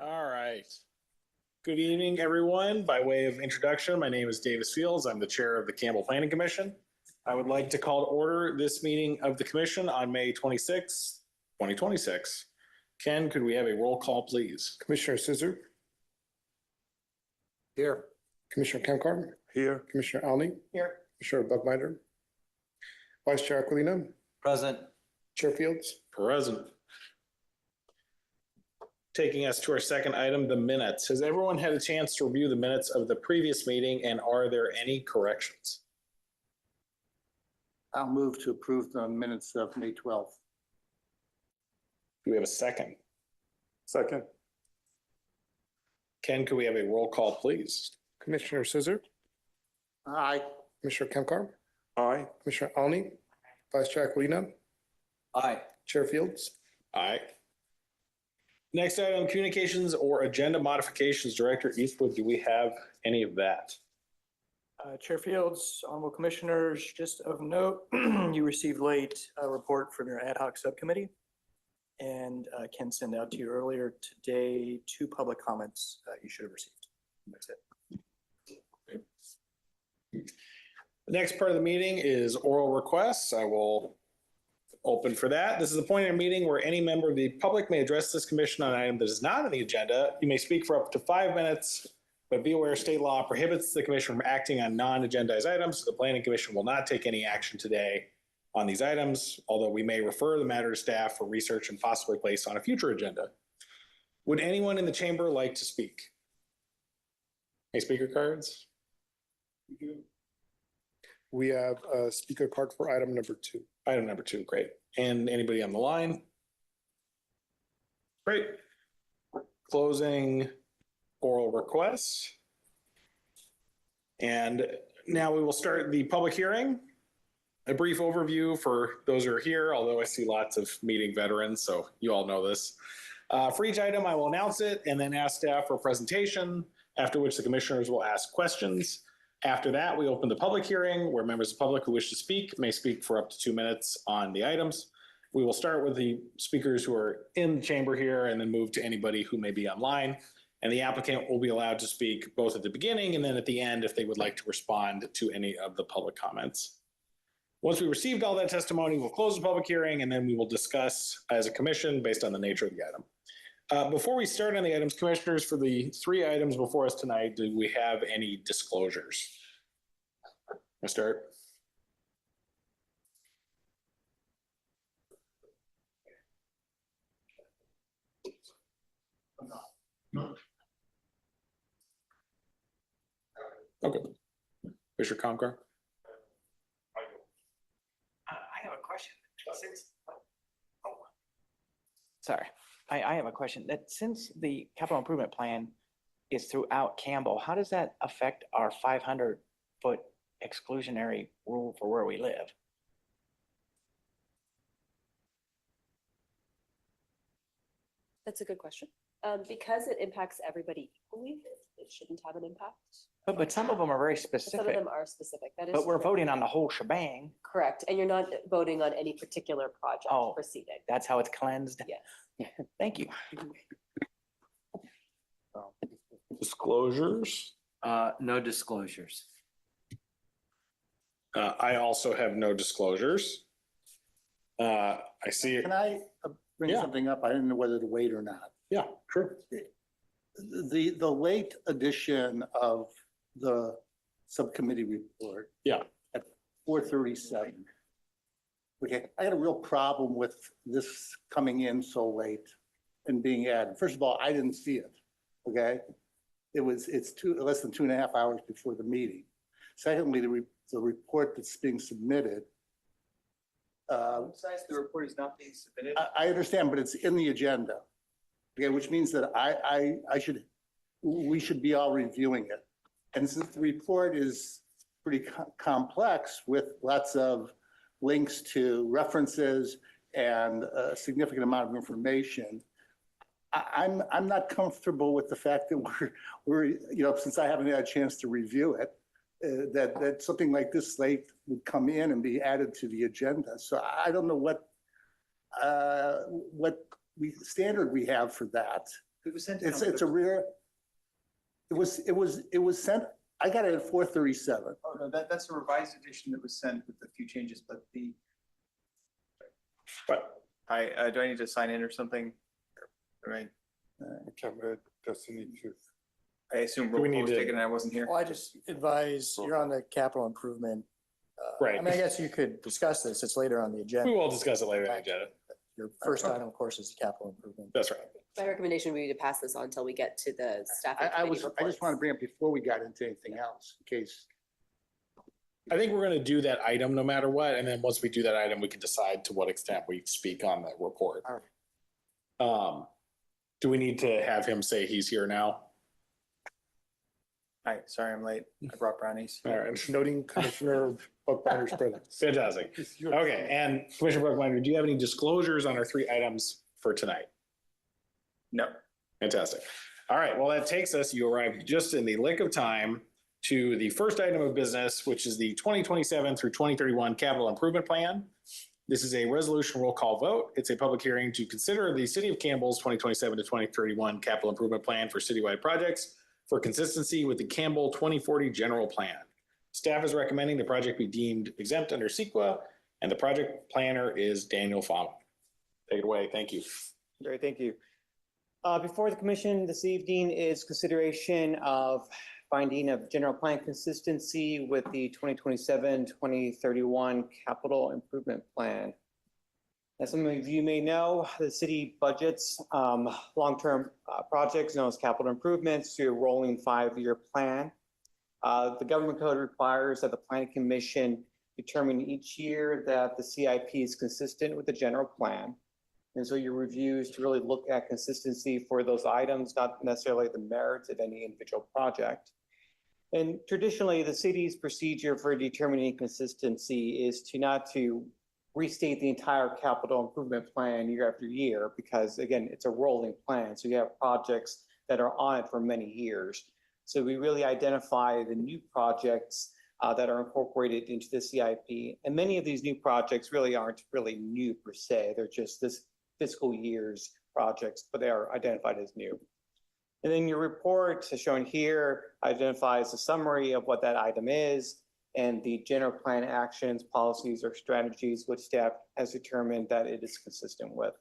All right. Good evening, everyone. By way of introduction, my name is Davis Fields. I'm the chair of the Campbell Planning Commission. I would like to call to order this meeting of the commission on May 26, 2026. Ken, could we have a roll call, please? Commissioner Scissor. Here. Commissioner Kemcar. Here. Commissioner Alney. Here. Commissioner Buckmeyer. Vice Chair Aquilino. Present. Chair Fields. Present. Taking us to our second item, the minutes. Has everyone had a chance to review the minutes of the previous meeting, and are there any corrections? I'll move to approve the minutes of May 12th. Do we have a second? Second. Ken, could we have a roll call, please? Commissioner Scissor. Aye. Commissioner Kemcar. Aye. Commissioner Alney. Vice Chair Aquilino. Aye. Chair Fields. Aye. Next item, communications or agenda modifications. Director Eastwood, do we have any of that? Chair Fields, honorable commissioners, just of note, you received late a report from your ad hoc subcommittee. And Ken sent out to you earlier today 2 public comments you should have received. That's it. The next part of the meeting is oral requests. I will open for that. This is a point in a meeting where any member of the public may address this commission on an item that is not on the agenda. You may speak for up to 5 minutes, but be aware state law prohibits the commission from acting on non-agendized items. The planning commission will not take any action today on these items, although we may refer the matter to staff for research and possibly place on a future agenda. Would anyone in the chamber like to speak? Any speaker cards? We have a speaker card for item number 2. Item number 2, great. And anybody on the line? Great. Closing oral requests. And now we will start the public hearing. A brief overview for those who are here, although I see lots of meeting veterans, so you all know this. For each item, I will announce it and then ask staff for a presentation, after which the commissioners will ask questions. After that, we open the public hearing where members of the public who wish to speak may speak for up to 2 minutes on the items. We will start with the speakers who are in the chamber here and then move to anybody who may be online. And the applicant will be allowed to speak both at the beginning and then at the end if they would like to respond to any of the public comments. Once we received all that testimony, we'll close the public hearing and then we will discuss as a commission based on the nature of the item. Before we start on the items, commissioners, for the 3 items before us tonight, do we have any disclosures? I'll start. No. Okay. Commissioner Kemcar. I have a question. Sorry, I have a question. That since the capital improvement plan is throughout Campbell, how does that affect our 500-foot exclusionary rule for where we live? That's a good question. Because it impacts everybody equally, it shouldn't have an impact. But some of them are very Some of specific, them are specific. That is but we're true. voting on the whole shebang. Correct. And you're not voting on any particular project Oh. proceeding. That's how it's cleansed. Yes. Thank you. Disclosures. No disclosures. I also have no disclosures. I see it. Can I bring Yeah. something up? I didn't know whether to wait or not. Yeah, true. The late edition of the subcommittee report. Yeah. At 4:37. Okay, I had a real problem with this coming in so late and being added. First of all, I didn't see it, okay? It's less than 2.5 hours before the meeting. Secondly, the report that's being submitted. Besides, the report is not being submitted. I understand, but it's in the agenda. Okay, which means that we should be all reviewing it. And since the report is pretty complex with lots of links to references and a significant amount of information, I'm not comfortable with the fact that we're since I haven't had a chance to review it, that something like this late would come in and be added to the agenda. So I don't know what standard we have for that. It was sent. in It's on a Thursday. rare, it was sent, I got it at 4:37. Oh, no, that's a revised edition that was sent with a few changes, but But do I need to sign in or something? Right, I assume Do we roll call need was to- taken and I wasn't here. Well, I just advise, you're on the capital improvement. Right. I mean, I guess you could discuss this. It's later on the we agenda. will discuss it later on the agenda. Your first item, of course, is the capital improvement. That's right. My recommendation would be to pass this on until we get to the staff. and I committee just want to reports. bring it before we got into anything else, in case. I think we're gonna do that item no matter what, and then once we do that item, we can decide to what extent we speak on the report. Do we need to have him say he's here now? Hi, sorry I'm late. I brought brownies. All right, Noting Commissioner Buckbinder's presence. fantastic. Okay, and Commissioner Brookmeyer, do you have any disclosures on our three items for tonight? No. Fantastic. All right, well, that takes us, you arrived just in the lick of time to the first item of business, which is the 2027 through 2031 Capital Improvement Plan. This is a resolution roll call vote. It's a public hearing to consider the City of Campbell's 2027 to 2031 Capital Improvement Plan for citywide projects for consistency with the Campbell 2040 General Plan. Staff is recommending the project be deemed exempt under CEQA, and the project planner is Daniel Fama. Take it away. Thank you. Great, thank you. Before the commission this evening is consideration of finding of general plan consistency with the 2027-2031 capital improvement plan. As some of you may know, the city budgets long-term projects known as capital improvements through a rolling 5-year plan. The government code requires that the planning commission determine each year that the CIP is consistent with the general plan. And so your reviews to really look at consistency for those items, not necessarily the merits of any individual project. And traditionally, the city's procedure for determining consistency is not to restate the entire capital improvement plan year after year, because again, it's a rolling plan. So you have projects that are on it for many years. So we really identify the new projects that are incorporated into the CIP. And many of these new projects really aren't really new per se. They're just this fiscal year's projects, but they are identified as new. And then your report, as shown here, identifies a summary of what that item is and the general plan actions, policies, or strategies which staff has determined that it is consistent with.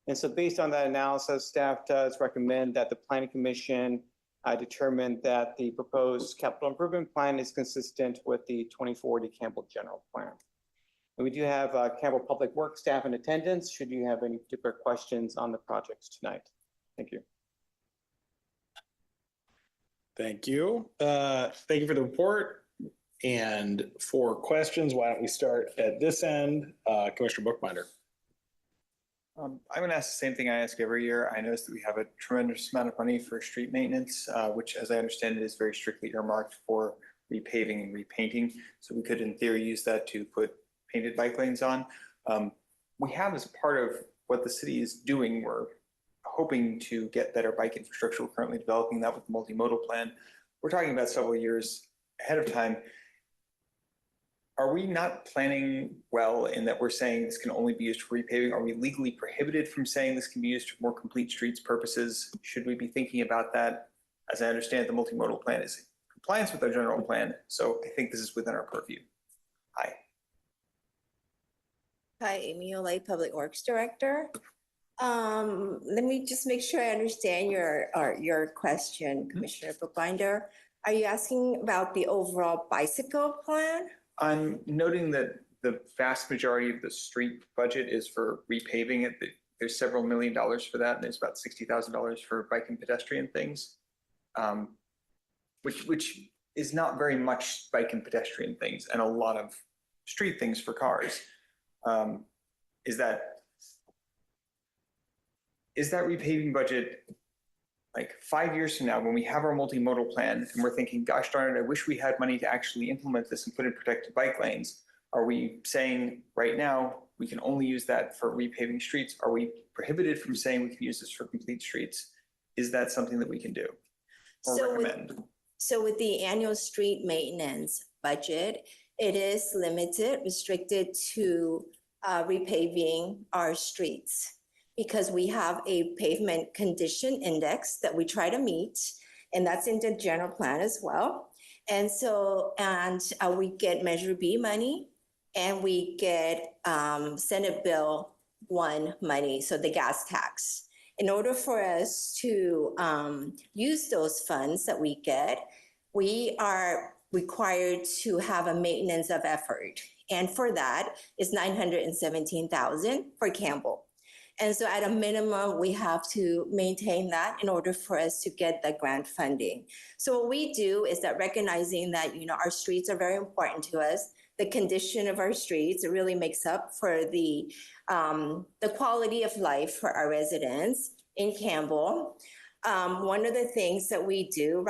And so based on that analysis, staff does recommend that the Planning Commission determine that the proposed capital improvement plan is consistent with the 2040 Campbell General Plan. And we do have Campbell Public Works staff in attendance, should you have any particular questions on the projects tonight. Thank you. Thank you. Thank you for the report. And for questions, why don't we start at this end? Commissioner Bookbinder. I'm gonna ask the same thing I ask every year. I noticed that we have a tremendous amount of money for street maintenance, which as I understand it is very strictly earmarked for repaving and repainting. So we could in theory use that to put painted bike lanes on. We have as part of what the city is doing, we're hoping to get better bike infrastructure. We're currently developing that with the multimodal plan. We're talking about several years ahead of time. Are we not planning well in that we're saying this can only be used for repaving? Are we legally prohibited from saying this can be used for more complete streets purposes? Should we be thinking about that? As I understand, the multimodal plan is in compliance with our general plan. So I think this is within our purview. Hi. Hi, Amy Olay, Public Works Director. Let me just make sure I understand your question, Commissioner Bookbinder. Are you asking about the overall bicycle plan? I'm noting that the vast majority of the street budget is for repaving it. There's several $1 million for that, and there's about $60,000 for bike and pedestrian things, which is not very much bike and pedestrian things, and a lot of street things for cars. Is that repaving budget, like 5 years from now, when we have our multimodal plan and we're thinking, gosh darn it, I wish we had money to actually implement this and put in protected bike lanes. Are we saying right now we can only use that for repaving streets? Are we prohibited from saying we can use this for complete streets? Is that something that we can do or recommend? So with the annual street maintenance budget, it is limited, restricted to repaving our streets. because we have a pavement condition index that we try to meet, and that's in the general plan as well. And so, we get Measure B money, and we get Senate Bill 1 money, so the gas tax. In order for us to use those funds that we get, we are required to have a maintenance of effort. And for that is $917,000 for Campbell. And so at a minimum, we have to maintain that in order for us to get the grant funding. So what we do is that recognizing that, our streets are very important to us, the condition of our streets really makes up for the quality of life for our residents in Campbell. One of the things that we do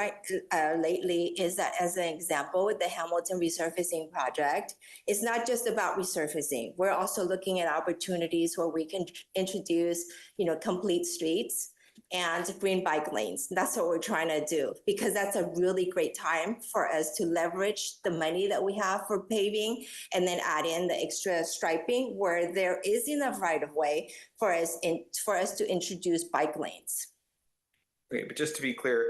lately is that, as an example, with the Hamilton resurfacing project, it's not just about resurfacing. We're also looking at opportunities where we can introduce, complete streets and green bike lanes. That's what we're trying to do, because that's a really great time for us to leverage the money that we have for paving and then add in the extra striping where there is enough right of way for us to introduce bike lanes. Okay, but just to be clear,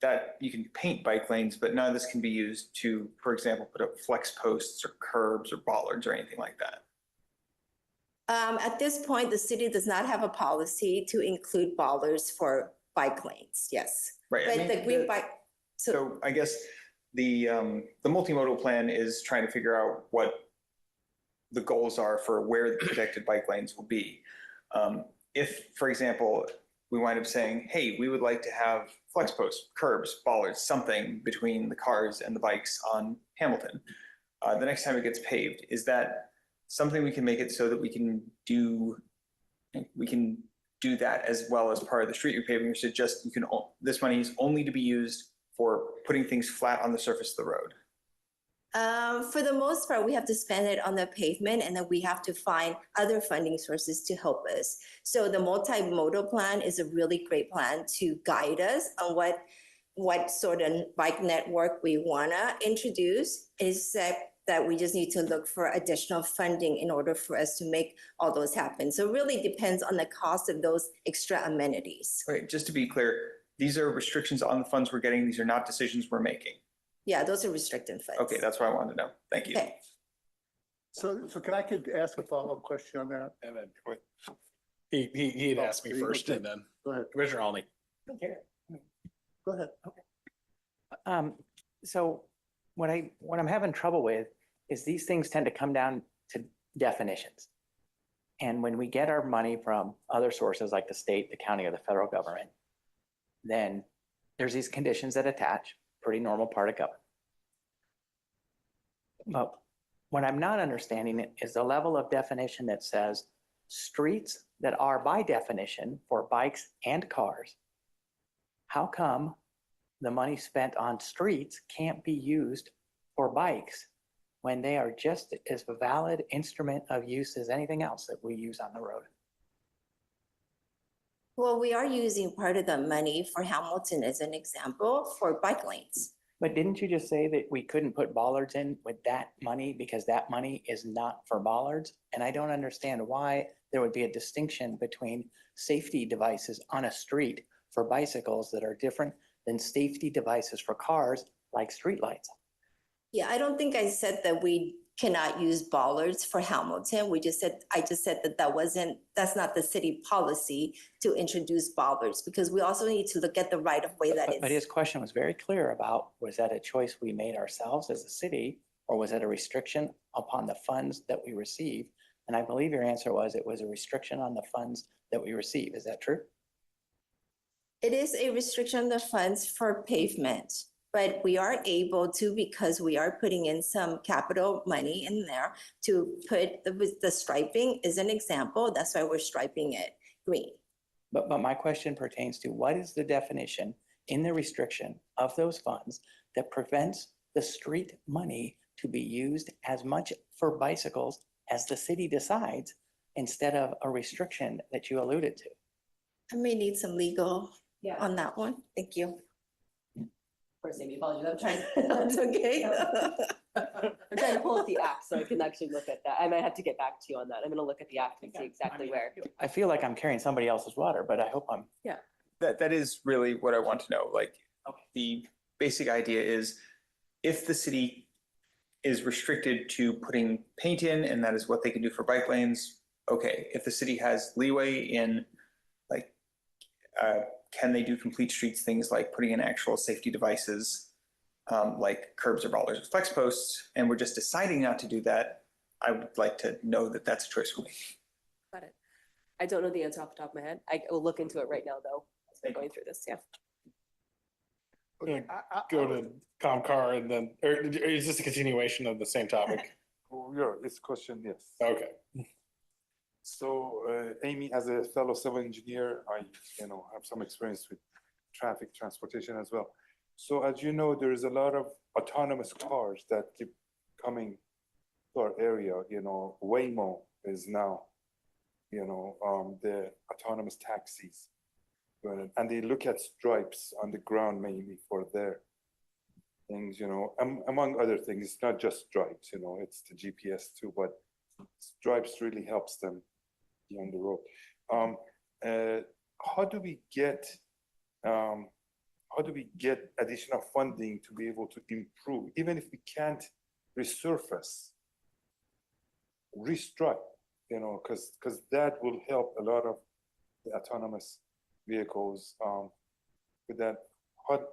that you can paint bike lanes, but none of this can be used to, for example, put up flex posts or curbs or bollards or anything like that. At this point, the city does not have a policy to include bollards for bike lanes, yes. Right. But the green bike, So I guess the multimodal plan is trying to figure out what the goals are for where the protected bike lanes will be. If, for example, we wind up saying, hey, we would like to have flex posts, curbs, bollards, something between the cars and the bikes on Hamilton. The next time it gets paved, is that something we can make it so that we can do that as well as part of the street repaving, or is it just this money is only to be used for putting things flat on the surface of the road? for the most part, we have to spend it on the pavement, and then we have to find other funding sources to help us. So the multimodal plan is a really great plan to guide us on what sort of bike network we want to introduce, except that we just need to look for additional funding in order for us to make all those happen. So it really depends on the cost of those extra amenities. Right, just to be clear, these are restrictions on the funds we're getting. These are not decisions we're making. Yeah, those are restricted funds. Okay, that's what I wanted to know. Thank you. Okay. So could ask a follow-up question on that? And then he'd asked me first, and then Go ahead, Commissioner Alney. go ahead. So what I'm having trouble with is these things tend to come down to definitions. And when we get our money from other sources like the state, the county, or the federal government, then there's these conditions that attach, pretty normal part of government. But what I'm not understanding is the level of definition that says streets that are by definition for bikes and cars. How come the money spent on streets can't be used for bikes when they are just as a valid instrument of use as anything else that we use on the road? Well, we are using part of the money for Hamilton as an example for bike lanes. But didn't you just say that we couldn't put bollards in with that money because that money is not for bollards? And I don't understand why there would be a distinction between safety devices on a street for bicycles that are different than safety devices for cars like streetlights. Yeah, I don't think I said that we cannot use bollards for Hamilton. I just said that's not the city policy to introduce bollards, because we also need to look at the right of way that But his is. question was very clear about, was that a choice we made ourselves as a city, or was it a restriction upon the funds that we receive? And I believe your answer was it was a restriction on the funds that we receive. Is that true? It is a restriction on the funds for pavement, but we are able to, because we are putting in some capital money in there to put the striping is an example. That's why we're striping it green. But my question pertains to what is the definition in the restriction of those funds that prevents the street money to be used as much for bicycles as the city decides, instead of a restriction that you alluded to? I may need some legal on that one. Thank you. course, Amy, apologies. I'm trying, That's okay. I'm trying to pull up the app so I can actually look at that. I might have to get back to you on that. I'm gonna look at the app and see exactly where. I feel like I'm carrying somebody else's water, but I hope I'm. That is really what I want to know. Like, Okay. the basic idea is if the city is restricted to putting paint in and that is what they can do for bike lanes, okay. If the city has leeway in like, can they do complete streets, things like putting in actual safety devices, like curbs or ballers or flex posts, and we're just deciding not to do that, I would like to know that that's a choice we're making. Got it. I don't know the answer off the top of my head. I will look into it right now, though, as we're going through this, yeah. Gonna go to Comcar and then, or is this a continuation of the same topic? Oh, yeah, it's question, yes. Okay. So, Amy, as a fellow civil engineer, I, have some experience with traffic transportation as well. So as you know, there is a lot of autonomous cars that keep coming to our area, Waymo is now, the autonomous taxis. And they look at stripes on the ground mainly for their things, among other things. It's not just stripes, it's the GPS too, but stripes really helps them be on the road. How do we get additional funding to be able to improve, even if we can't resurface, restripe, because that will help a lot of the autonomous vehicles. With that, how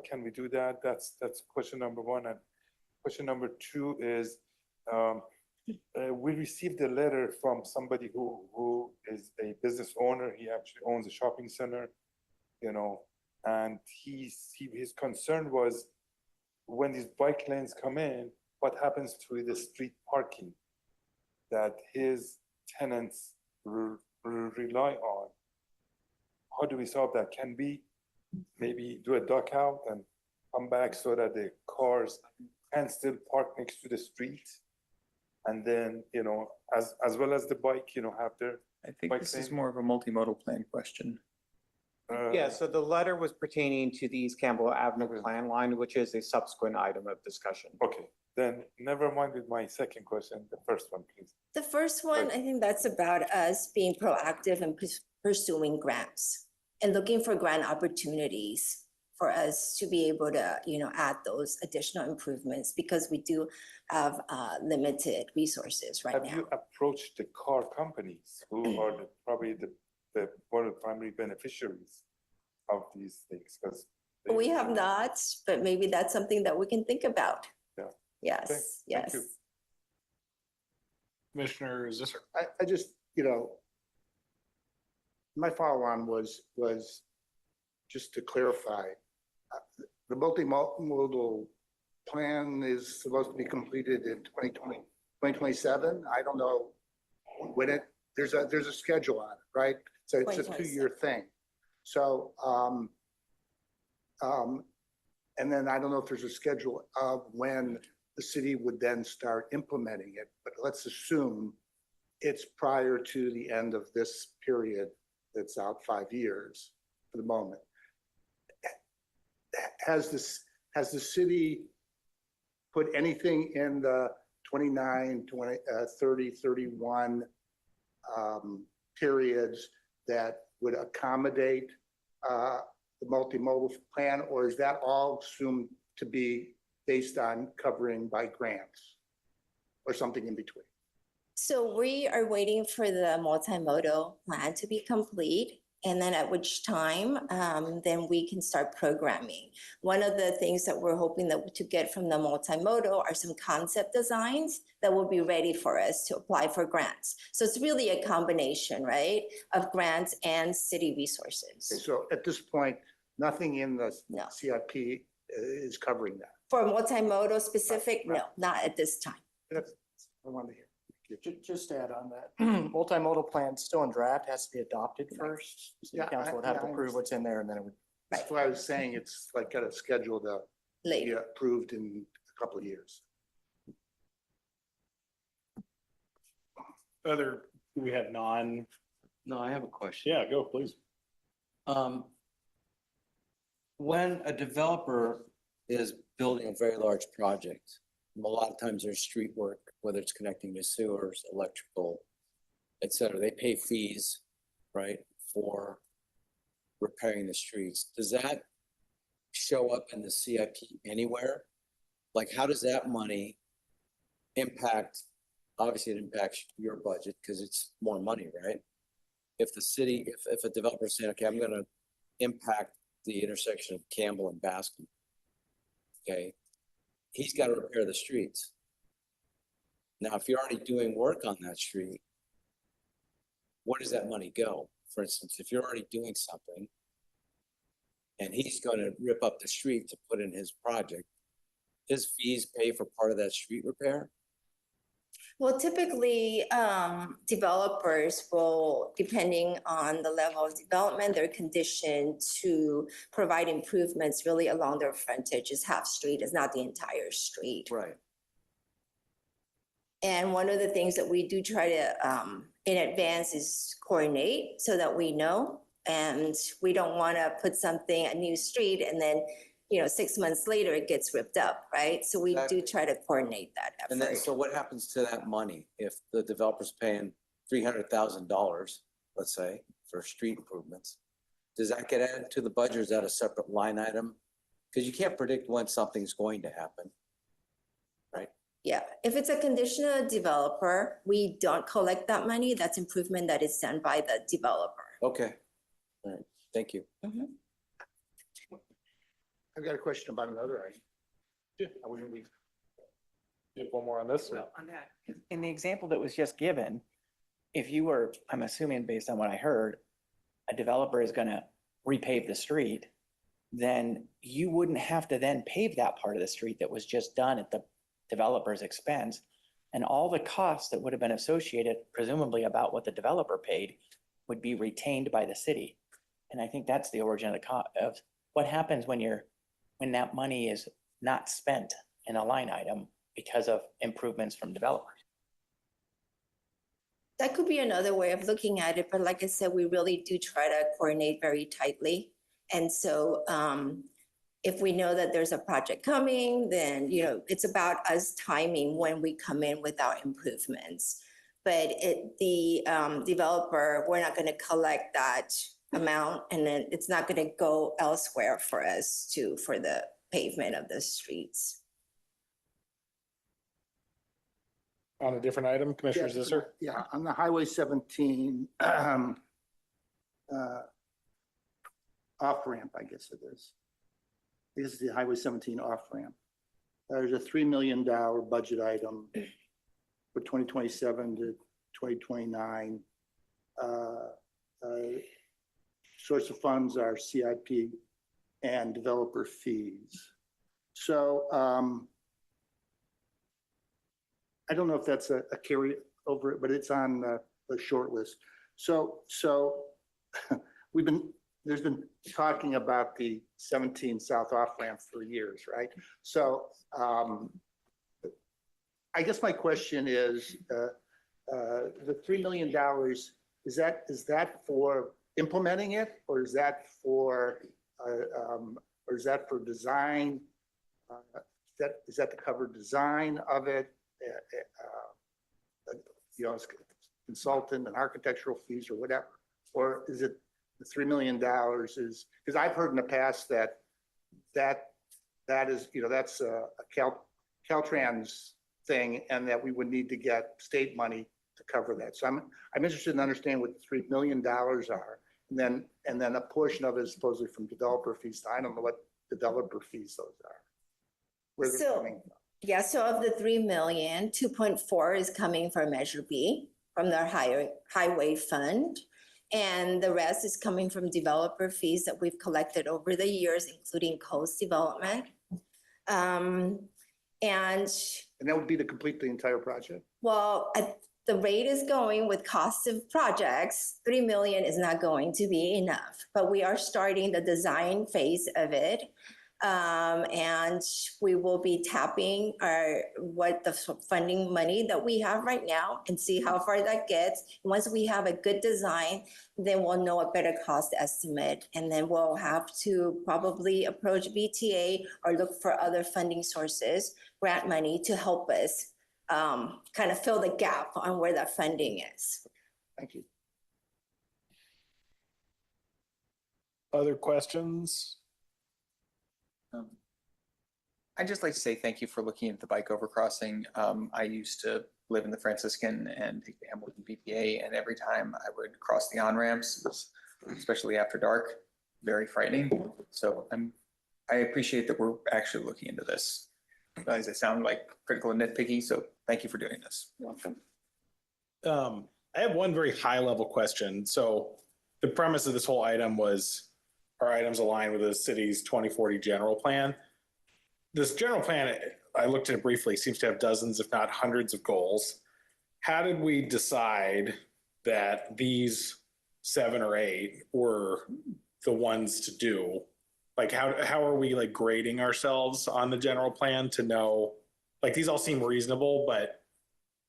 can we do that? That's question number one. And question number two is, we received a letter from somebody who is a business owner. He actually owns a shopping center, and his concern was when these bike lanes come in, what happens to the street parking that his tenants rely on? How do we solve that? Can we maybe do a duck out and come back so that the cars can still park next to the street? And then, as well as the bike, have their. I think Bike this is lane. more of a multimodal plan question. Yeah, so the letter was pertaining to the East Campbell Avenue plan line, which is a subsequent item of discussion. Okay, then never mind with my second question, the first one, please. The first one, I think that's about us being proactive and pursuing grants and looking for grant opportunities for us to be able to, add those additional improvements because we do have limited resources right Have now. you approached the car companies who are probably the one of the primary beneficiaries of these things? Because We have not, but maybe that's something that we can think about. Yeah. Yes, Okay, yes. thank you. Commissioner Zisser. I just, my follow-on was just to clarify, the multimodal plan is supposed to be completed in 2027. I don't know when there's a schedule on it, right? So it's a 2-year thing. So, and then I don't know if there's a schedule of when the city would then start implementing it, but let's assume it's prior to the end of this period that's out 5 years for the moment. Has the city put anything in the 29, 20, 30, 31 periods that would accommodate the multimodal plan, or is that all assumed to be based on covering by grants or something in between? So we are waiting for the multimodal plan to be complete. And then at which time, then we can start programming. One of the things that we're hoping to get from the multimodal are some concept designs that will be ready for us to apply for grants. So it's really a combination, right, of grants and city resources. Okay, so at this point, nothing in the No. CIP is covering that. For multimodal specific, Right. no, not at this time. That's what I wanted to hear. Just to add on that, multimodal plan still in draft, has to be adopted first. City Yeah, council would have to I approve what's in there and then it would. That's why I was saying it's like got a schedule to be Later. approved in a couple of years. Do we have No, I have a question. Yeah, go, please. when a developer is building a very large project, a lot of times there's street work, whether it's connecting to sewers, electrical, et cetera, they pay fees, right, for repairing the streets. Does that show up in the CIP anywhere? Like, how does that money impact, obviously it impacts your budget because it's more money, right? If the city, if a developer is saying, okay, I'm gonna impact the intersection of Campbell and Bascom, okay, he's got to repair the streets. Now, if you're already doing work on that street, where does that money go? For instance, if you're already doing something and he's going to rip up the street to put in his project, his fees pay for part of that street repair? Well, typically, developers will, depending on the level of development, they're conditioned to provide improvements really along their frontage. It's half street, it's not the entire street. Right. And one of the things that we do try to, in advance, is coordinate so that we know. And we don't want to put something, a new street, and then, 6 months later, it gets ripped up, right? So we do try to coordinate that And then, effort. so what happens to that money if the developer's paying $300,000, let's say, for street improvements? Does that get added to the budget or is that a separate line item? Because you can't predict when something's going to happen. Yeah, if it's a conditional developer, we don't collect that money. That's improvement that is done by the developer. Okay, all right, thank you. I've got a question about another item. Yeah. I wouldn't leave. You have one more on this? or- Well, on that, in the example that was just given, if you were, I'm assuming based on what I heard, a developer is gonna repave the street, then you wouldn't have to then pave that part of the street that was just done at the developer's expense. And all the costs that would have been associated, presumably about what the developer paid, would be retained by the city. And I think that's the origin of of what happens when that money is not spent in a line item because of improvements from developers. That could be another way of looking at it, but like I said, we really do try to coordinate very tightly. And so if we know that there's a project coming, then, it's about us timing when we come in with our improvements. But the developer, we're not going to collect that amount, and then it's not going to go elsewhere for us for the pavement of the streets. On a different item, Commissioner Yeah, Zisser? Yeah, on the Highway 17 off-ramp, I guess it is. This is the Highway 17 off-ramp. There's a $3 million budget item for 2027 to 2029. Source of funds are CIP and developer fees. So I don't know if that's a carry over, but it's on the short list. So there's been talking about the 17 South off ramp for years, right? So I guess my question is, the $3 million, is that for implementing it, or is that for design? Is that to cover design of it? Consultant and architectural fees or whatever, or is it the $3 million is, because I've heard in the past that is, that's a Caltrans thing, and that we would need to get state money to cover that. So I'm interested in understanding what the $3 million are, and then a portion of it is supposedly from developer fees. I don't know what developer fees those are. Where they're So- coming from. Yeah, so of the 3 million, 2.4 is coming from Measure B, from their highway fund. And the rest is coming from developer fees that we've collected over the years, including coast development. And And that would be to complete the entire project? well, at the rate is going with cost of projects, 3 million is not going to be enough, but we are starting the design phase of it. And we will be tapping what the funding money that we have right now and see how far that gets. Once we have a good design, then we'll know a better cost estimate. And then we'll have to probably approach VTA or look for other funding sources, grant money to help us kind of fill the gap on where that funding is. Thank you. Other questions? I'd just like to say thank you for looking at the bike overcrossing. I used to live in the Franciscan and take the Hamilton BPA, and every time I would cross the on-ramps, especially after dark, very frightening. So I appreciate that we're actually looking into this. Guys, I sound like critical and nitpicky, so thank you for doing this. You're welcome. I have one very high level question. So the premise of this whole item was, our items align with the city's 2040 general plan. This general plan, I looked at it briefly, seems to have dozens, if not hundreds of goals. How did we decide that these 7 or 8 were the ones to do? Like, how are we like grading ourselves on the general plan to know, like, these all seem reasonable, but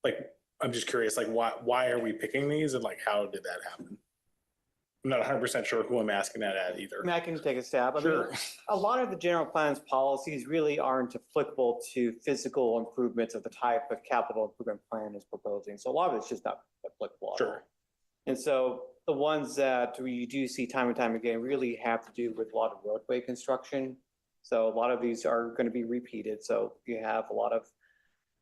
like, I'm just curious, like, why are we picking these and like, how did that happen? I'm not 100% sure who I'm asking that at either. I mean, I can take a stab. I mean, Sure. a lot of the general plan's policies really aren't applicable to physical improvements of the type of capital improvement plan is proposing. So a lot of it's just not applicable. at all. Sure. And so the ones that we do see time and time again really have to do with a lot of roadway construction. So a lot of these are going to be repeated. So you have a lot of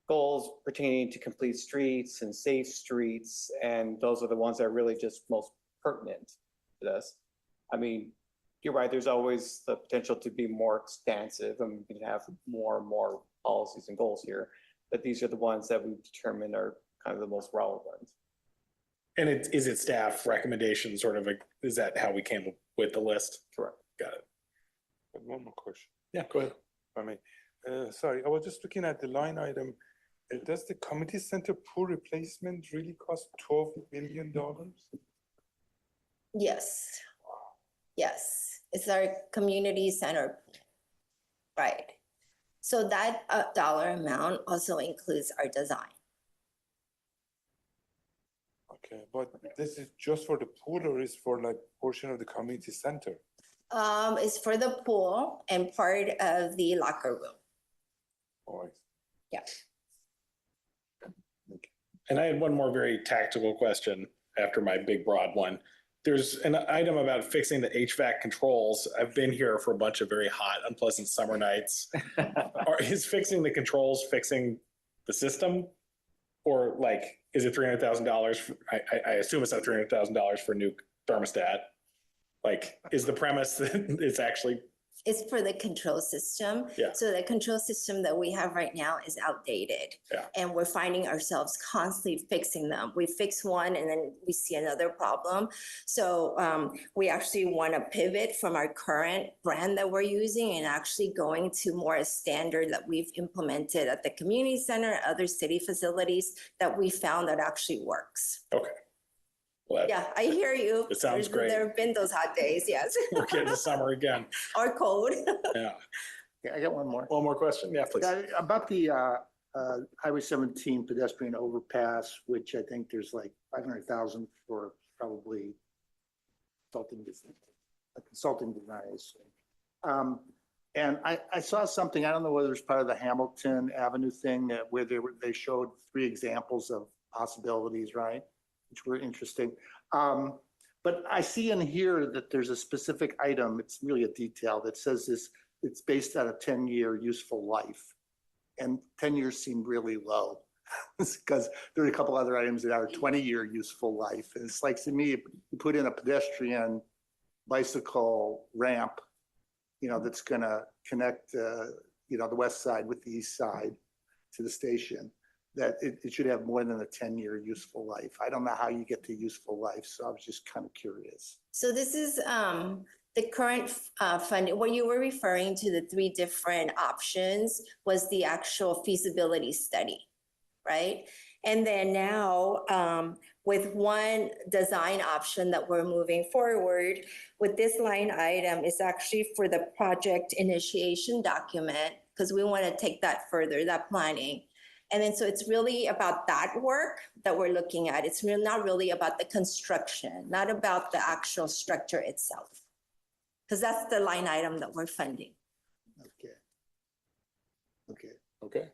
goals pertaining to complete streets and safe streets. And those are the ones that are really just most pertinent to this. I mean, you're right, there's always the potential to be more expansive and we can have more and more policies and goals here. But these are the ones that we've determined are kind of the most relevant. And is it staff recommendation sort of, is that how we came up with the list? Correct. Got it. But one more question. Yeah, go ahead. I mean, sorry, I was just looking at the line item. Does the community center pool replacement really cost $12 million? Yes. Yes, it's our community center. Right. So that dollar amount also includes our design. Okay, but this is just for the pool or is for like portion of the community center? It's for the pool and part of the locker room. Oh, Yeah. And I had one more very tactical question after my big broad one. There's an item about fixing the HVAC controls. I've been here for a bunch of very hot, unpleasant summer nights. Is fixing the controls fixing the system? Or like, is it $300,000? I assume it's not $300,000 for a new thermostat. Like, is the premise that it's actually? It's for the control system. Yeah. So the control system that we have right now is outdated. Yeah. And we're finding ourselves constantly fixing them. We fix one and then we see another problem. So we actually want to pivot from our current brand that we're using and actually going to more a standard that we've implemented at the community center, other city facilities that we found that actually works. Okay. Well, Yeah, I hear you. It sounds great. There have been those hot days, yes. we're getting to summer again. Or cold. Yeah. Yeah, I got one more. One more question? Yeah, please. About the Highway 17 pedestrian overpass, which I think there's like 500,000 for probably consulting designs. And I saw something, I don't know whether it's part of the Hamilton Avenue thing where they showed 3 examples of possibilities, right? Which were interesting. But I see in here that there's a specific item, it's really a detail that says it's based on a 10-year useful life. And 10 years seemed really low because there are a couple other items that are 20-year useful life. And it's like, to me, you put in a pedestrian bicycle ramp, that's gonna connect, the west side with the east side to the station, that it should have more than a 10-year useful life. I don't know how you get to useful life, so I was just kind of curious. So this is the current funding. What you were referring to, the 3 different options, was the actual feasibility study, right? And then now with one design option that we're moving forward. With this line item is actually for the project initiation document, because we want to take that further, that planning. And then, so it's really about that work that we're looking at. It's not really about the construction, not about the actual structure itself. Because that's the line item that we're funding. Okay. Okay. Okay.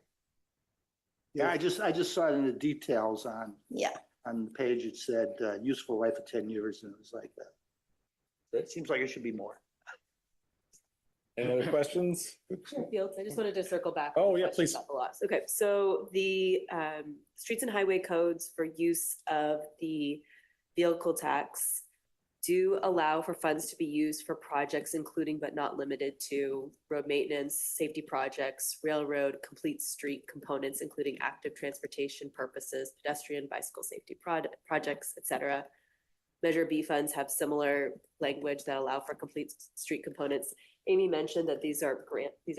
Yeah, I just saw it in the details Yeah. on the page. It said useful life of 10 years, and it was like that. Great. It seems like it should be more. Any other questions? Fields, I just wanted to circle back. Oh, on the yeah, question please. about the lots. Okay, so the streets and highway codes for use of the vehicle tax do allow for funds to be used for projects including but not limited to road maintenance, safety projects, railroad, complete street components, including active transportation purposes, pedestrian, bicycle safety projects, et cetera. Measure B funds have similar language that allow for complete street components. Amy mentioned that these are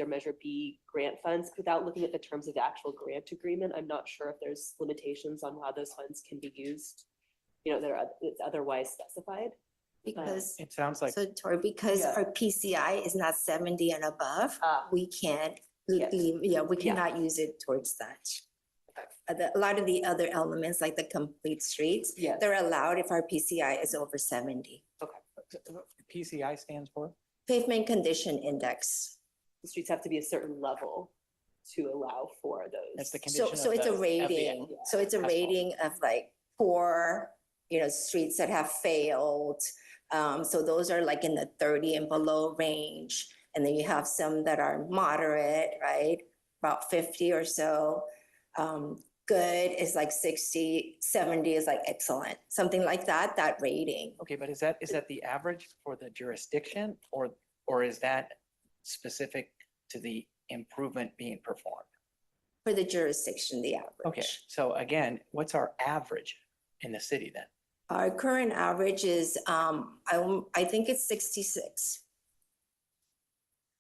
Measure B grant funds. Without looking at the terms of the actual grant agreement, I'm not sure if there's limitations on how those funds can be used, it's otherwise specified. Because, It sounds like, so Tori, because Yeah. our PCI is not 70 and above, we can't, Yes. we cannot use it towards that. A lot of the other elements, like the complete streets, Yes. they're allowed if our PCI is over 70. PCI stands for? Pavement Condition Index. The streets have to be a certain level to allow for those. That's the So, condition so of it's a the- of the- rating, so it's a asphalt. rating of like poor, streets that have failed. So those are like in the 30 and below range. And then you have some that are moderate, right? About 50 or so. Good is like 60, 70 is like excellent, something like that, that rating. Okay, but is that the average for the jurisdiction or is that specific to the improvement being performed? For the jurisdiction, the average. Okay, so again, what's our average in the city then? Our current average is, I think it's 66.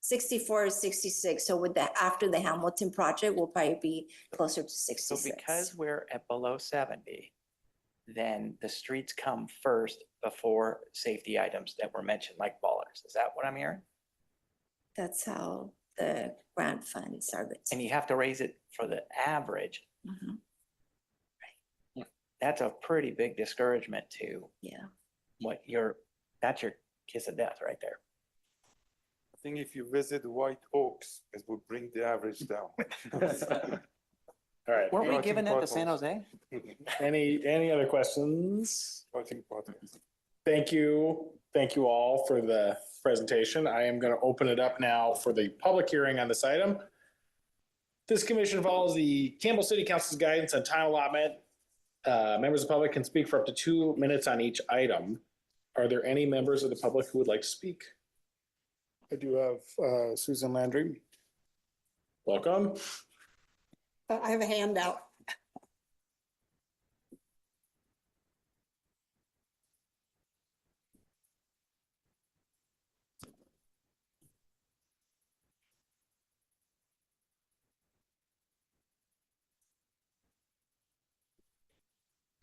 64 or 66. So after the Hamilton project, we'll probably be closer to So 66. because we're at below 70, then the streets come first before safety items that were mentioned, like ballers. Is that what I'm hearing? That's how the grant funds are written. And you have to raise it for the average. Mhm. That's a pretty big discouragement to Yeah. that's your kiss of death right there. I think if you visit White Oaks, it would bring the average down. All right. Weren't we Marching giving that to San potholes. Jose? Any other questions? Watching potholes. Thank you. Thank you all for the presentation. I am going to open it up now for the public hearing on this item. This commission follows the Campbell City Council's guidance on time allotment. Members of the public can speak for up to 2 minutes on each item. Are there any members of the public who would like to speak? I do have Susan Landry. Welcome. I have a handout.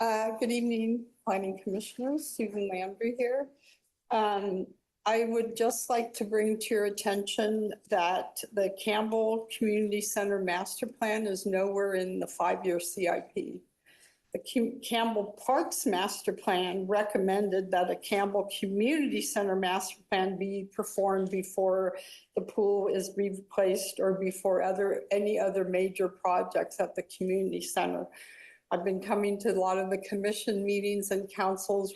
Good evening, planning commissioners, Susan Landry here. I would just like to bring to your attention that the Campbell Community Center Master Plan is nowhere in the 5-year CIP. The Campbell Parks Master Plan recommended that a Campbell Community Center Master Plan be performed before the pool is replaced or before any other major projects at the community center. I've been coming to a lot of the commission meetings and councils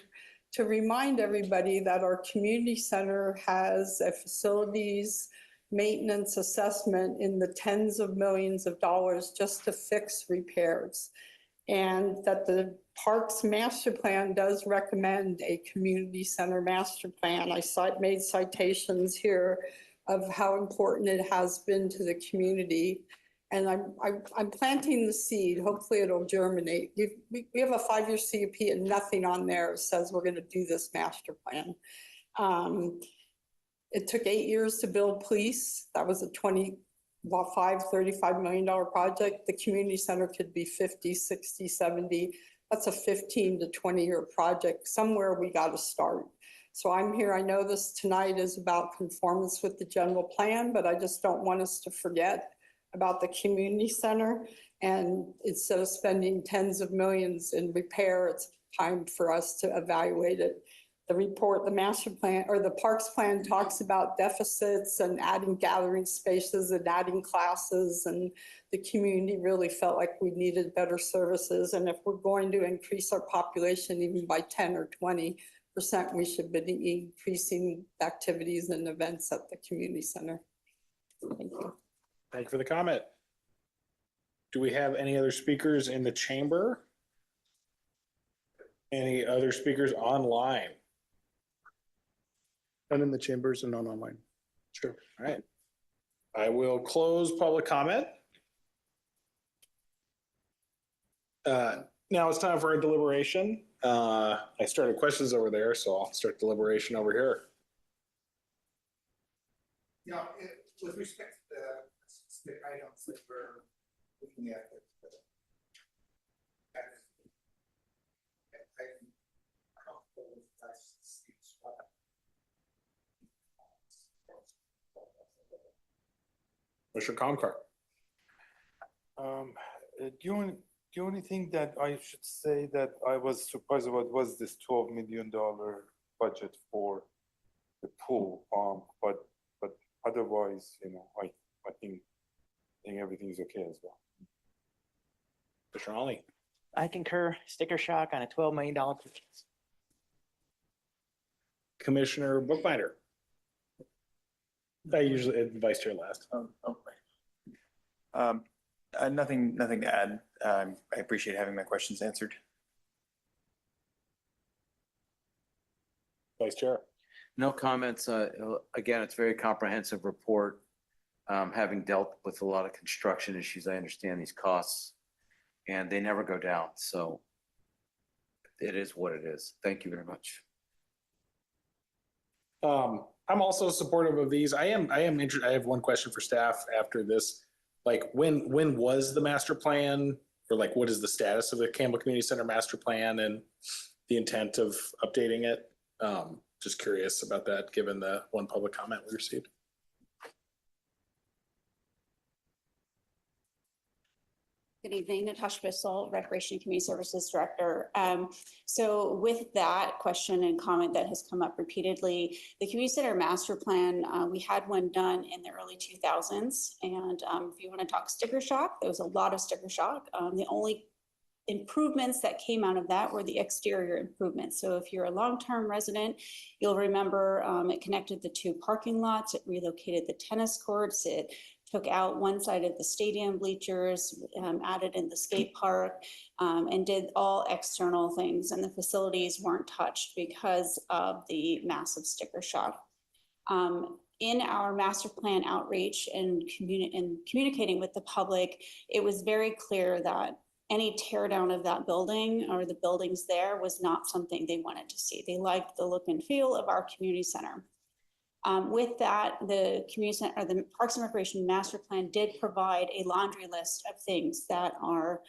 to remind everybody that our community center has a facilities maintenance assessment in the tens of millions of dollars just to fix repairs. And that the Parks Master Plan does recommend a community center master plan. I made citations here of how important it has been to the community. And I'm planting the seed. Hopefully it'll germinate. We have a 5-year CUP and nothing on there says we're going to do this master plan. It took 8 years to build police. That was a $35 million project. The community center could be 50, 60, 70 that's a 15 to 20-year project. Somewhere we got to start. So I'm here, I know this tonight is about conformance with the general plan, but I just don't want us to forget about the community center. And instead of spending tens of millions in repair, it's time for us to evaluate it. The report, the master plan or the parks plan talks about deficits and adding gathering spaces and adding classes, and the community really felt like we needed better services. And if we're going to increase our population even by 10 or 20%, we should be increasing activities and events at the community center. Thank you. Thank you for the comment. Do we have any other speakers in the chamber? Any other speakers online? None in the chambers and none online. Sure. All right. I will close public comment. Now it's time for a deliberation. I started questions over there, so I'll start deliberation over here. Yeah, with respect to the specific items that we're looking at. I'm comfortable with that. Mr. Comcar. The only thing that I should say that I was surprised about was this $12 million budget for the pool. But otherwise, I think everything is okay as well. Mr. Olney. I concur, sticker shock on a $12 million purchase. Commissioner Bookbinder. I usually vice chair last. Nothing to add. I appreciate having my questions answered. Vice chair. No comments. Again, it's a very comprehensive report. Having dealt with a lot of construction issues, I understand these costs and they never go down. So it is what it is. Thank you very much. I'm also supportive of these. I am interested. I have one question for staff after this. Like when was the master plan, or like what is the status of the Campbell Community Center master plan and the intent of updating it? Just curious about that, given the one public comment we received. Good evening, Natasha Bissell, Recreation and Community Services Director. So with that question and comment that has come up repeatedly, the Community Center Master Plan, we had one done in the early 2000s. And if you want to talk sticker shock, there was a lot of sticker shock. The only improvements that came out of that were the exterior improvements. So if you're a long-term resident, you'll remember it connected the two parking lots, it relocated the tennis courts, it took out one side of the stadium bleachers, added in the skate park, and did all external things. And the facilities weren't touched because of the massive sticker shock. In our master plan outreach and communicating with the public, it was very clear that any tear down of that building or the buildings there was not something they wanted to see. They liked the look and feel of our community center. With that, the community center, or the Parks and Recreation Master Plan did provide a laundry list of things that are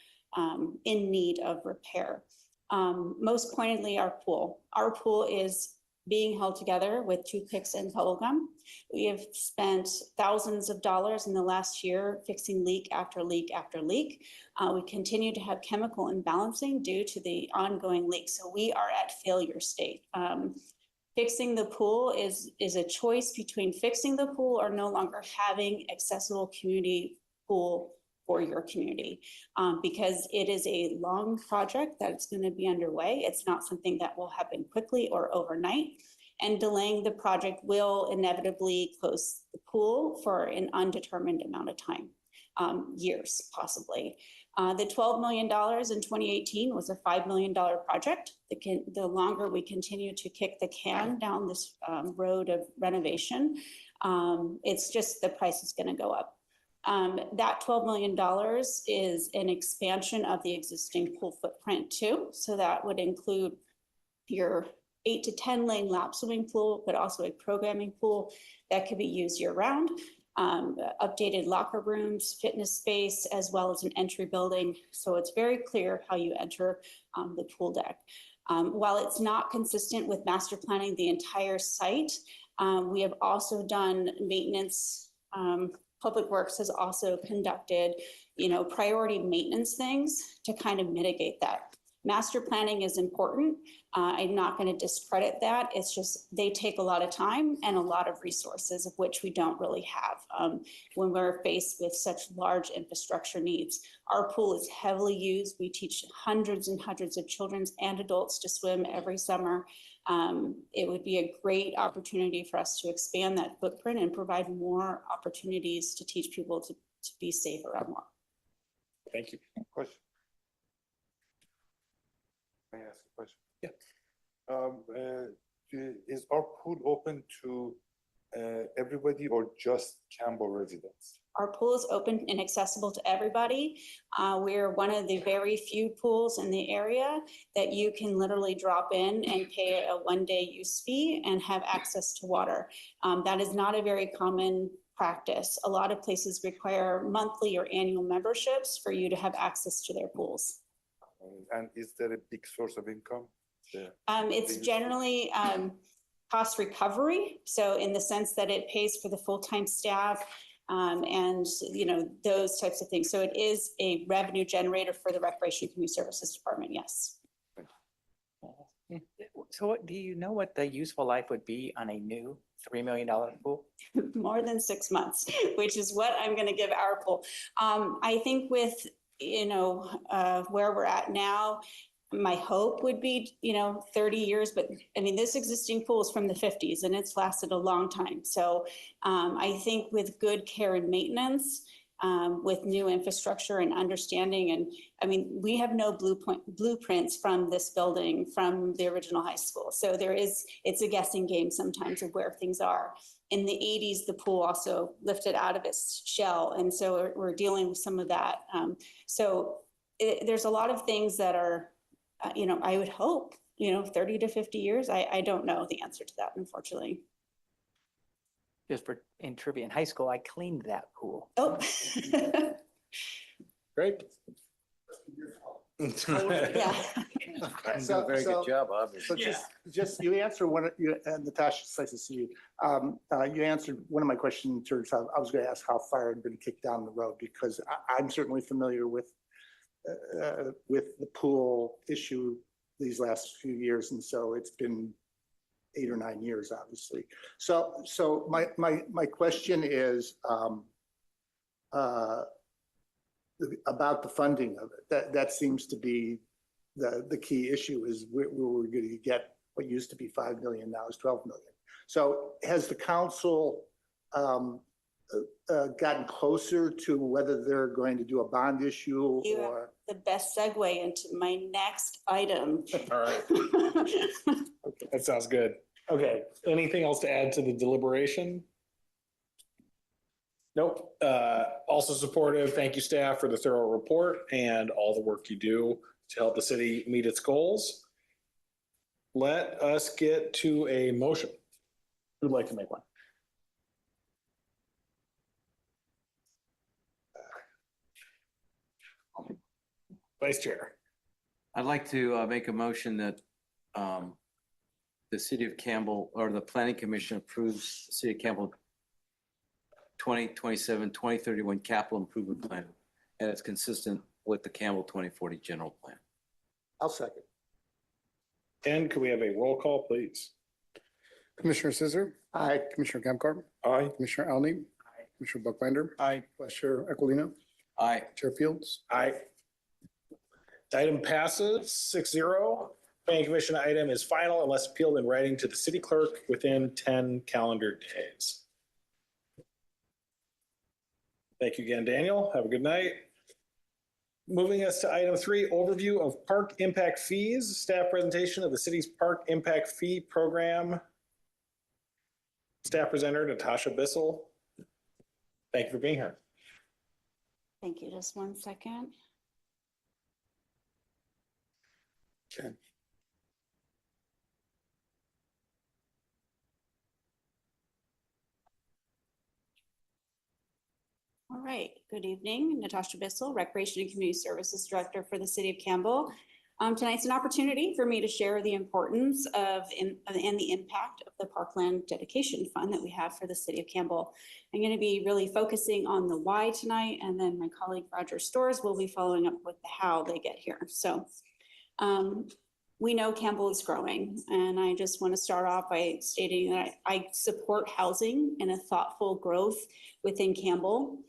in need of repair. Most pointedly, our pool. Our pool is being held together with toothpicks and bubble gum. We have spent thousands of dollars in the last year fixing leak after leak after leak. We continue to have chemical imbalancing due to the ongoing leaks. So we are at failure state. Fixing the pool is a choice between fixing the pool or no longer having accessible community pool for your community, because it is a long project that's going to be underway. It's not something that will happen quickly or overnight, and delaying the project will inevitably close the pool for an undetermined amount of time, years possibly. The $12 million in 2018 was a $5 million project. The longer we continue to kick the can down this road of renovation, it's just the price is going to go up. That $12 million is an expansion of the existing pool footprint too. So that would include your 8 to 10 lane lap swimming pool, but also a programming pool that could be used year round. updated locker rooms, fitness space, as well as an entry building. So it's very clear how you enter the pool deck. While it's not consistent with master planning the entire site, we have also done maintenance. Public Works has also conducted, priority maintenance things to kind of mitigate that. Master planning is important. I'm not going to discredit that. It's just they take a lot of time and a lot of resources, of which we don't really have when we're faced with such large infrastructure needs. Our pool is heavily used. We teach hundreds and hundreds of children and adults to swim every summer. It would be a great opportunity for us to expand that footprint and provide more opportunities to teach people to be safe around water. Thank you. Question. May I ask a question? Yeah. Is our pool open to everybody or just Campbell residents? Our pool is open and accessible to everybody. We're one of the very few pools in the area that you can literally drop in and pay a one-day use fee and have access to water. That is not a very common practice. A lot of places require monthly or annual memberships for you to have access to their pools. And is there a big source of income? It's generally cost recovery. So in the sense that it pays for the full-time staff and, those types of things. So it is a revenue generator for the Recreation and Community Services Department, yes. So what, do you know what the useful life would be on a new $3 million pool? More than 6 months, which is what I'm going to give our pool. I think with, where we're at now, my hope would be, 30 years, but I mean, this existing pool is from the 50s and it's lasted a long time. So I think with good care and maintenance, with new infrastructure and understanding, and I mean, we have no blueprints from this building from the original high school. So it's a guessing game sometimes of where things are. In the 80s, the pool also lifted out of its shell. And so we're dealing with some of that. There's a lot of things that are, I would hope, 30 to 50 years. I don't know the answer to that, unfortunately. Just for in trivia, in high school, I cleaned that pool. Oh. Great. Yeah. Do a very good job, obviously. So just you answer one, and Natasha, it's nice to see you. You answered one of my questions in terms of, I was going to ask how fire had been kicked down the road, because I'm certainly familiar with the pool issue these last few years. And so it's been 8 or 9 years, obviously. So my question is about the funding of it. That seems to be the key issue, is where we're going to get what used to be 5 million, now is 12 million. So has the council gotten closer to whether they're going to do a bond issue or? The best segue into my next item. All right. That sounds good. Okay. Anything else to add to the deliberation? Nope. Also supportive. Thank you, staff, for the thorough report and all the work you do to help the city meet its goals. Let us get to a motion. Who'd like to make one? Vice Chair. I'd like to make a motion that the city of Campbell, or the Planning Commission, approves the city of Campbell 2027, 2031 capital improvement plan, and it's consistent with the Campbell 2040 general plan. I'll second. And could we have a roll call, please? Commissioner Scissor. Aye. Commissioner Kamkar. Aye. Commissioner Alney. Commissioner Buckbinder. Aye. Vice Chair Aquilino. Aye. Chair Fields. Aye. Item passes 6-0. Planning Commission item is final unless appealed in writing to the city clerk within 10 calendar days. Thank you again, Daniel. Have a good night. Moving us to item 3, overview of park impact fees, staff presentation of the city's park impact fee program. Staff presenter Natasha Bissell. Thank you for being here. Thank you. Just 1 second. Okay. right, good evening. Natasha Bissell, Recreation and Community Services Director for the City of Campbell. Tonight's an opportunity for me to share the importance of and the impact of the Parkland Dedication Fund that we have for the City of Campbell. I'm going to be really focusing on the why tonight, and then my colleague Roger Storrs will be following up with the how they get here. So we know Campbell is growing, and I just want to start off by stating that I support housing and a thoughtful growth within Campbell.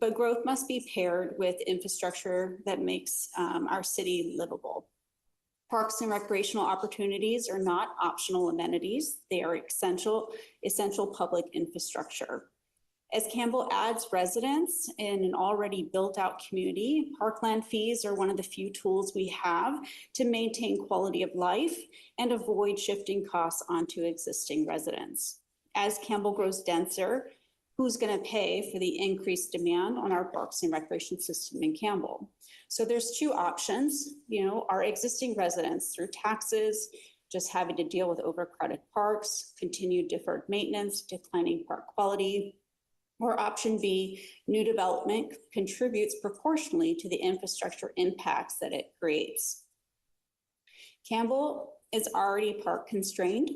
But growth must be paired with infrastructure that makes our city livable. Parks and recreational opportunities are not optional amenities. They are essential public infrastructure. As Campbell adds residents in an already built-out community, parkland fees are one of the few tools we have to maintain quality of life and avoid shifting costs onto existing residents. As Campbell grows denser, who's going to pay for the increased demand on our parks and recreation system in Campbell? So there's two options, our existing residents through taxes, just having to deal with overcrowded parks, continued deferred maintenance, declining park quality, or option B, new development contributes proportionally to the infrastructure impacts that it creates. Campbell is already park constrained.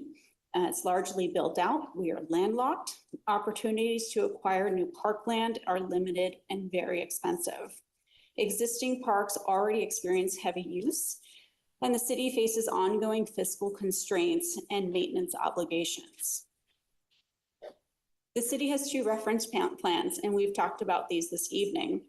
It's largely built out. We are landlocked. Opportunities to acquire new parkland are limited and very expensive. Existing parks already experience heavy use, and the city faces ongoing fiscal constraints and maintenance obligations. The city has two reference plans, and we've talked about these this evening.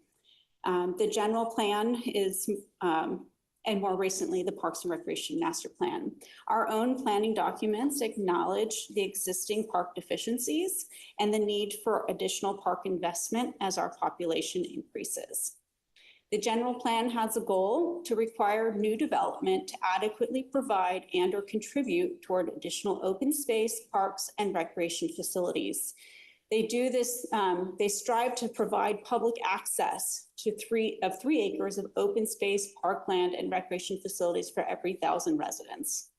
The general plan is, and more recently, the Parks and Recreation Master Plan. Our own planning documents acknowledge the existing park deficiencies and the need for additional park investment as our population increases. The general plan has a goal to require new development to adequately provide and/or contribute toward additional open space, parks, and recreation facilities. They do this, they strive to provide public access to 3 acres of open space, parkland, and recreation facilities for every 1,000 residents.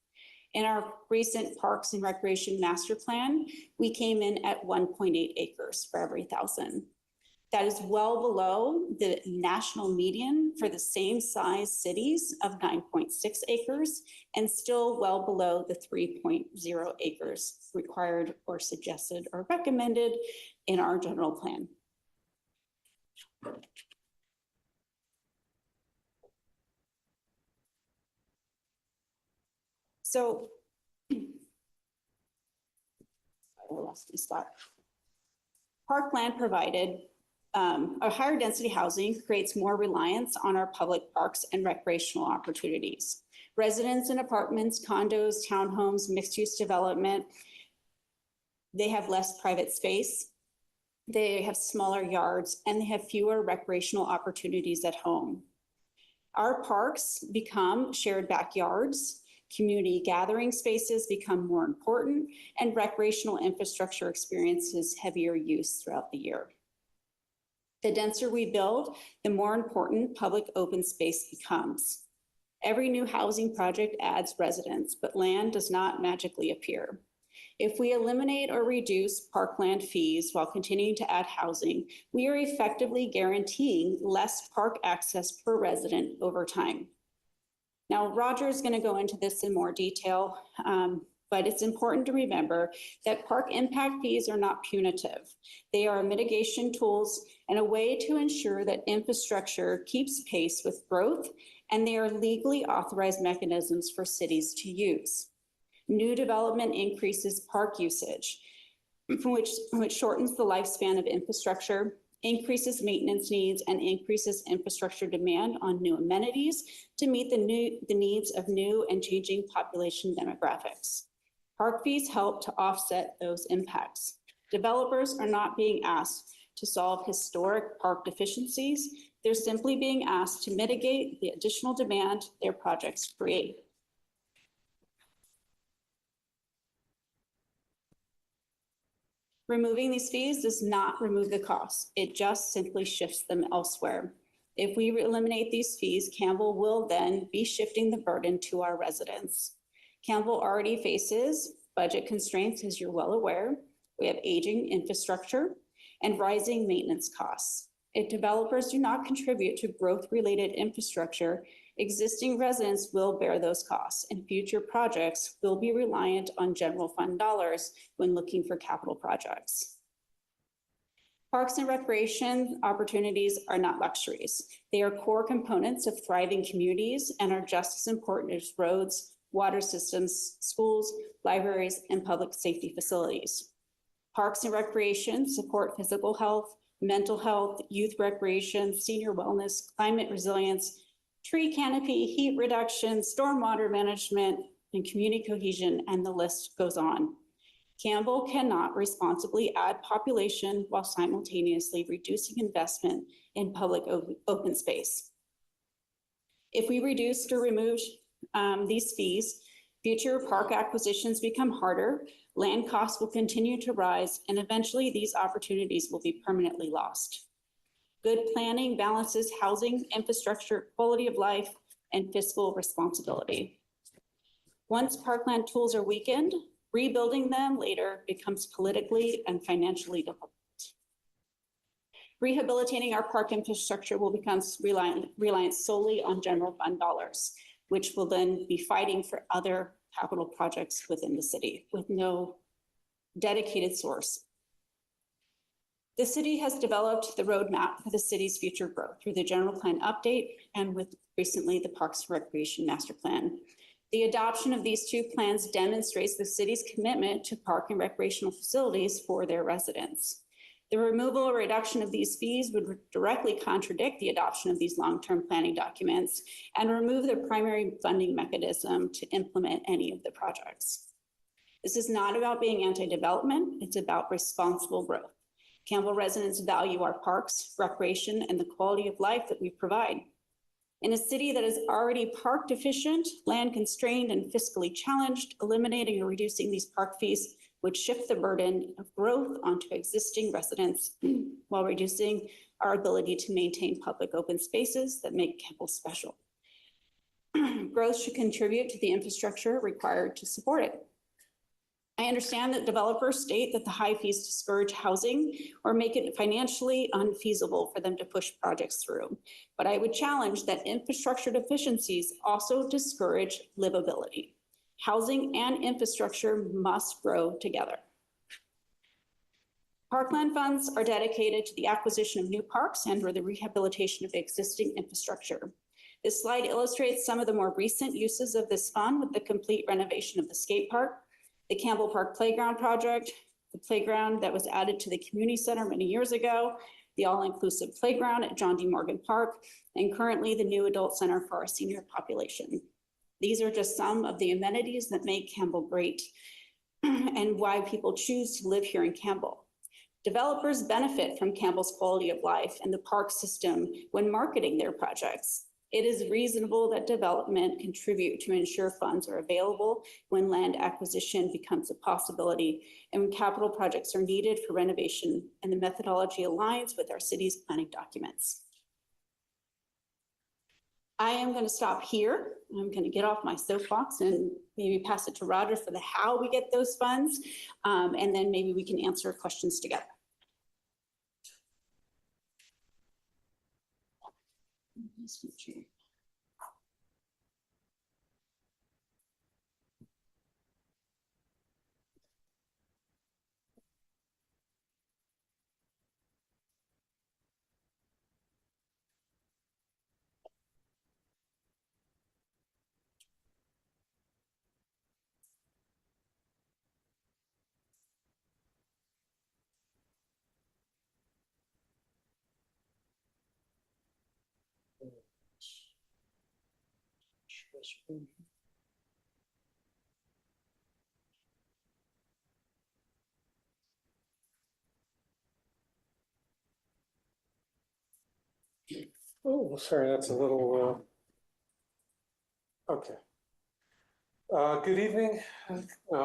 In our recent Parks and Recreation Master Plan, we came in at 1.8 acres for every 1,000. That is well below the national median for the same size cities of 9.6 acres and still well below the 3.0 acres required or suggested or recommended in our general plan. So, I lost my spot. Parkland provided a higher density housing creates more reliance on our public parks and recreational opportunities. Residents in apartments, condos, townhomes, mixed-use development, they have less private space, they have smaller yards, and they have fewer recreational opportunities at home. Our parks become shared backyards, community gathering spaces become more important, and recreational infrastructure experiences heavier use throughout the year. The denser we build, the more important public open space becomes. Every new housing project adds residents, but land does not magically appear. If we eliminate or reduce parkland fees while continuing to add housing, we are effectively guaranteeing less park access per resident over time. Now, Roger is going to go into this in more detail, but it's important to remember that park impact fees are not punitive. They are mitigation tools and a way to ensure that infrastructure keeps pace with growth, and they are legally authorized mechanisms for cities to use. New development increases park usage, which shortens the lifespan of infrastructure, increases maintenance needs, and increases infrastructure demand on new amenities to meet the needs of new and changing population demographics. Park fees help to offset those impacts. Developers are not being asked to solve historic park deficiencies. They're simply being asked to mitigate the additional demand their projects create. Removing these fees does not remove the costs. It just simply shifts them elsewhere. If we eliminate these fees, Campbell will then be shifting the burden to our residents. Campbell already faces budget constraints, as you're well aware. We have aging infrastructure, and rising maintenance costs. If developers do not contribute to growth-related infrastructure, existing residents will bear those costs, and future projects will be reliant on general fund dollars when looking for capital projects. Parks and recreation opportunities are not luxuries. They are core components of thriving communities and are just as important as roads, water systems, schools, libraries, and public safety facilities. Parks and recreation support physical health, mental health, youth recreation, senior wellness, climate resilience, tree canopy, heat reduction, stormwater management, and community cohesion, and the list goes on. Campbell cannot responsibly add population while simultaneously reducing investment in public open space. If we reduce or remove these fees, future park acquisitions become harder, land costs will continue to rise, and eventually these opportunities will be permanently lost. Good planning balances housing, infrastructure, quality of life, and fiscal responsibility. Once parkland tools are weakened, rebuilding them later becomes politically and financially difficult. Rehabilitating our park infrastructure will become reliant solely on general fund dollars, which will then be fighting for other capital projects within the city with no dedicated source. The city has developed the roadmap for the city's future growth through the general plan update and with recently the Parks and Recreation Master Plan. The adoption of these two plans demonstrates the city's commitment to park and recreational facilities for their residents. The removal or reduction of these fees would directly contradict the adoption of these long-term planning documents and remove the primary funding mechanism to implement any of the projects. This is not about being anti-development, it's about responsible growth. Campbell residents value our parks, recreation, and the quality of life that we provide. In a city that is already park deficient, land constrained, and fiscally challenged, eliminating or reducing these park fees would shift the burden of growth onto existing residents while reducing our ability to maintain public open spaces that make Campbell special. Growth should contribute to the infrastructure required to support it. I understand that developers state that the high fees discourage housing or make it financially unfeasible for them to push projects through. But I would challenge that infrastructure deficiencies also discourage livability. Housing and infrastructure must grow together. Parkland funds are dedicated to the acquisition of new parks and or the rehabilitation of existing infrastructure. This slide illustrates some of the more recent uses of this fund with the complete renovation of the skate park, the Campbell Park Playground project, the playground that was added to the community center many years ago, the all-inclusive playground at John D. Morgan Park, and currently the new adult center for our senior population. These are just some of the amenities that make Campbell great and why people choose to live here in Campbell. Developers benefit from Campbell's quality of life and the park system when marketing their projects. It is reasonable that development contribute to ensure funds are available when land acquisition becomes a possibility and when capital projects are needed for renovation and the methodology aligns with our city's planning documents. I am going to stop here. I'm going to get off my soapbox and maybe pass it to Roger for the how we get those funds, and then maybe we can answer questions together. Oh, sorry, that's a little, okay. Good evening,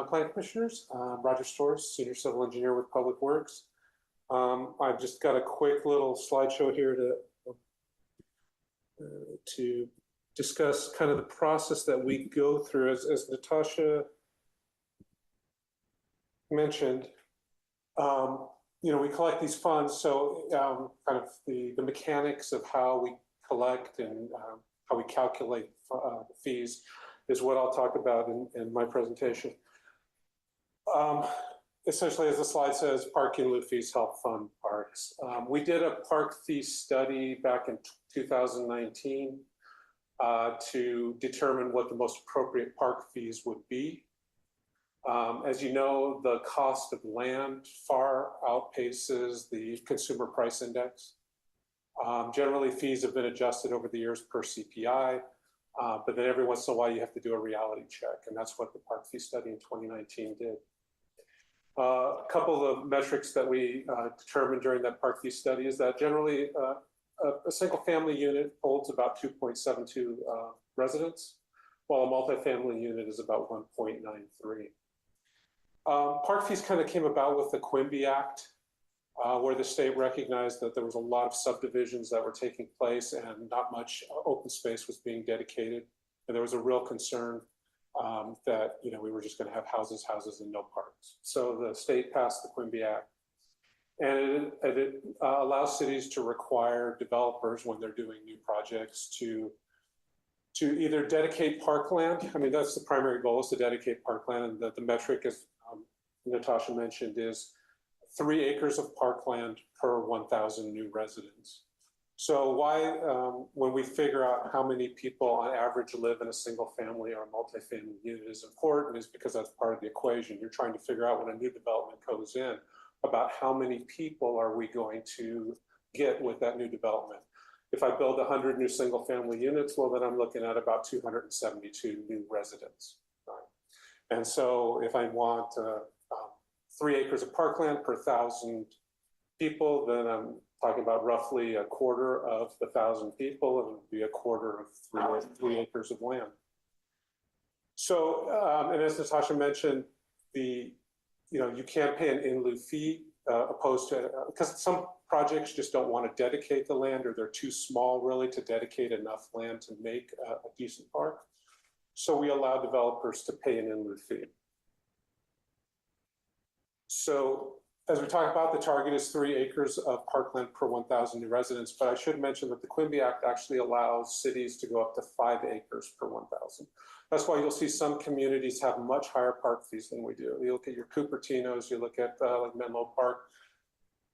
planning commissioners. Roger Storrs, Senior Civil Engineer with Public Works. I've just got a quick little slideshow here to discuss kind of the process that we go through. As Natasha mentioned, we collect these funds, so kind of the mechanics of how we collect and how we calculate fees is what I'll talk about in my presentation. Essentially, as the slide says, park in lieu fees help fund parks. We did a park fee study back in 2019 to determine what the most appropriate park fees would be. As you know, the cost of land far outpaces the consumer price index. Generally, fees have been adjusted over the years per CPI, but then every once in a while you have to do a reality check, and that's what the park fee study in 2019 did. A couple of metrics that we determined during that park fee study is that generally a single family unit holds about 2.72 residents, while a multifamily unit is about 1.93. Park fees kind of came about with the Quimby Act, where the state recognized that there was a lot of subdivisions that were taking place and not much open space was being dedicated. And there was a real concern that we were just going to have houses, and no parks. So the state passed the Quimby Act, and it allows cities to require developers when they're doing new projects to either dedicate parkland. I mean, that's the primary goal, is to dedicate parkland, and the metric, as Natasha mentioned, is 3 acres of parkland per 1,000 new residents. So why, when we figure out how many people on average live in a single family or multifamily unit is important, is because that's part of the equation. You're trying to figure out when a new development goes in about how many people are we going to get with that new development. If I build 100 new single family units, well, then I'm looking at about 272 new residents. Right? And so if I want 3 acres of parkland per 1,000 people, then I'm talking about roughly a quarter of the 1,000 people, and it would be a quarter of 3 acres of land. So, and as Natasha mentioned, you can't pay an in lieu fee opposed to, because some projects just don't want to dedicate the land, or they're too small really to dedicate enough land to make a decent park. So we allow developers to pay an in lieu fee. So as we talk about, the target is 3 acres of parkland per 1,000 new residents, but I should mention that the Quimby Act actually allows cities to go up to 5 acres per 1,000. That's why you'll see some communities have much higher park fees than we do. You look at your Cupertinos, you look at like Menlo Park,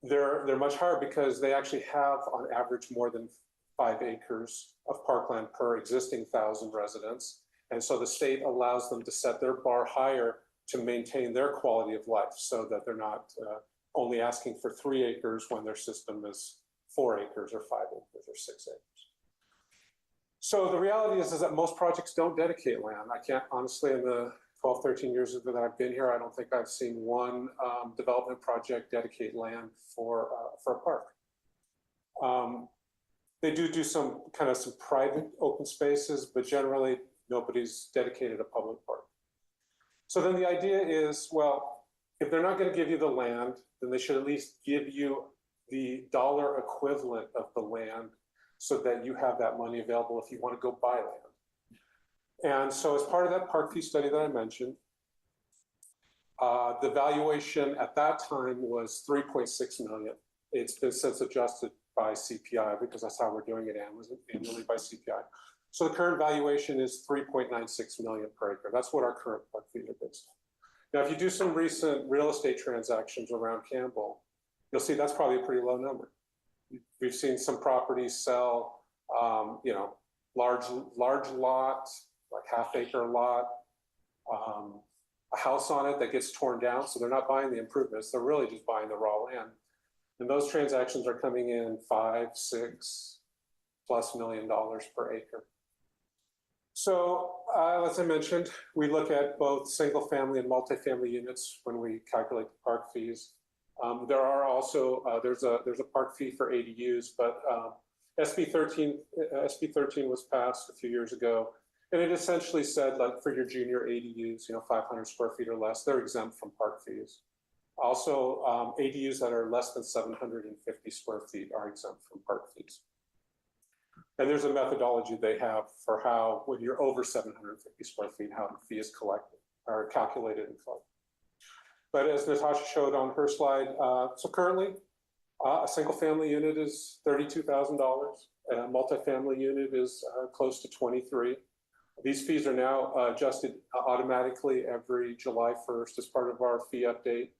they're much higher because they actually have on average more than 5 acres of parkland per existing 1,000 residents. And so the state allows them to set their bar higher to maintain their quality of life, so that they're not only asking for 3 acres when their system is 4 acres or 5 acres or 6 acres. So the reality is that most projects don't dedicate land. I can't, honestly, in the 12, 13 years that I've been here, I don't think I've seen one development project dedicate land for a park. They do some private open spaces, but generally nobody's dedicated a public park. So then the idea is, well, if they're not going to give you the land, then they should at least give you the dollar equivalent of the land so that you have that money available if you want to go buy land. And so as part of that park fee study that I mentioned, the valuation at that time was 3.6 million. It's been since adjusted by CPI, because that's how we're doing it annually by CPI. So the current valuation is 3.96 million per acre. That's what our current park fees are based on. Now, if you do some recent real estate transactions around Campbell, you'll see that's probably a pretty low number. We've seen some properties sell, large lot, like half-acre lot, a house on it that gets torn down. So they're not buying the improvements; they're really just buying the raw land. And those transactions are coming in $5, $6+ million per acre. So, as I mentioned, we look at both single-family and multifamily units when we calculate the park fees. There are also there's a park fee for ADUs, but SB 13 was passed a few years ago, and it essentially said, like, for your junior ADUs, 500 square feet or less, they're exempt from park fees. Also, ADUs that are less than 750 square feet are exempt from park fees. And there's a methodology they have for how, when you're over 750 square feet, how the fee is collected or calculated and collected. But as Natasha showed on her slide, so currently, a single-family unit is $32,000. A multifamily unit is close to 23. These fees are now adjusted automatically every July 1st as part of our fee update.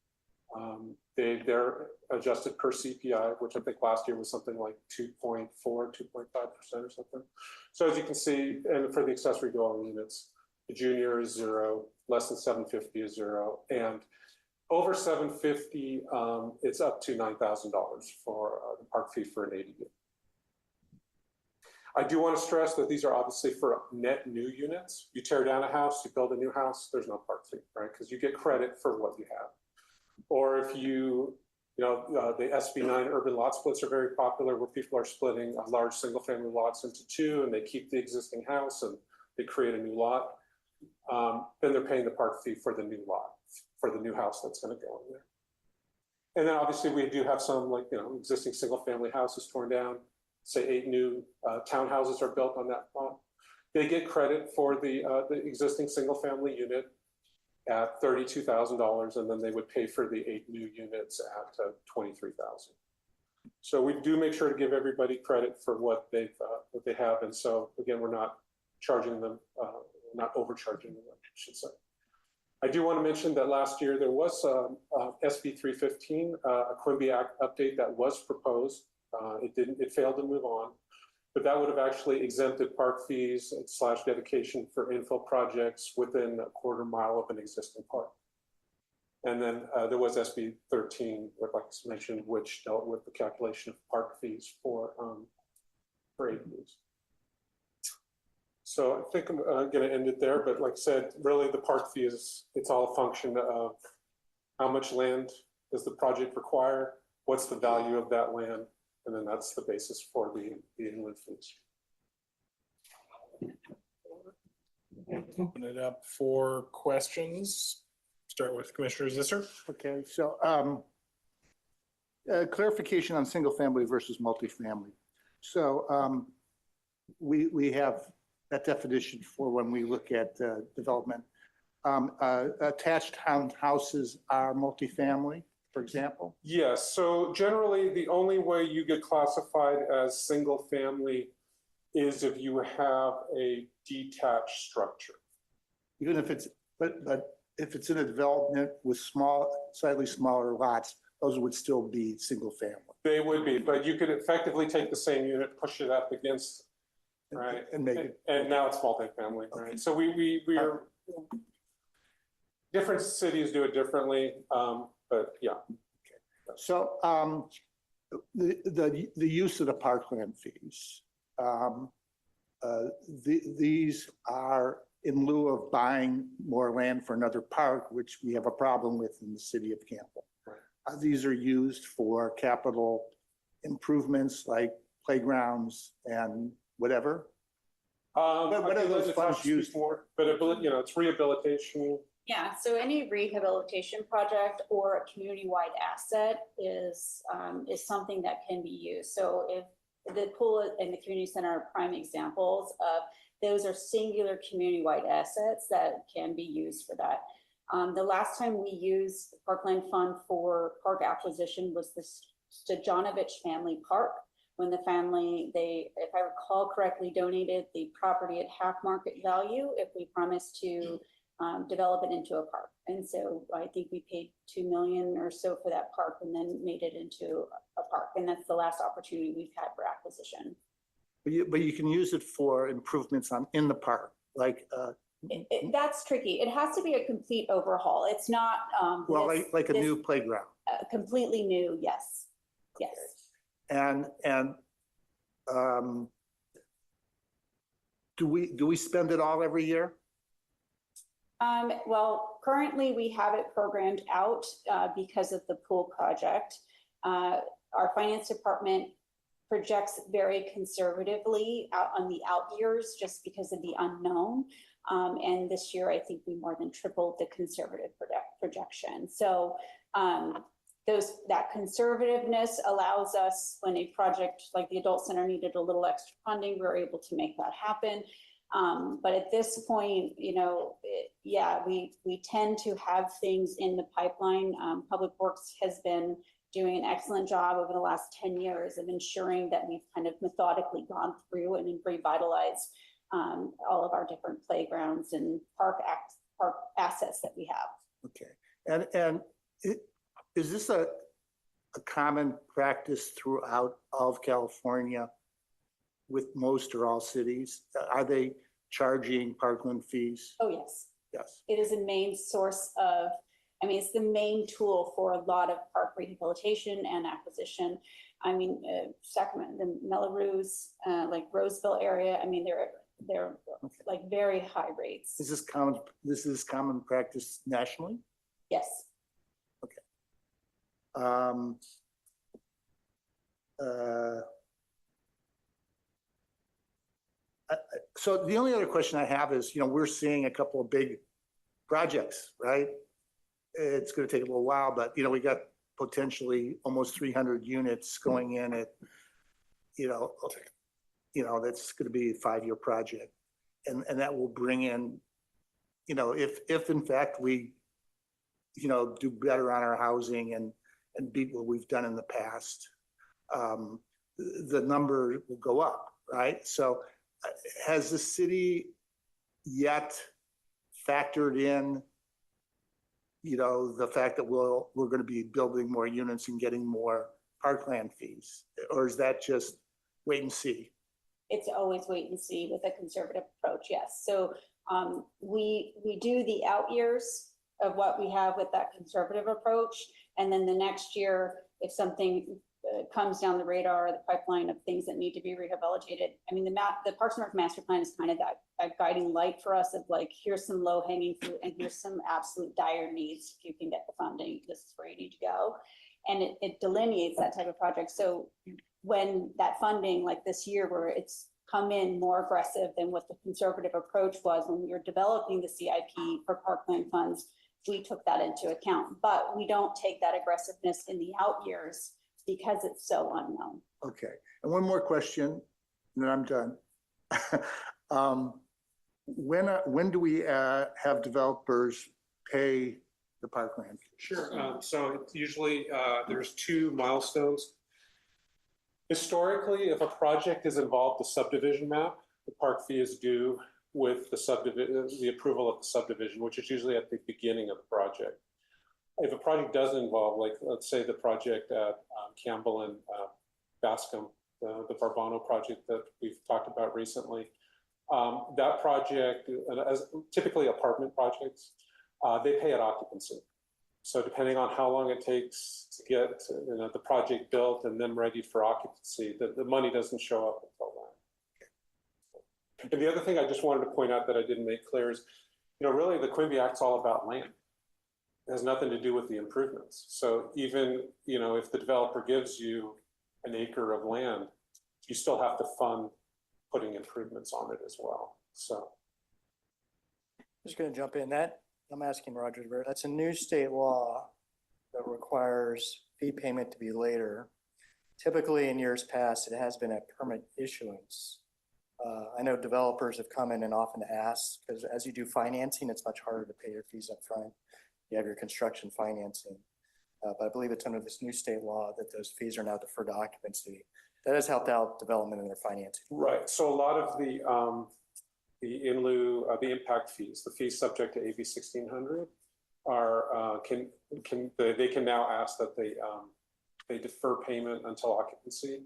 They're adjusted per CPI, which I think last year was something like 2.4, 2.5% or something. So as you can see, and for the accessory dwelling units, the junior is 0, less than 750 is 0, and over 750, it's up to $9,000 for the park fee for an ADU. I do want to stress that these are obviously for net new units. You tear down a house, you build a new house, there's no park fee, right? Because you get credit for what you have. Or if the SB9 urban lot splits are very popular, where people are splitting large single-family lots into 2, and they keep the existing house and they create a new lot. Then they're paying the park fee for the new lot, for the new house that's going to go in there. And then obviously we do have some existing single-family houses torn down. Say 8 new townhouses are built on that lot. They get credit for the existing single-family unit at $32,000, and then they would pay for the 8 new units at $23,000. So we do make sure to give everybody credit for what they have, and so again, we're not charging them, not overcharging them, I should say. I do want to mention that last year there was SB 315, a Quimby Act update that was proposed. It failed to move on, but that would have actually exempted park fees / dedication for infill projects within a quarter mile of an existing park. And then there was SB 13, like I mentioned, which dealt with the calculation of park fees for ADUs. So I think I'm going to end it there, but like I said, really the park fee it's all a function of how much land does the project require, what's the value of that land, and then that's the basis for the inland fees. Open it up for questions. Start with Commissioner Zisser. Okay, so clarification on single family versus multifamily. So we have that definition for when we look at development. Attached townhouses are multifamily, for example? Yes, so generally the only way you get classified as single family is if you have a detached structure. Even if it's, but if it's in a development with slightly smaller lots, those would still be single family. They would be, but you could effectively take the same unit, push it up against, right? And make it. And now it's multifamily, right? So we are, different cities do it differently, but yeah. So the use of the parkland fees, these are in lieu of buying more land for another park, which we have a problem with in the city of Campbell. Right. These are used for capital improvements like playgrounds and whatever. What are those funds used for? But it's rehabilitation. Yeah, so any rehabilitation project or a community-wide asset is something that can be used. So if the pool and the community center are prime examples of those are singular community-wide assets that can be used for that. The last time we used the Parkland Fund for park acquisition was the Stojanovich Family Park, when the family, if I recall correctly, donated the property at half market value if we promised to develop it into a park. And so I think we paid $2 million or so for that park and then made it into a park. And that's the last opportunity we've had for acquisition. But you can use it for improvements in the park, like. That's tricky. It has to be a complete overhaul. It's not. Well, like a new playground. Completely new, yes, yes. And do we spend it all every year? Well, currently we have it programmed out because of the pool project. Our finance department projects very conservatively out on the out years just because of the unknown. And this year, I think we more than tripled the conservative projection. So that conservativeness allows us, when a project like the adult center needed a little extra funding, we were able to make that happen. But at this point, yeah, we tend to have things in the pipeline. Public Works has been doing an excellent job over the last 10 years of ensuring that we've kind of methodically gone through and revitalized all of our different playgrounds and park assets that we have. Okay, and is this a common practice throughout all of California with most or all cities? Are they charging parkland fees? Oh, yes. Yes. It is a main source of, it's the main tool for a lot of park rehabilitation and acquisition. Sacramento, the Melrose, like Roseville area, they're like very high rates. This is common practice nationally? Yes. So the only other question I have is, we're seeing a couple of big projects, right? It's going to take a little while, but we got potentially almost 300 units going in at, that's going to be a 5-year project. And that will bring in, if in fact we, do better on our housing and beat what we've done in the past, the number will go up, right? So has the city yet factored in, the fact that we're going to be building more units and getting more parkland fees? Or is that just wait and see? It's always wait and see with a conservative approach, yes. So we do the out years of what we have with that conservative approach. And then the next year, if something comes down the radar, the pipeline of things that need to be rehabilitated. The Parks and Rec master plan is kind of that guiding light for us of like, here's some low hanging fruit and here's some absolute dire needs. If you can get the funding, this is where you need to go. And it delineates that type of project. So when that funding, like this year, where it's come in more aggressive than what the conservative approach was when we were developing the CIP for parkland funds, we took that into account. But we don't take that aggressiveness in the out years because it's so unknown. Okay, and one more question, and then I'm done. When do we have developers pay the parkland? Sure. So it's usually there's 2 milestones. Historically, if a project is involved, the subdivision map, the park fee is due with the approval of the subdivision, which is usually at the beginning of the project. If a project doesn't involve, like let's say the project at Campbell and Bascom, the Barbano project that we've talked about recently, that project, as typically apartment projects, they pay at occupancy. So depending on how long it takes to get the project built and then ready for occupancy, the money doesn't show up until then. And the other thing I just wanted to point out that I didn't make clear is, really the Quimby Act's all about land. It has nothing to do with the improvements. So even, if the developer gives you an acre of land, you still have to fund putting improvements on it as well. So. Just going to jump in. I'm asking Roger, that's a new state law that requires fee payment to be later. Typically in years past, it has been a permit issuance. I know developers have come in and often asked, because as you do financing, it's much harder to pay your fees up front. You have your construction financing. But I believe it's under this new state law that those fees are now deferred to occupancy. That has helped out development in their financing. Right. So a lot of the in lieu of the impact fees, the fees subject to AB 1600, are they can now ask that they defer payment until occupancy.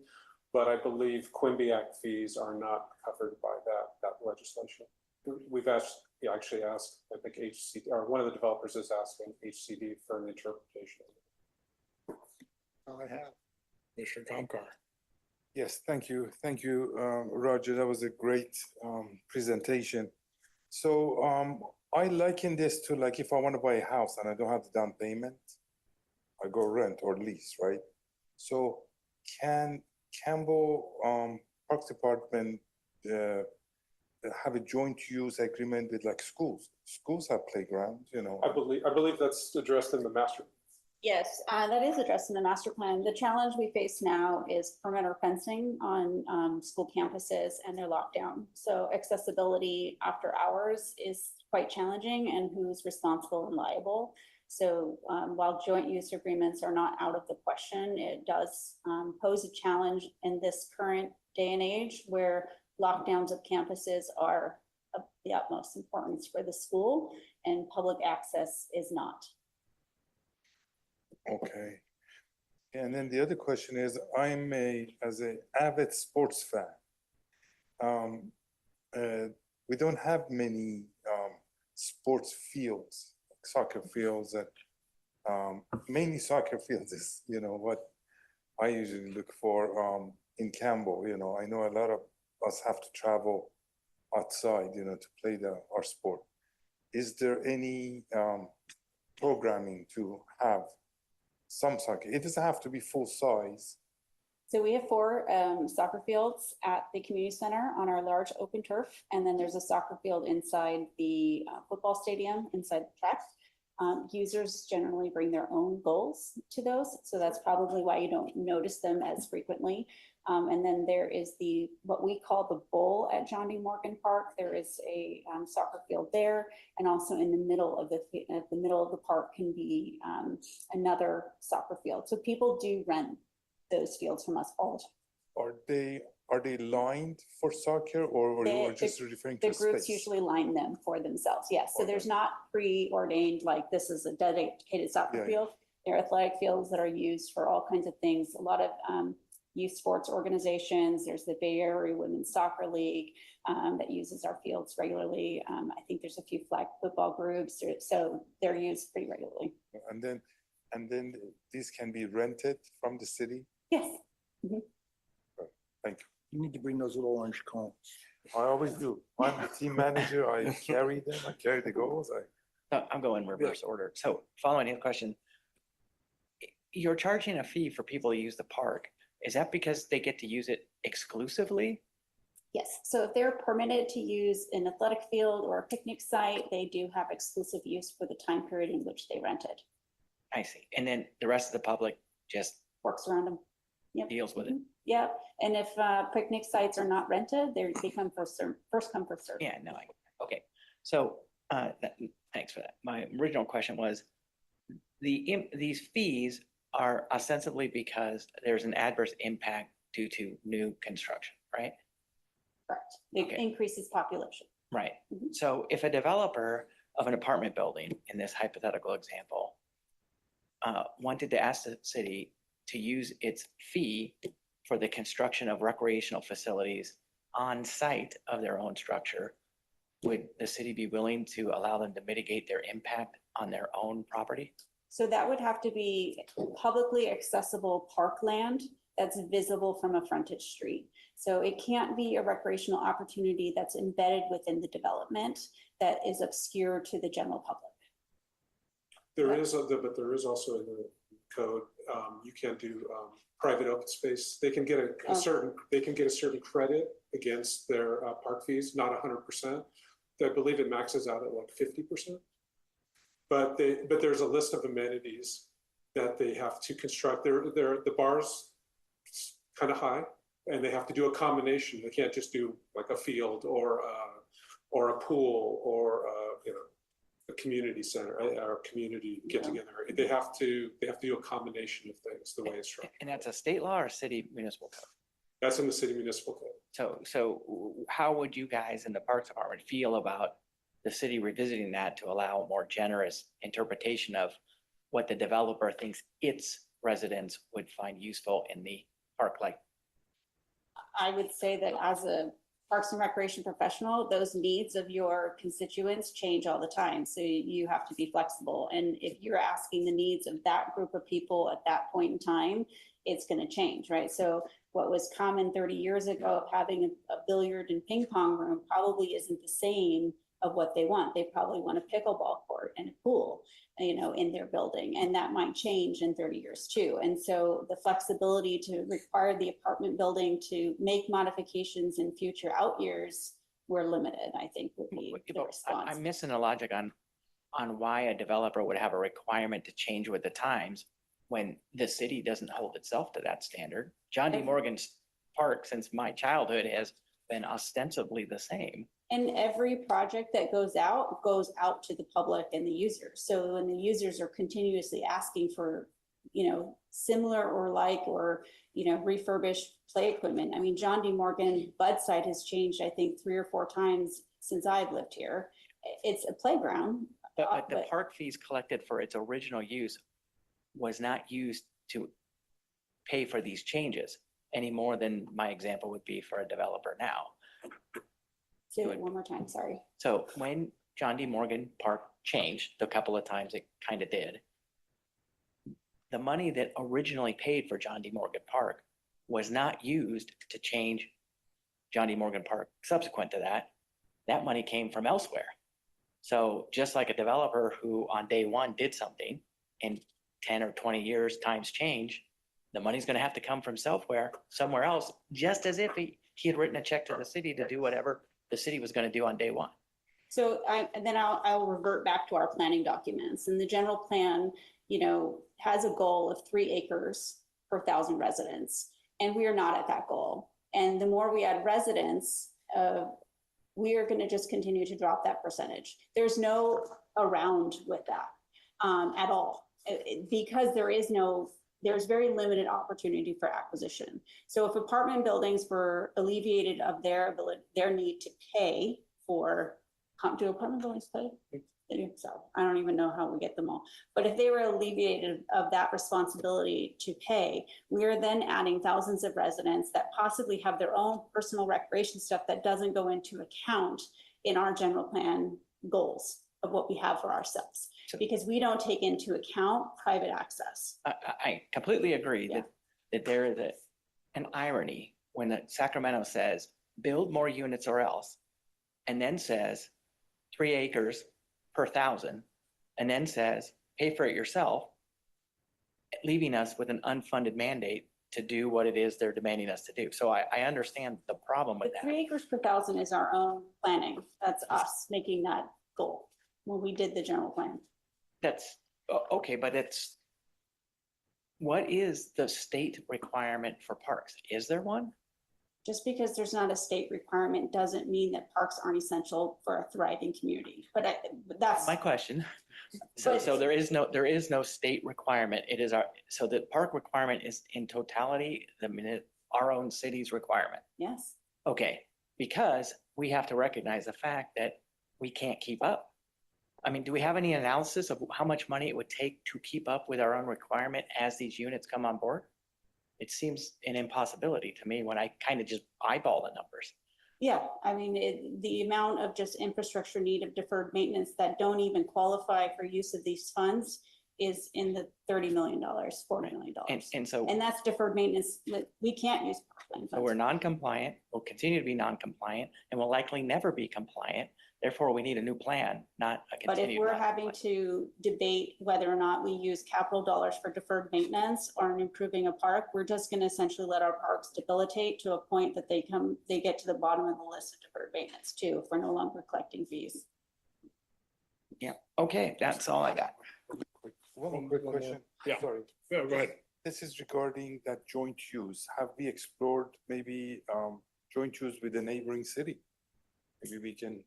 But I believe Quimby Act fees are not covered by that legislation. We've actually asked, I think HCD, or one of the developers is asking HCD for an interpretation. All I have. Mr. Tonka. Yes, thank you. Thank you, Roger. That was a great presentation. So I liken this to like if I want to buy a house and I don't have the down payment, I go rent or lease, right? So can Campbell Parks Department have a joint use agreement with like schools? Schools have playgrounds, I believe that's addressed in the master. Yes, that is addressed in the master plan. The challenge we face now is perimeter fencing on school campuses and their lockdown. So accessibility after hours is quite challenging, and who's responsible and liable. So while joint use agreements are not out of the question, it does pose a challenge in this current day and age where lockdowns of campuses are of the utmost importance for the school and public access is not. Okay. And then the other question is, as an avid sports fan, we don't have many sports fields, soccer fields, that mainly soccer fields is, what I usually look for in Campbell. I know a lot of us have to travel outside, to play our sport. Is there any programming to have some soccer? It doesn't have to be full size. So we have 4 soccer fields at the community center on our large open turf. And then there's a soccer field inside the football stadium, inside the track. Users generally bring their own goals to those. So that's probably why you don't notice them as frequently. And then there is what we call the bowl at John D. Morgan Park. There is a soccer field there, and also in the middle of the park can be another soccer field. So people do rent those fields from us all the time. Are they lined for soccer, or you are just referring to The groups space? usually line them for themselves. Yes. So Okay. there's not preordained like this is a dedicated soccer Yeah. field. There are athletic fields that are used for all kinds of things. A lot of youth sports organizations. There's the Bay Area Women's Soccer League that uses our fields regularly. I think there's a few flag football groups, so they're used pretty regularly. And then these can be rented from the city? Yes. Thank you. You need to bring those little orange cones. I always do. I'm the team manager. I carry them. I carry the goals. No, I'm going reverse order. So following his question, you're charging a fee for people to use the park. Is that because they get to use it exclusively? Yes. So if they're permitted to use an athletic field or a picnic site, they do have exclusive use for the time period in which they rented. I see. And then the rest of the public just Works around them. Yep. deals with it. Yep. And if picnic sites are not rented, they become first come, first served. Yeah, no, okay. So thanks for that. My original question was, these fees are ostensibly because there's an adverse impact due to new construction, right? Correct. It Okay. increases population. Right. Mhm. So if a developer of an apartment building, in this hypothetical example, wanted to ask the city to use its fee for the construction of recreational facilities on site of their own structure, would the city be willing to allow them to mitigate their impact on their own property? So that would have to be publicly accessible parkland that's visible from a frontage street. So it can't be a recreational opportunity that's embedded within the development that is obscure to the general public. But there is also in the code, you can do private open space. They can get a certain credit against their park fees, not 100%. I believe it maxes out at like 50%. But there's a list of amenities that they have to construct. The bar's kind of high, and they have to do a combination. They can't just do like a field or a pool or a community center or a community get together. They have to do a combination of things the way it's structured. And that's a state law or city municipal code? That's in the city municipal code. So how would you guys in the Parks Department feel about the city revisiting that to allow a more generous interpretation of what the developer thinks its residents would find useful in the park? Like, I would say that as a Parks and Recreation professional, those needs of your constituents change all the time. So you have to be flexible. And if you're asking the needs of that group of people at that point in time, it's going to change, right? So what was common 30 years ago of having a billiard and ping pong room probably isn't the same of what they want. They probably want a pickleball court and a pool, in their building. And that might change in 30 years too. And so the flexibility to require the apartment building to make modifications in future out years, we're limited, I think would be the response. I'm missing the logic on why a developer would have a requirement to change with the times when the city doesn't hold itself to that standard. John D. Morgan's Park, since my childhood, has been ostensibly the same. And every project that goes out to the public and the users. So when the users are continuously asking for, similar or like, or, refurbished play equipment. I mean, John D. Morgan Bud site has changed, I think, 3 or 4 times since I've lived here. It's a playground. But the park fees collected for its original use was not used to pay for these changes any more than my example would be for a developer now. Say it one more time, sorry. So when John D. Morgan Park changed, the couple of times it kind of did, the money that originally paid for John D. Morgan Park was not used to change John D. Morgan Park subsequent to that. That money came from elsewhere. So just like a developer who on day one did something, in 10 or 20 years times change, the money's going to have to come from somewhere else, just as if he had written a check to the city to do whatever the city was going to do on day one. So I'll revert back to our planning documents, and the general plan, has a goal of 3 acres per 1,000 residents. And we are not at that goal. And the more we add residents, we are going to just continue to drop that percentage. There's no around with that at all, because there's very limited opportunity for acquisition. So if apartment buildings were alleviated of their need to pay for, do apartment buildings pay? They do. So I don't even know how we get them all. But if they were alleviated of that responsibility to pay, we are then adding thousands of residents that possibly have their own personal recreation stuff that doesn't go into account in our general plan goals of what we have for ourselves, because we don't take into account private access. I completely agree that there is an irony when the Sacramento says, build more units or else, and then says 3 acres per 1,000, and then says, pay for it yourself, leaving us with an unfunded mandate to do what it is they're demanding us to do. So I understand the problem with The that. 3 acres per 1,000 is our own planning. That's us making that goal when we did the general plan. That's okay, but what is the state requirement for parks? Is there one? Just because there's not a state requirement doesn't mean that parks aren't essential for a thriving community. But that's My question. So there is no state requirement. It is so the park requirement is in totality, our own city's requirement. Yes. Okay, because we have to recognize the fact that we can't keep up. I mean, do we have any analysis of how much money it would take to keep up with our own requirement as these units come on board? It seems an impossibility to me when I kind of just eyeball the numbers. Yeah, I mean, the amount of just infrastructure need of deferred maintenance that don't even qualify for use of these funds is in the $30 million, $40 million. And that's deferred maintenance that we can't use. So we're non-compliant, we'll continue to be non-compliant, and will likely never be compliant. Therefore, we need a new plan, not a But if continued. we're having to debate whether or not we use capital dollars for deferred maintenance or in improving a park, we're just going to essentially let our parks debilitate to a point that they get to the bottom of the list of deferred maintenance too, if we're no longer collecting fees. Yeah, okay, that's all I got. One more quick question. Yeah. Sorry. Yeah, go ahead. This is regarding that joint use. Have we explored maybe joint use with the neighboring city? Maybe we can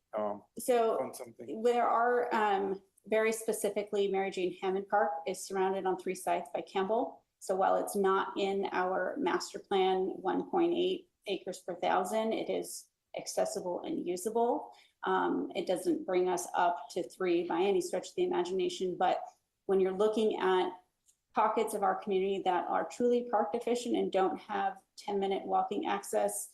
So fund something. there are very specifically, Mary Jane Hammond Park is surrounded on 3 sites by Campbell. So while it's not in our master plan 1.8 acres per 1,000, it is accessible and usable. It doesn't bring us up to 3 by any stretch of the imagination, but when you're looking at pockets of our community that are truly park deficient and don't have 10-minute walking access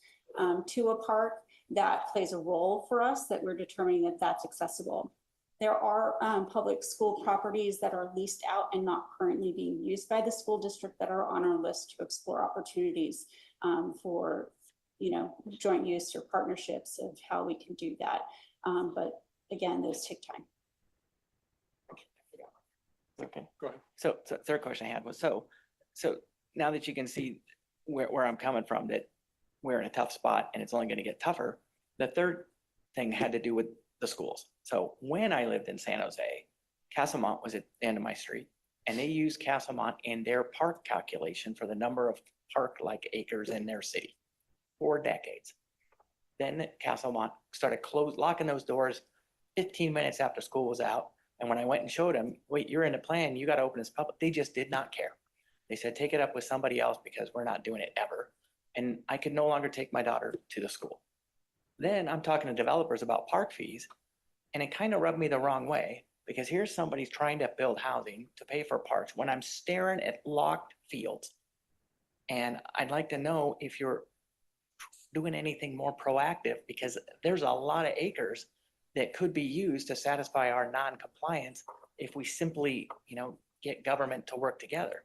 to a park, that plays a role for us that we're determining that that's accessible. There are public school properties that are leased out and not currently being used by the school district that are on our list to explore opportunities for, joint use or partnerships of how we can do that. But again, those take time. Okay. Go ahead. So third question I had was, so now that you can see where I'm coming from, that we're in a tough spot and it's only going to get tougher. The third thing had to do with the schools. So when I lived in San Jose, Castlemont was at the end of my street. And they use Castlemont in their park calculation for the number of park-like acres in their city for decades. Then Castlemont started locking those doors 15 minutes after school was out. And when I went and showed them, wait, you're in the plan, you got to open this public. They just did not care. They said, take it up with somebody else because we're not doing it ever. And I could no longer take my daughter to the school. Then I'm talking to developers about park fees, and it kind of rubbed me the wrong way because here's somebody trying to build housing to pay for parks when I'm staring at locked fields. And I'd like to know if you're doing anything more proactive, because there's a lot of acres that could be used to satisfy our non-compliance if we simply, get government to work together.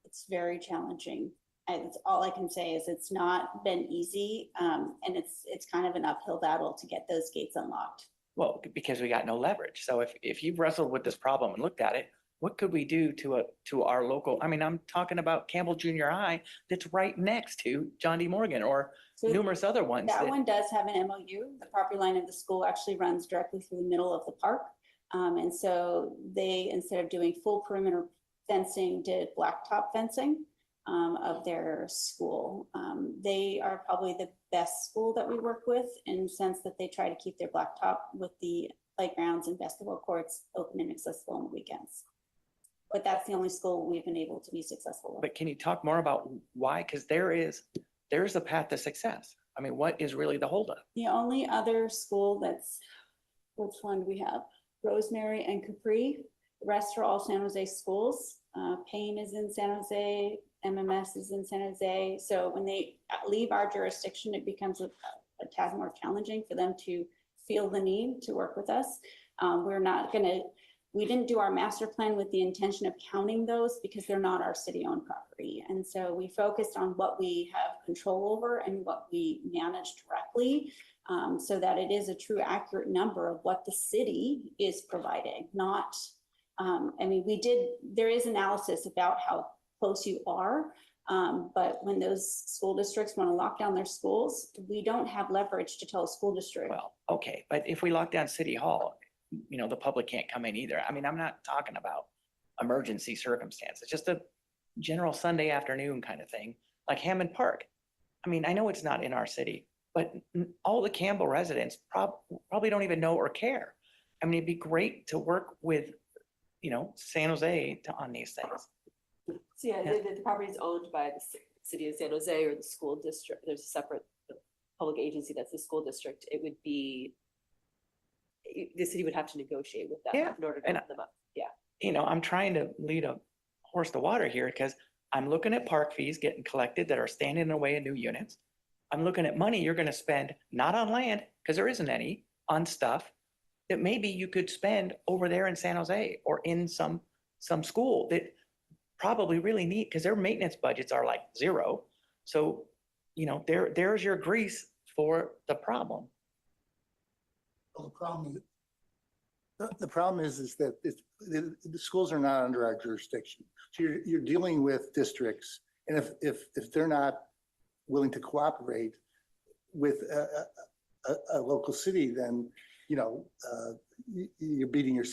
It's very challenging. It's all I can say is it's not been easy, and it's kind of an uphill battle to get those gates unlocked. Well, because we got no leverage. So if you've wrestled with this problem and looked at it, what could we do to our local? I mean, I'm talking about Campbell Junior High that's right next to John D. Morgan or numerous other ones. That one does have an MOU. The property line of the school actually runs directly through the middle of the park. And so they, instead of doing full perimeter fencing, did blacktop fencing of their school. They are probably the best school that we work with in the sense that they try to keep their blacktop with the playgrounds and basketball courts open and accessible on the weekends. But that's the only school we've been able to be successful with. But can you talk more about why? Because there's a path to success. I mean, what is really the holdup? The only other school that's, which one do we have? Rosemary and Capri. The rest are all San Jose schools. Payne is in San Jose. MMS is in San Jose. So when they leave our jurisdiction, it becomes a tad more challenging for them to feel the need to work with us. We didn't do our master plan with the intention of counting those because they're not our city-owned property. And so we focused on what we have control over and what we manage directly, so that it is a true accurate number of what the city is providing, not, there is analysis about how close you are, but when those school districts want to lock down their schools, we don't have leverage to tell a school district. Well, okay, but if we lock down City Hall, the public can't come in either. I mean, I'm not talking about emergency circumstances, just a general Sunday afternoon kind of thing, like Hammond Park. I mean, I know it's not in our city, but all the Campbell residents probably don't even know or care. I mean, it'd be great to work with, San Jose on these things. So yeah, the property is owned by the city of San Jose or the school district. There's a separate public agency that's the school district. It would be, the city would have to negotiate with them in order to open them up. Yeah. I'm trying to lead a horse to water here because I'm looking at park fees getting collected that are standing in the way of new units. I'm looking at money you're going to spend, not on land, because there isn't any, on stuff that maybe you could spend over there in San Jose or in some school that probably really need, because their maintenance budgets are like zero. So, there's your grease for the problem. Well, the problem is that the schools are not under our jurisdiction. So you're dealing with districts, and if they're not willing to cooperate with a local city, then you're beating your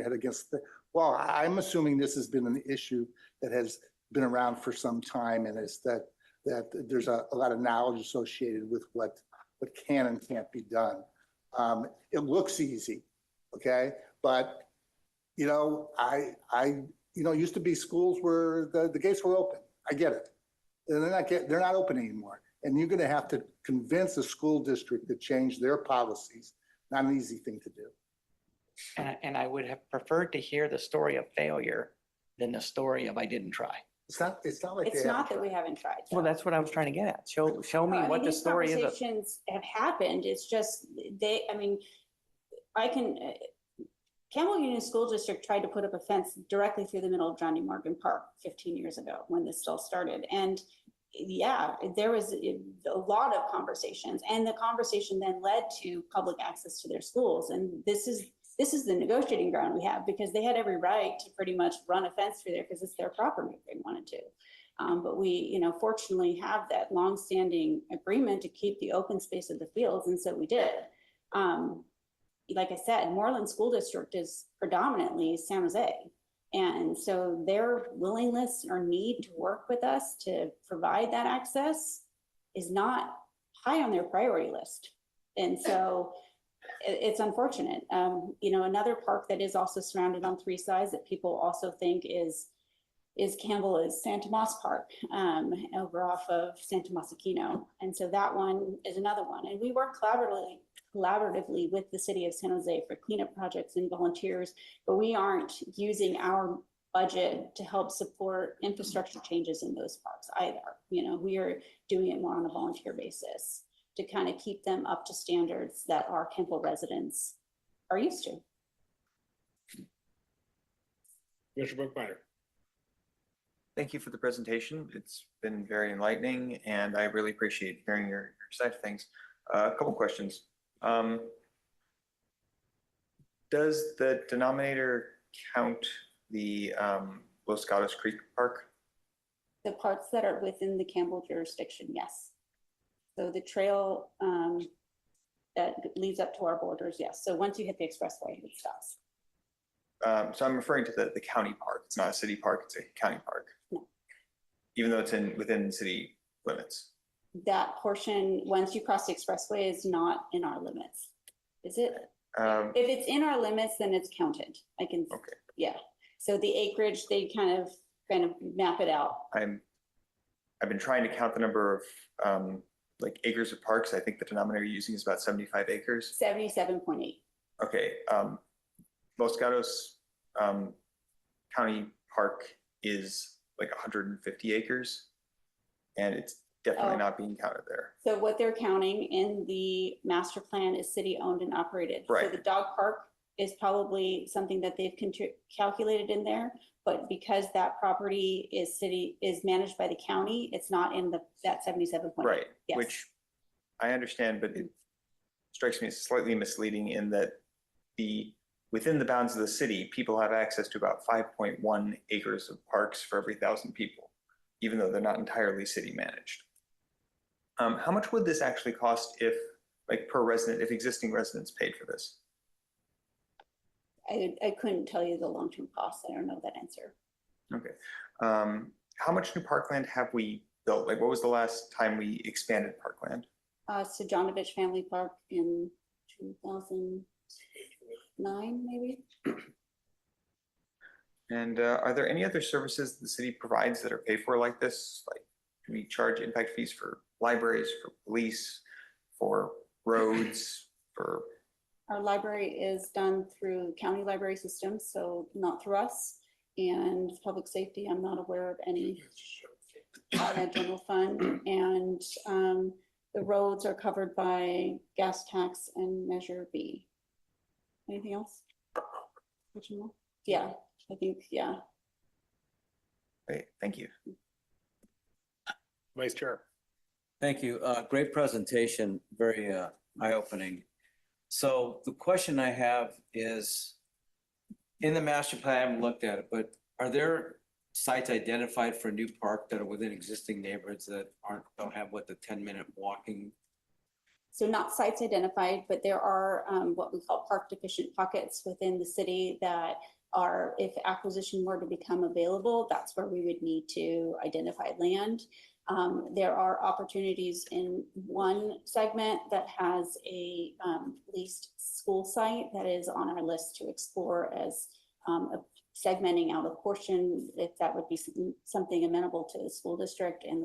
head against the wall. I'm assuming this has been an issue that has been around for some time, and it's that there's a lot of knowledge associated with what can and can't be done. It looks easy, okay, but used to be schools where the gates were open. I get it. And they're not open anymore. And you're going to have to convince a school district to change their policies. Not an easy thing to do. And I would have preferred to hear the story of failure than the story of I didn't try. It's not like It's not that we haven't tried. Well, that's what I was trying to get at. Show me what the story is. These conversations have happened. It's just Campbell Union School District tried to put up a fence directly through the middle of John D. Morgan Park 15 years ago when this all started. And yeah, there was a lot of conversations, and the conversation then led to public access to their schools. And this is the negotiating ground we have, because they had every right to pretty much run a fence through there because it's their property if they wanted to. But we, fortunately have that longstanding agreement to keep the open space of the fields, and so we did. Like I said, Moreland School District is predominantly San Jose, And so their willingness or need to work with us to provide that access is not high on their priority list. And so it's unfortunate. Another park that is also surrounded on three sides that people also think is Campbell is Santa Moss Park, over off of Santa Mosaquino. And so that one is another one. And we work collaboratively with the city of San Jose for cleanup projects and volunteers, but we aren't using our budget to help support infrastructure changes in those parks either. We are doing it more on a volunteer basis to kind of keep them up to standards that our Campbell residents are used to. Commissioner Bookbinder. Thank you for the presentation. It's been very enlightening, and I really appreciate hearing your side of things. A couple questions. Does the denominator count the Los Gatos Creek Park? The parts that are within the Campbell jurisdiction, yes. So the trail that leads up to our borders, yes. So once you hit the expressway, it stops. So I'm referring to the county park. It's not a city park, it's a county park. No. Even though it's within city limits. That portion, once you cross the expressway, is not in our limits. Is it? If it's in our limits, then it's counted. Okay. Yeah. So the acreage, they kind of map it out. I've been trying to count the number of acres of parks. I think the denominator you're using is about 75 acres. 77.8. Okay. Los Gatos County Park is like 150 acres, and it's definitely not being counted there. So what they're counting in the master plan is city owned and operated. Right. So the dog park is probably something that they've calculated in there, but because that property is managed by the county, it's not in that 77.8. Right. Yes. Which I understand, but it strikes me as slightly misleading in that within the bounds of the city, people have access to about 5.1 acres of parks for every 1,000 people, even though they're not entirely city managed. How much would this actually cost if per resident, if existing residents paid for this? I couldn't tell you the long-term costs. I don't know that answer. Okay. How much new parkland have we built? What was the last time we expanded parkland? Sojonovich Family Park in 2009, maybe. And are there any other services the city provides that are paid for like this? Can we charge impact fees for libraries, for police, for roads, for? Our library is done through county library systems, so not through us. And public safety, I'm not aware of any general fund. And the roads are covered by gas tax and Measure B. Anything else? Yeah, I think, yeah. Great, thank you. Vice Chair. Thank you. Great presentation, very eye-opening. So the question I have is, in the master plan, I haven't looked at it, but are there sites identified for a new park that are within existing neighborhoods that don't have the 10-minute walking? So not sites identified, but there are what we call park deficient pockets within the city that are, if acquisition were to become available, that's where we would need to identify land. There are opportunities in one segment that has a leased school site that is on our list to explore as segmenting out a portion, if that would be something amenable to the school district and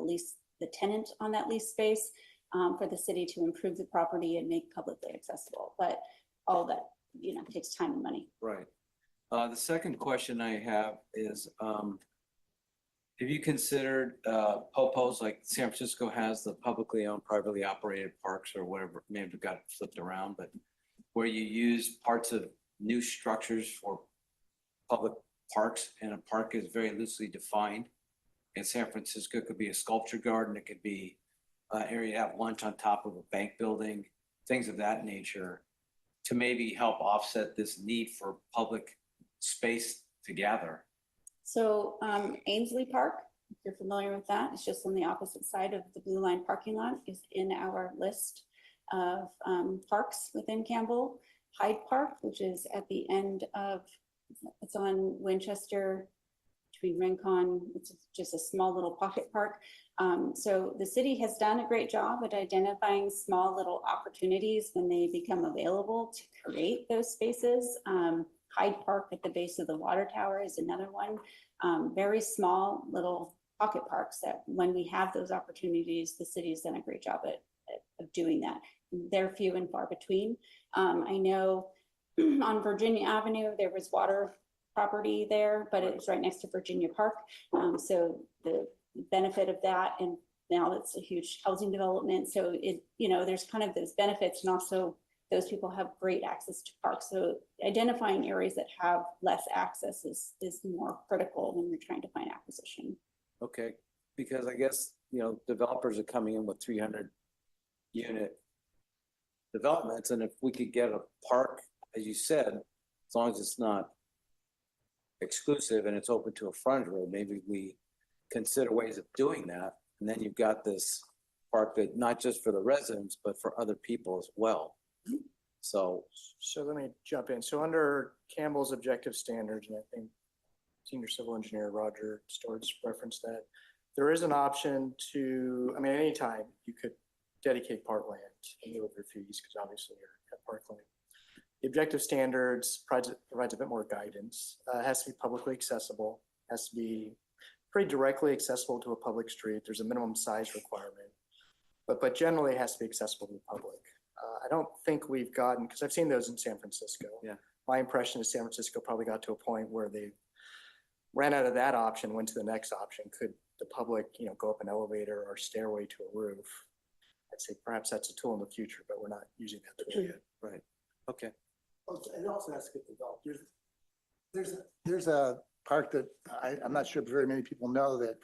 the tenant on that lease space, for the city to improve the property and make publicly accessible. But all that, takes time and money. Right. The second question I have is, have you considered POPOs, like San Francisco has the publicly owned, privately operated parks or whatever, maybe got it flipped around, but where you use parts of new structures for public parks, and a park is very loosely defined. In San Francisco, it could be a sculpture garden, it could be an area to have lunch on top of a bank building, things of that nature, to maybe help offset this need for public space to gather. So Ainsley Park, if you're familiar with that, it's just on the opposite side of the Blue Line parking lot, is in our list of parks within Campbell. Hyde Park, which is at the end of It's on Winchester between Rincon. It's just a small little pocket park. So the city has done a great job at identifying small little opportunities when they become available to create those spaces. Hyde Park at the base of the water tower is another one. Very small little pocket parks that when we have those opportunities, the city has done a great job of doing that. They're few and far between. I know on Virginia Avenue, there was water property there, but it was right next to Virginia Park. So the benefit of that, and now it's a huge housing development. So it, there's kind of those benefits, and also those people have great access to parks. So identifying areas that have less access is more critical when you're trying to find acquisition. Okay, because I guess, developers are coming in with 300 unit developments, and if we could get a park, as you said, as long as it's not exclusive and it's open to a front road, maybe we consider ways of doing that. And then you've got this park that not just for the residents, but for other people as well. So let me jump in. So under Campbell's objective standards, and I think Senior Civil Engineer Roger Storrs referenced that, there is an option to, anytime you could dedicate parkland in lieu of your fees, because obviously you're at parkland. The objective standards provides a bit more guidance. It has to be publicly accessible, has to be pretty directly accessible to a public street. There's a minimum size requirement, but generally it has to be accessible to the public. I don't think we've gotten, because I've seen those in San Francisco. Yeah. My impression is San Francisco probably got to a point where they ran out of that option, went to the next option. Could the public, go up an elevator or stairway to a roof? I'd say perhaps that's a tool in the future, but we're not using that tool yet. Right. Okay. It also has to get developed. There's a park that I'm not sure if very many people know that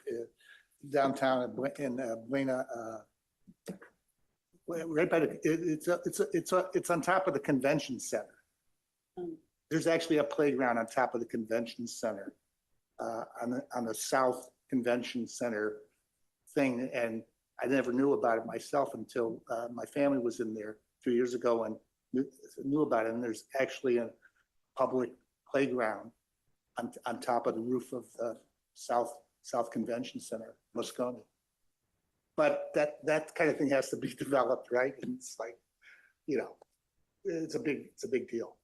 downtown in Buena, right by the, it's on top of the convention center. There's actually a playground on top of the convention center, on the South Convention Center thing, and I never knew about it myself until my family was in there 2 years ago and knew about it. And there's actually a public playground on top of the roof of the South Convention Center, Moscone. But that kind of thing has to be developed, right? And it's like, it's a big deal.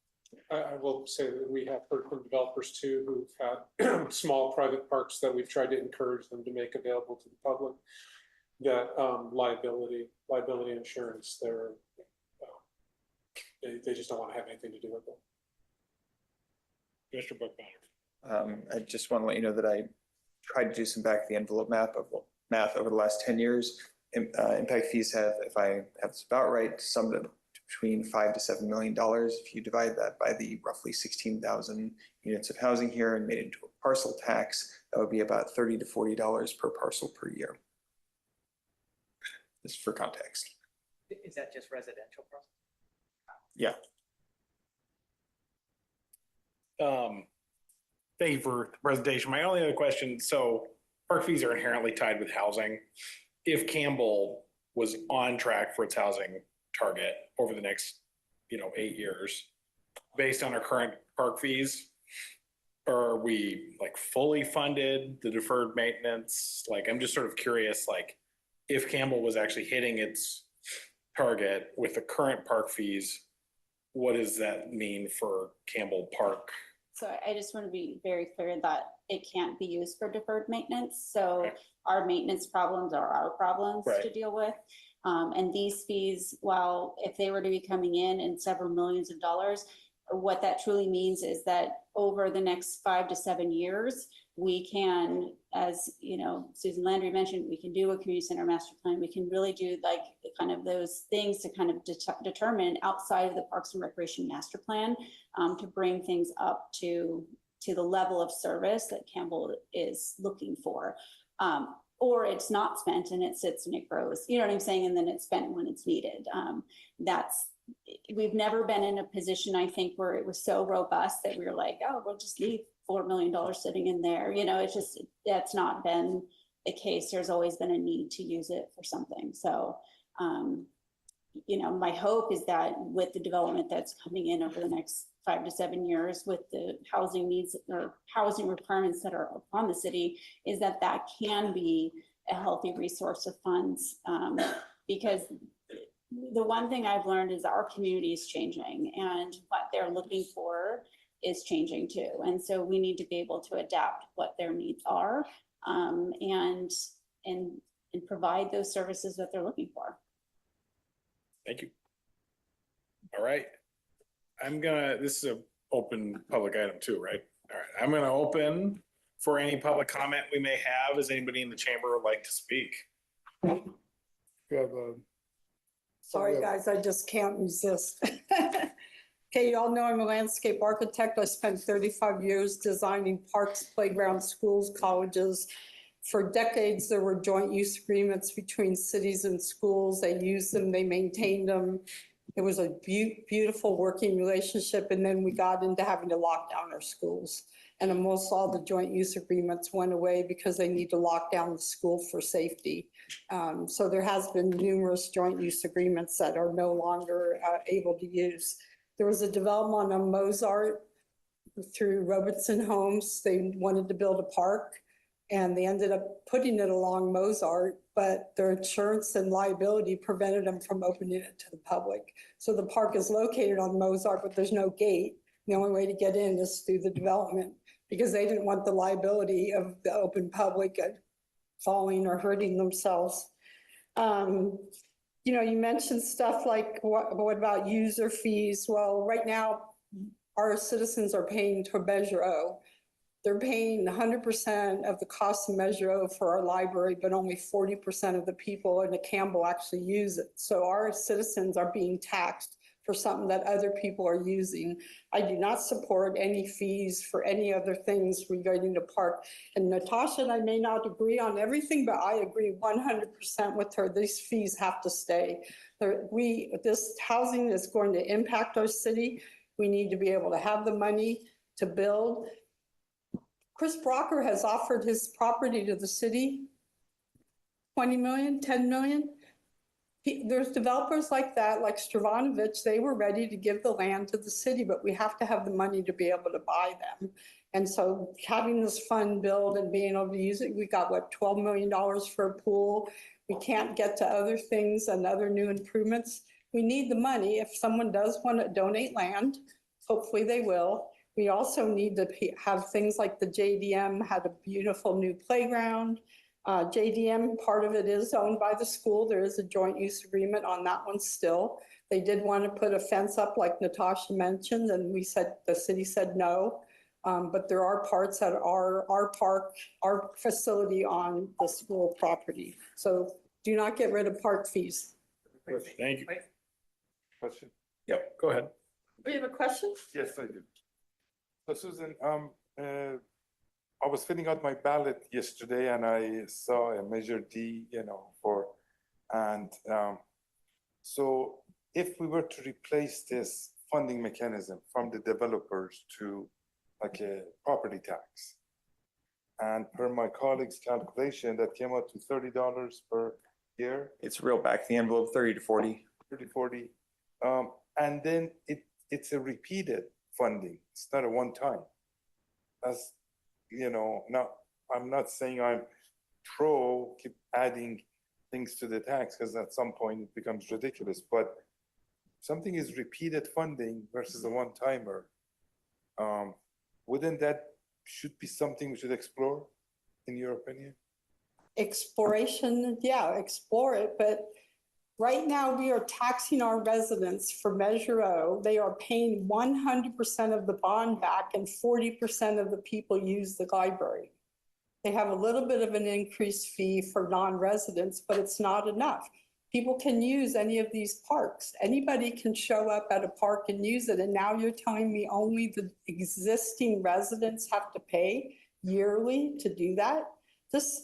I will say that we have heard from developers too, who've had small private parks that we've tried to encourage them to make available to the public. That liability insurance, they just don't want to have anything to do with it. Mr. Bookbinder. I just want to let you know that I tried to do some back of the envelope math over the last 10 years. Impact fees have, if I have this about right, summed up between $5 to $7 million. If you divide that by the roughly 16,000 units of housing here and made it into a parcel tax, that would be about $30 to $40 per parcel per year. Just for context. Is that just residential? Yeah. Thank you for the presentation. My only other question, so park fees are inherently tied with housing. If Campbell was on track for its housing target over the next, 8 years, based on our current park fees, are we fully funded the deferred maintenance? I'm just sort of curious, if Campbell was actually hitting its target with the current park fees, what does that mean for Campbell Park? So I just want to be very clear that it can't be used for deferred maintenance. So our maintenance problems are our problems to deal with. And these fees, while if they were to be coming in several millions of dollars, what that truly means is that over the next 5 to 7 years, we can, as Susan Landry mentioned, we can do a community center master plan. We can really do kind of those things to kind of determine outside of the Parks and Recreation master plan to bring things up to the level of service that Campbell is looking for. Or it's not spent and it sits and it grows, you know what I'm saying? And then it's spent when it's needed. We've never been in a position, I think, where it was so robust that we were like, oh, we'll just leave $4 million sitting in there. It's just, that's not been the case. There's always been a need to use it for something. So, my hope is that with the development that's coming in over the next 5 to 7 years with the housing needs or housing requirements that are upon the city, is that that can be a healthy resource of funds. Because the one thing I've learned is our community is changing and what they're looking for is changing too. And so we need to be able to adapt what their needs are, and provide those services that they're looking for. Thank you. All right. This is an open public item too, right? All right, I'm gonna open for any public comment we may have. Is anybody in the chamber would like to speak? We have a Sorry, guys, I just can't resist. Okay, you all know I'm a landscape architect. I spent 35 years designing parks, playgrounds, schools, colleges. For decades, there were joint use agreements between cities and schools. They used them, they maintained them. It was a beautiful working relationship. And then we got into having to lock down our schools. And almost all the joint use agreements went away because they need to lock down the school for safety. So there has been numerous joint use agreements that are no longer able to use. There was a development on Mozart through Robertson Homes. They wanted to build a park and they ended up putting it along Mozart, but their insurance and liability prevented them from opening it to the public. So the park is located on Mozart, but there's no gate. The only way to get in is through the development because they didn't want the liability of the open public falling or hurting themselves. You know, you mentioned stuff like what about user fees? Well, right now, our citizens are paying to Measure O. They're paying 100% of the cost of Measure O for our library, but only 40% of the people in the Campbell actually use it. So our citizens are being taxed for something that other people are using. I do not support any fees for any other things regarding the park. And Natasha and I may not agree on everything, but I agree 100% with her. These fees have to stay. This housing is going to impact our city. We need to be able to have the money to build. Chris Brocker has offered his property to the city, 20 million, 10 million. There's developers like that, like Stravanovich, they were ready to give the land to the city, but we have to have the money to be able to buy them. And so having this fund build and being able to use it, we got what, $12 million for a pool. We can't get to other things and other new improvements. We need the money. If someone does want to donate land, hopefully they will. We also need to have things like the JDM had a beautiful new playground. JDM, part of it is owned by the school. There is a joint use agreement on that one still. They did want to put a fence up like Natasha mentioned, and we said, the city said no. But there are parts that are our park, our facility on the school property. So do not get rid of park fees. Thank you. question. Yep, go ahead. Do you have a question? Yes, I do. So Susan, I was filling out my ballot yesterday and I saw a Measure D, so if we were to replace this funding mechanism from the developers to like a property tax, and per my colleague's calculation, that came out to $30 per year. It's real back the envelope, 30 to 40. 30, 40. And then it's a repeated funding. It's not a one time. That's, now I'm not saying I'm pro keep adding things to the tax because at some point it becomes ridiculous, but something is repeated funding versus a one timer. Wouldn't that should be something we should explore, in your opinion? Exploration, yeah, explore it, but right now we are taxing our residents for Measure O. They are paying 100% of the bond back and 40% of the people use the library. They have a little bit of an increased fee for non-residents, but it's not enough. People can use any of these parks. Anybody can show up at a park and use it. And now you're telling me only the existing residents have to pay yearly to do that? This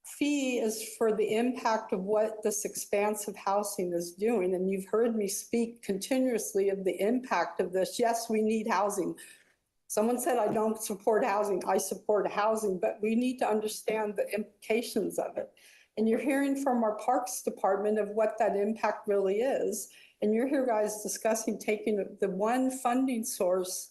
fee is for the impact of what this expansive housing is doing. And you've heard me speak continuously of the impact of this. Yes, we need housing. Someone said I don't support housing. I support housing, but we need to understand the implications of it. And you're hearing from our Parks Department of what that impact really is. And you're here guys discussing taking the one funding source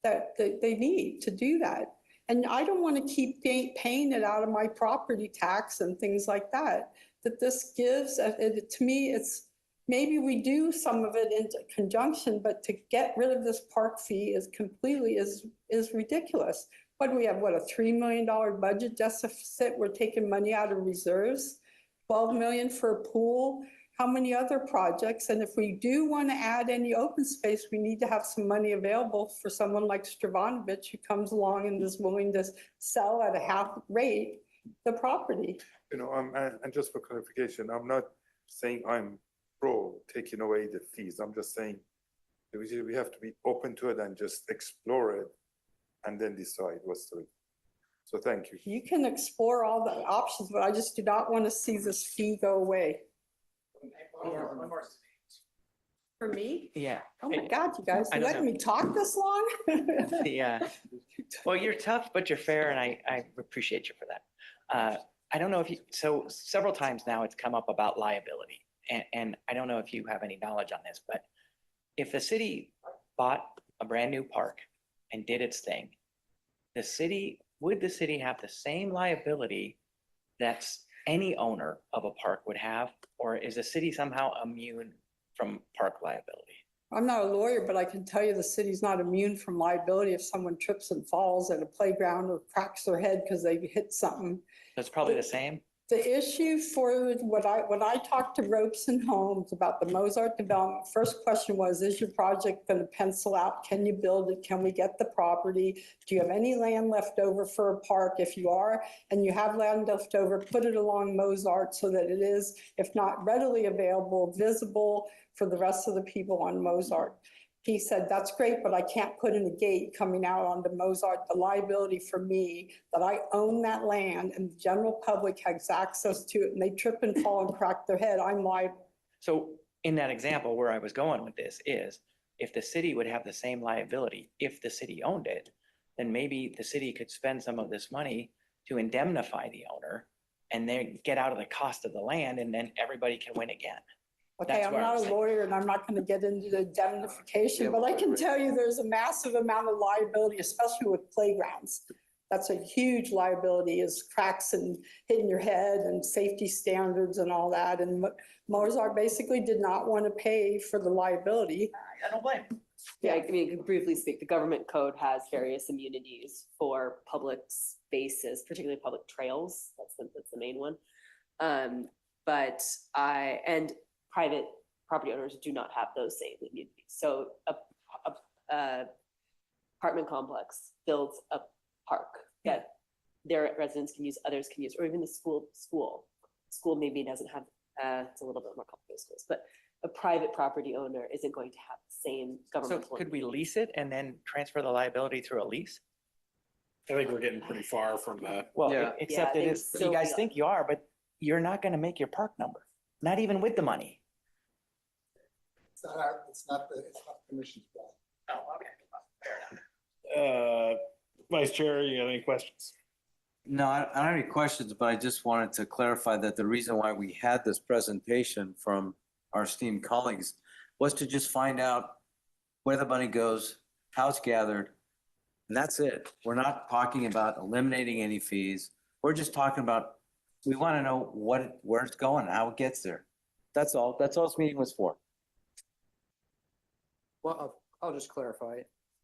that they need to do that. And I don't want to keep paying it out of my property tax and things like that. That this gives, to me, it's, maybe we do some of it in conjunction, but to get rid of this park fee is ridiculous. What do we have, what, a $3 million budget deficit? We're taking money out of reserves, 12 million for a pool. How many other projects? And if we do want to add any open space, we need to have some money available for someone like Stravanovich who comes along and is willing to sell at a half rate the property. You know, and just for clarification, I'm not saying I'm pro taking away the fees. I'm just saying that we have to be open to it and just explore it and then decide what's to it. So thank you. You can explore all the options, but I just do not want to see this fee go away. For me? Yeah. Oh my God, you guys, I you don't letting know. me talk this long? Yeah. Well, you're tough, but you're fair, and I appreciate you for that. I don't know if you, so several times now it's come up about liability, and I don't know if you have any knowledge on this, but if the city bought a brand new park and did its thing, would the city have the same liability that any owner of a park would have, or is the city somehow immune from park liability? I'm not a lawyer, but I can tell you the city's not immune from liability if someone trips and falls at a playground or cracks their head because they hit something. That's probably the same. The issue for when I talked to Ropes and Homes about the Mozart development, first question was, is your project going to pencil out? Can you build it? Can we get the property? Do you have any land left over for a park? If you are, and you have land left over, put it along Mozart so that it is, if not readily available, visible for the rest of the people on Mozart. He said, that's great, but I can't put in a gate coming out onto Mozart. The liability for me that I own that land and the general public has access to it and they trip and fall and crack their head, I'm liable. So in that example, where I was going with this is, if the city would have the same liability, if the city owned it, then maybe the city could spend some of this money to indemnify the owner and then get out of the cost of the land, and then everybody can win again. Okay, That's I'm where I not was a saying. lawyer and I'm not going to get into the indemnification, but I can tell you there's a massive amount of liability, especially with playgrounds. That's a huge liability, is cracks and hitting your head and safety standards and all that. And Mozart basically did not want to pay for the liability. I don't blame. Yeah, I mean, to briefly speak, the government code has various immunities for public spaces, particularly public trails. That's the main one. And private property owners do not have those same immunities. So a apartment complex builds a park that their residents can use, others can use, or even the school maybe doesn't have, it's a little bit more complicated schools, but a private property owner isn't going to have the same So governmental. could we lease it and then transfer the liability through a lease? I think we're getting pretty far from that. Well, Yeah. except Yeah, it they is, still you guys be- think you are, but you're not gonna make your park number, not even with the money. It's not the commission's job. Oh, okay. Fair enough. Vice Chair, you have any questions? No, I don't have any questions, but I just wanted to clarify that the reason why we had this presentation from our esteemed colleagues was to just find out where the money goes, how it's gathered, and that's it. We're not talking about eliminating any fees. We're just talking about, we want to know where it's going, how it gets there. That's all. That's all this meeting was for. Well, I'll just clarify,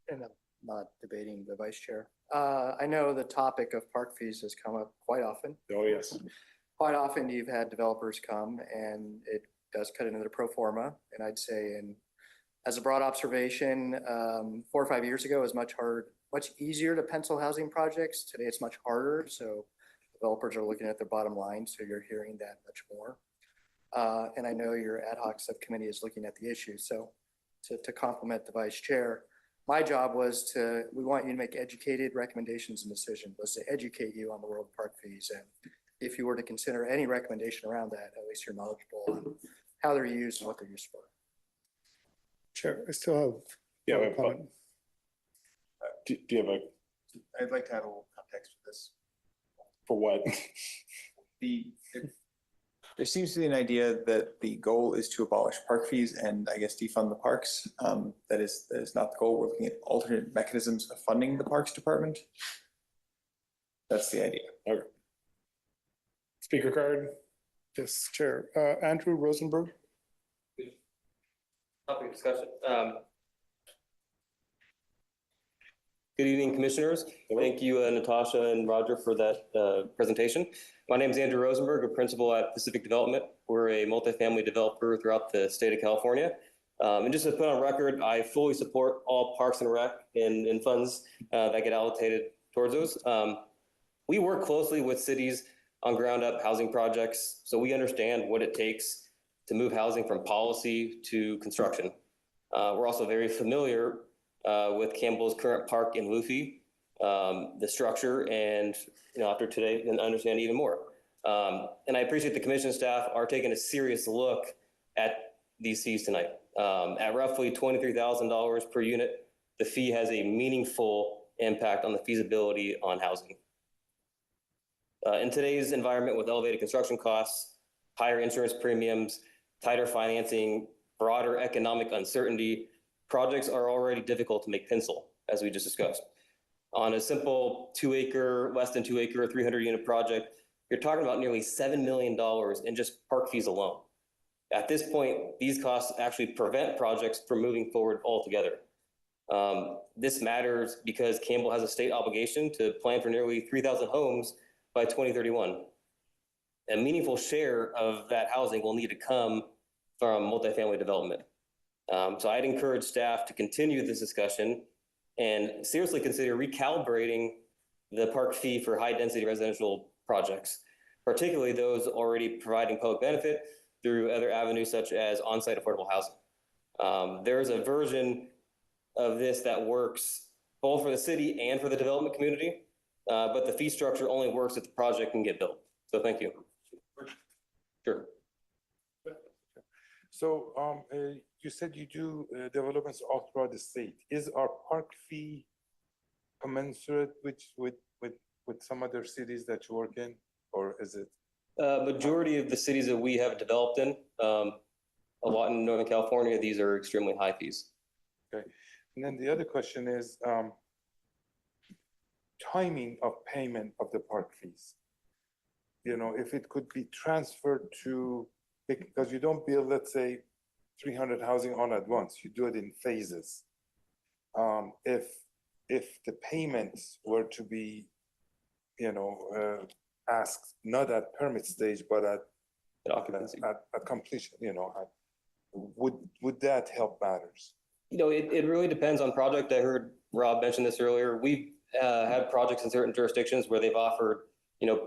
and I'm not debating the vice chair. I know the topic of park fees has come up quite often. Oh, yes. Quite often you've had developers come and it does cut into the pro forma. And I'd say as a broad observation, 4 or 5 years ago, it was much easier to pencil housing projects. Today it's much harder. So developers are looking at their bottom line. So you're hearing that much more. And I know your ad hoc subcommittee is looking at the issue. So to complement the vice chair, my job was we want you to make educated recommendations and decisions, was to educate you on the world of park fees. And if you were to consider any recommendation around that, at least you're knowledgeable on how they're used and what they're used for. Chair, I still have. Yeah, but do you have I'd like to add a little context to this. for what? The There seems to be an idea that the goal is to abolish park fees and I guess defund the parks. That is not the goal. We're looking at alternate mechanisms of funding the Parks Department. That's the idea. Okay. Speaker card. Yes, Chair. Andrew Rosenberg. Topic of discussion. Good evening, Commissioners. Thank you, Natasha and Roger, for that presentation. My name is Andrew Rosenberg, a principal at Pacific Development. We're a multifamily developer throughout the state of California. And just to put on record, I fully support all Parks and Rec and funds that get allocated towards those. We work closely with cities on ground up housing projects, so we understand what it takes to move housing from policy to construction. We're also very familiar with Campbell's current park in Luffy, the structure, and after today, and understand even more. And I appreciate the commission staff are taking a serious look at these fees tonight. At roughly $23,000 per unit, the fee has a meaningful impact on the feasibility on housing. In today's environment with elevated construction costs, higher insurance premiums, tighter financing, broader economic uncertainty, projects are already difficult to make pencil, as we just discussed. On a simple less than 2 acre, 300 unit project, you're talking about nearly $7 million in just park fees alone. At this point, these costs actually prevent projects from moving forward altogether. This matters because Campbell has a state obligation to plan for nearly 3,000 homes by 2031. A meaningful share of that housing will need to come from multifamily development. So I'd encourage staff to continue this discussion and seriously consider recalibrating the park fee for high density residential projects, particularly those already providing public benefit through other avenues such as on-site affordable housing. There's a version of this that works both for the city and for the development community, but the fee structure only works if the project can get built. So thank you. Sure. So you said you do developments all throughout the state. Is our park fee commensurate with some other cities that you work in, or is it? Majority of the cities that we have developed in, a lot in Northern California, these are extremely high fees. Okay. And then the other question is timing of payment of the park fees. If it could be transferred to, because you don't build, let's say, 300 housing all at once, you do it in phases. If the payments were to be, asked not at permit stage, but at occupancy, at completion, would that help matters? It really depends on project. I heard Rob mention this earlier. We've had projects in certain jurisdictions where they've offered,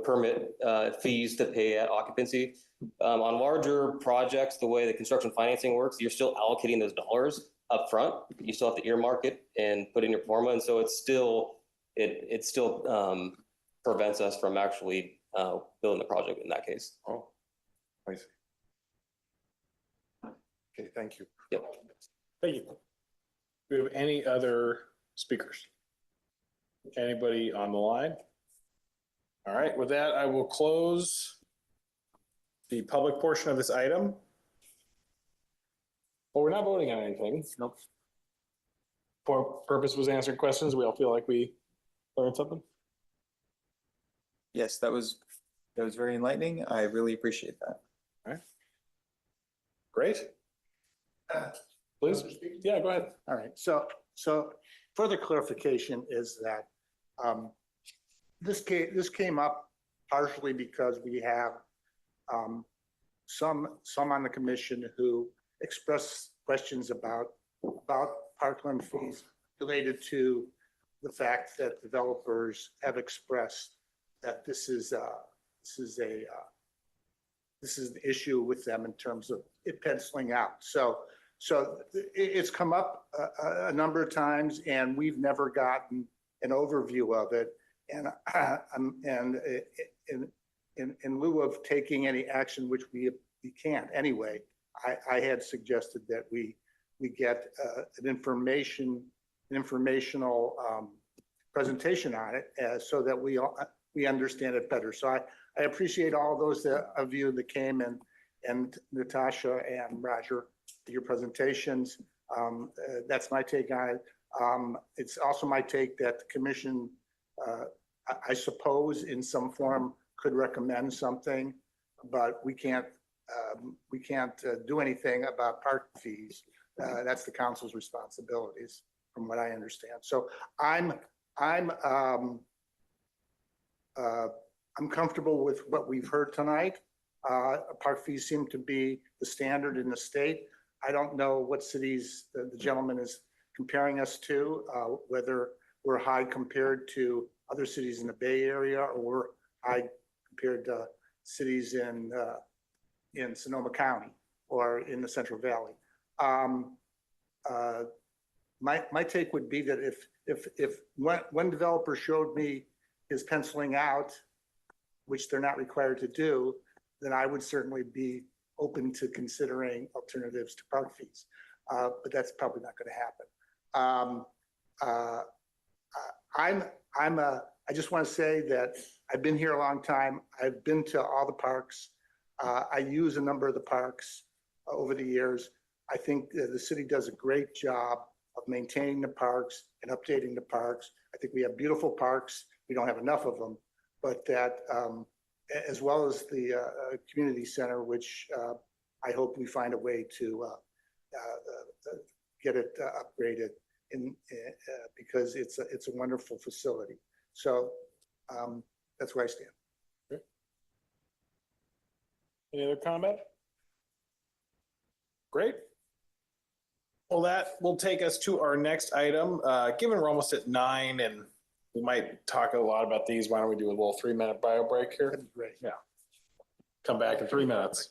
permit fees to pay at occupancy. On larger projects, the way the construction financing works, you're still allocating those dollars up front. You still have to earmark it and put in your forma, and so it still prevents us from actually building the project in that case. Oh, I see. Okay, thank you. Yep. Thank you. Do we have any other speakers? Anybody on the line? All right, with that, I will close the public portion of this item. Well, we're not voting on anything. Nope. For purpose was answering questions. We all feel like we learned something. Yes, that was very enlightening. I really appreciate that. All right. Great. Please. Yeah, go ahead. All right. So further clarification is that this came up partially because we have some on the commission who expressed questions about parkland fees related to the fact that developers have expressed that this is an issue with them in terms of it penciling out. So it's come up a number of times, and we've never gotten an overview of it. And in lieu of taking any action, which we can't anyway, I had suggested that we get an informational presentation on it so that we understand it better. So I appreciate all those of you that came and Natasha and Roger, your presentations. That's my take on it. It's also my take that the commission, I suppose in some form could recommend something, but we can't do anything about park fees. That's the council's responsibilities, from what I understand. So I'm comfortable with what we've heard tonight. Park fees seem to be the standard in the state. I don't know what cities the gentleman is comparing us to, whether we're high compared to other cities in the Bay Area or we're high compared to cities in Sonoma County or in the Central Valley. My take would be that if one developer showed me his penciling out, which they're not required to do, then I would certainly be open to considering alternatives to park fees. But that's probably not going to happen. I just want to say that I've been here a long time. I've been to all the parks. I use a number of the parks over the years. I think the city does a great job of maintaining the parks and updating the parks. I think we have beautiful parks. We don't have enough of them, but that as well as the community center, which I hope we find a way to get it upgraded because it's a wonderful facility. So that's where I stand. Okay. Any other comment? Great. Well, that will take us to our next item. Given we're almost at 9 and we might talk a lot about these, why don't we do a little 3-minute bio break here? That'd be great. Yeah. Come back in 3 minutes.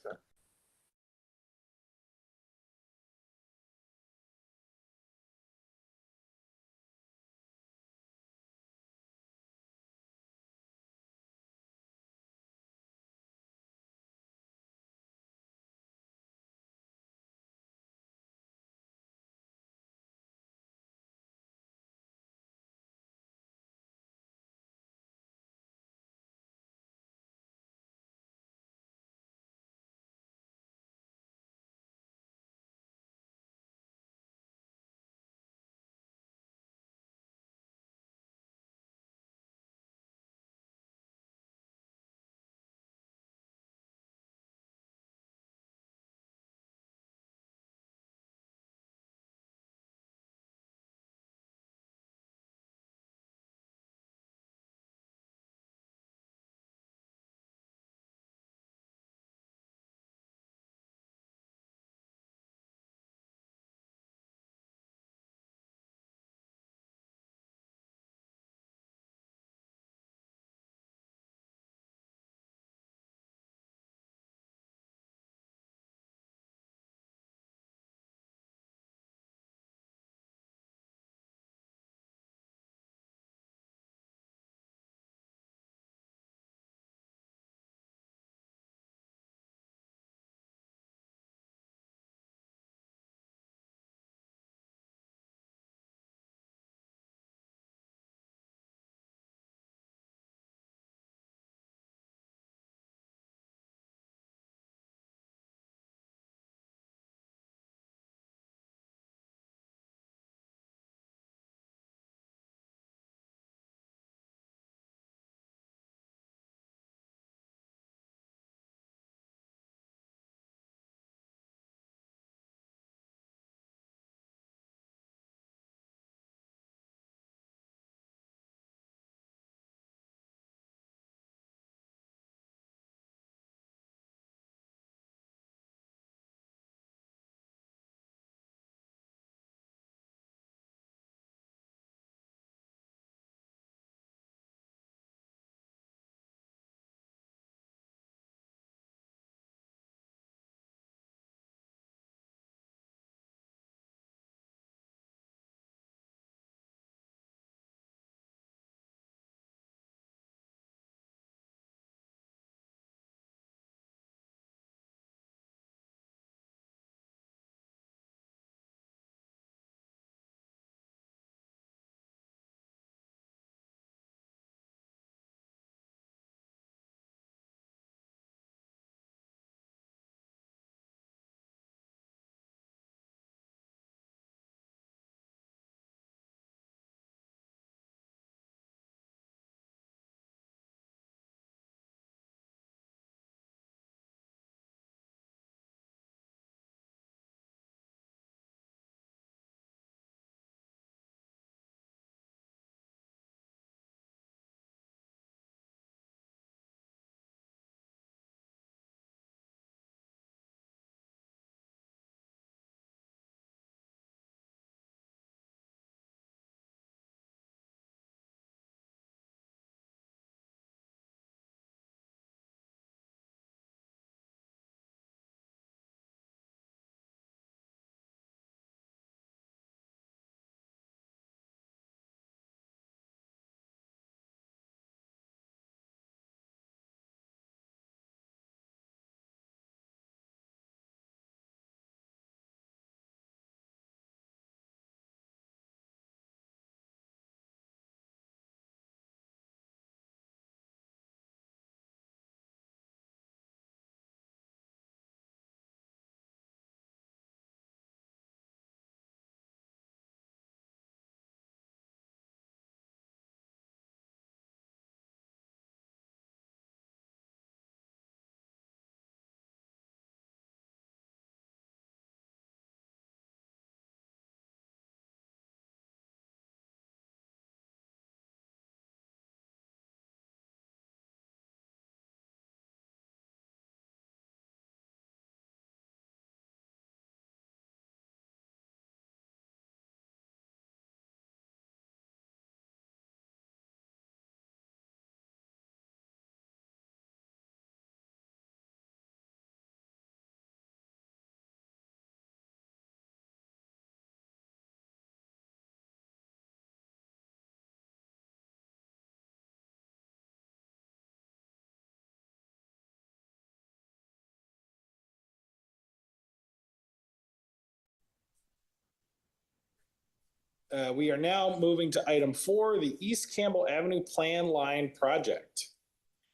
We are now moving to item 4, the East Campbell Avenue Plan Line Project.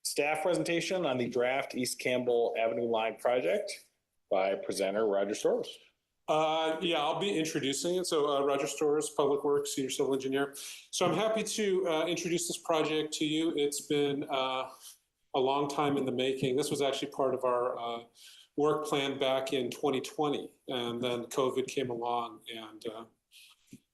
Staff presentation on the draft East Campbell Avenue Line Project by presenter Roger Storrs. Yeah, I'll be introducing it. So Roger Storrs, Public Works, Senior Civil Engineer. So I'm happy to introduce this project to you. It's been a long time in the making. This was actually part of our work plan back in 2020, and then COVID came along, and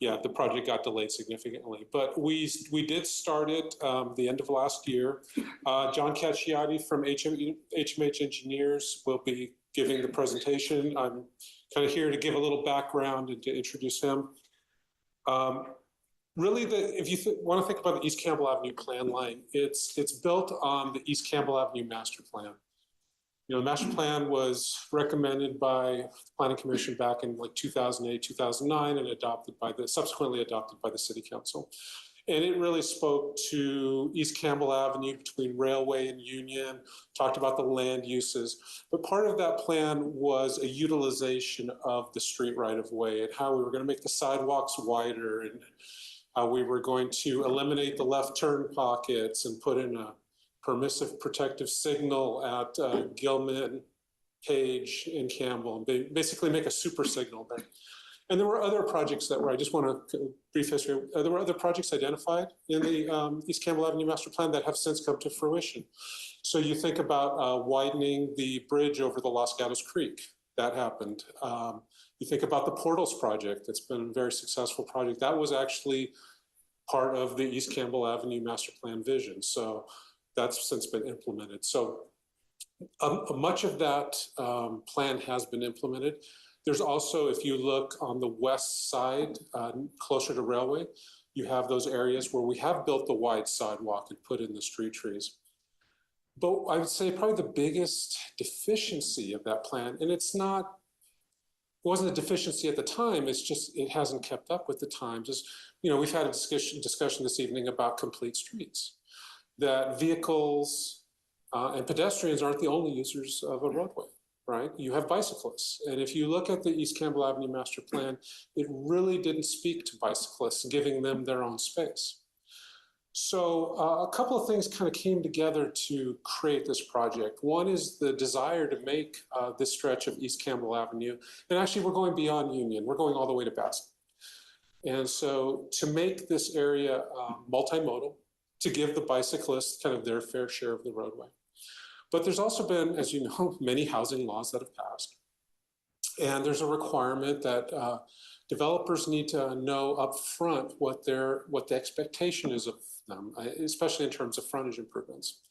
yeah, the project got delayed significantly. But we did start it the end of last year. John Cacciati from HMH Engineers will be giving the presentation. I'm kind of here to give a little background and to introduce him. Really, if you want to think about the East Campbell Avenue plan line, it's built on the East Campbell Avenue master plan. You know, the master plan was recommended by the Planning Commission back in like 2008, 2009, and subsequently adopted by the City Council. And it really spoke to East Campbell Avenue between Railway and Union, talked about the land uses. But part of that plan was a utilization of the street right-of-way and how we were going to make the sidewalks wider, and how we were going to eliminate the left turn pockets and put in a permissive protective signal at Gilman, Page, and Campbell, and basically make a super signal there. And there were other projects that were, I just want to brief history, there were other projects identified in the East Campbell Avenue Master Plan that have since come to fruition. So you think about widening the bridge over the Los Gatos Creek, that happened. You think about the Portals project, that's been a very successful project. That was actually part of the East Campbell Avenue Master Plan vision. So that's since been implemented. So much of that plan has been implemented. There's also, if you look on the west side, closer to Railway, you have those areas where we have built the wide sidewalk and put in the street trees. But I would say probably the biggest deficiency of that plan, and it wasn't a deficiency at the time, it's just it hasn't kept up with the times, is, you know, we've had a discussion this evening about complete streets, that vehicles and pedestrians aren't the only users of a roadway. Right? You have bicyclists. And if you look at the East Campbell Avenue Master Plan, it really didn't speak to bicyclists, giving them their own space. So a couple of things kind of came together to create this project. One is the desire to make this stretch of East Campbell Avenue, and actually we're going beyond Union, we're going all the way to Basque. And so to make this area multimodal, to give the bicyclists kind of their fair share of the roadway. But there's also been, as you know, many housing laws that have passed. And there's a requirement that developers need to know upfront what the expectation is of them, especially in terms of frontage improvements.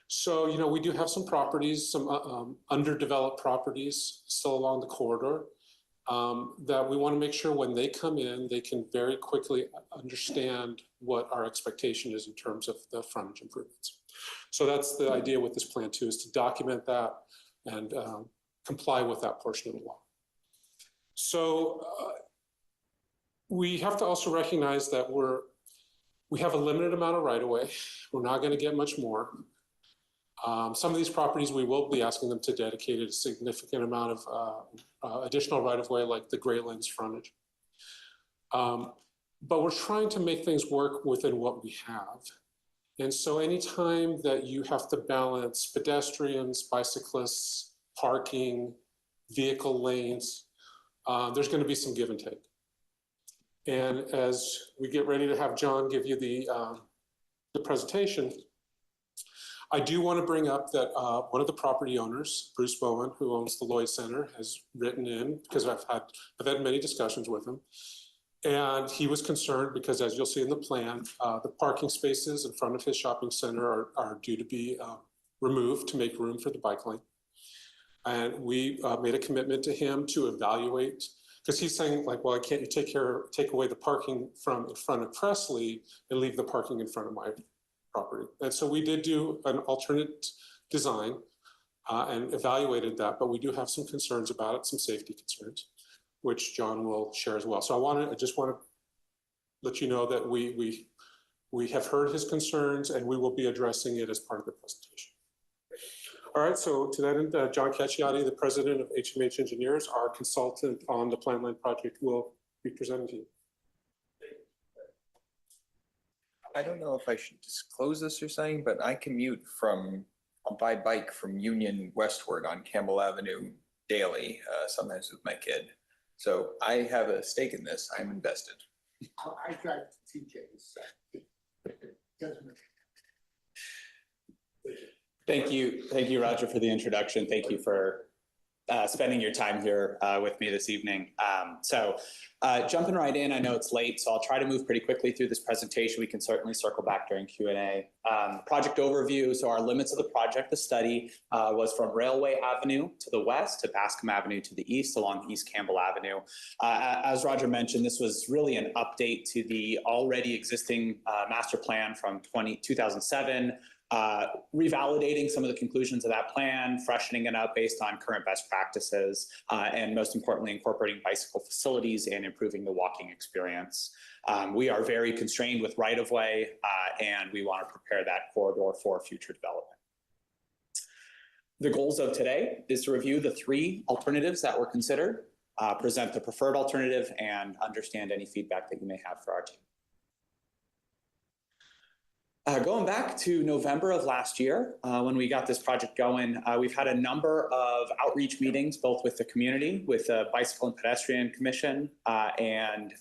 So, you know, we do have some properties, some underdeveloped properties still along the corridor that we want to make sure when they come in, they can very quickly understand what our expectation is in terms of the frontage improvements. So that's the idea with this plan too, is to document that and comply with that portion of the law. So we have to also recognize that we have a limited amount of right-of-way. We're not going to get much more. Some of these properties, we will be asking them to dedicate a significant amount of additional right-of-way, like the Great Lanes frontage. But we're trying to make things work within what we have. And so anytime that you have to balance pedestrians, bicyclists, parking, vehicle lanes, there's going to be some give and take. And as we get ready to have John give you the presentation, I do want to bring up that one of the property owners, Bruce Bowen, who owns the Lloyd Center, has written in, because I've had many discussions with him. And he was concerned because, as you'll see in the plan, the parking spaces in front of his shopping center are due to be removed to make room for the bike lane. And we made a commitment to him to evaluate, because he's saying, like, well, can't you take away the parking from in front of Presley and leave the parking in front of my property? And so we did do an alternate design and evaluated that, but we do have some concerns about it, some safety concerns, which John will share as well. So I just want to let you know that we have heard his concerns and we will be addressing it as part of the presentation. All right, so to that end, John Cacciati, the president of HMH Engineers, our consultant on the Plan Line project, will be presenting to you. Thank I don't know if I should disclose this or something, but I commute by bike from Union westward on Campbell Avenue daily, sometimes with my kid. So I have a stake in this. I'm invested. I drive to TJ's. Thank you, Roger, for the introduction. Thank you for spending your time here with me this evening. Jumping right in, I know it's late, so I'll try to move pretty quickly through this presentation. We can certainly circle back during Q&A. Project overview, so our limits of the project, the study, was from Railway Avenue to the west to Bascom Avenue to the east along East Campbell Avenue. As Roger mentioned, this was really an update to the already existing master plan from 2007, revalidating some of the conclusions of that plan, freshening it up based on current best practices, and most importantly, incorporating bicycle facilities and improving the walking experience. We are very constrained with right-of-way, and we want to prepare that corridor for future development. The goals of today is to review the 3 alternatives that were considered, present the preferred alternative, and understand any feedback that you may have for our team. Going back to November of last year, when we got this project going, we've had a number of outreach meetings, both with the community, with the Bicycle and Pedestrian Commission, and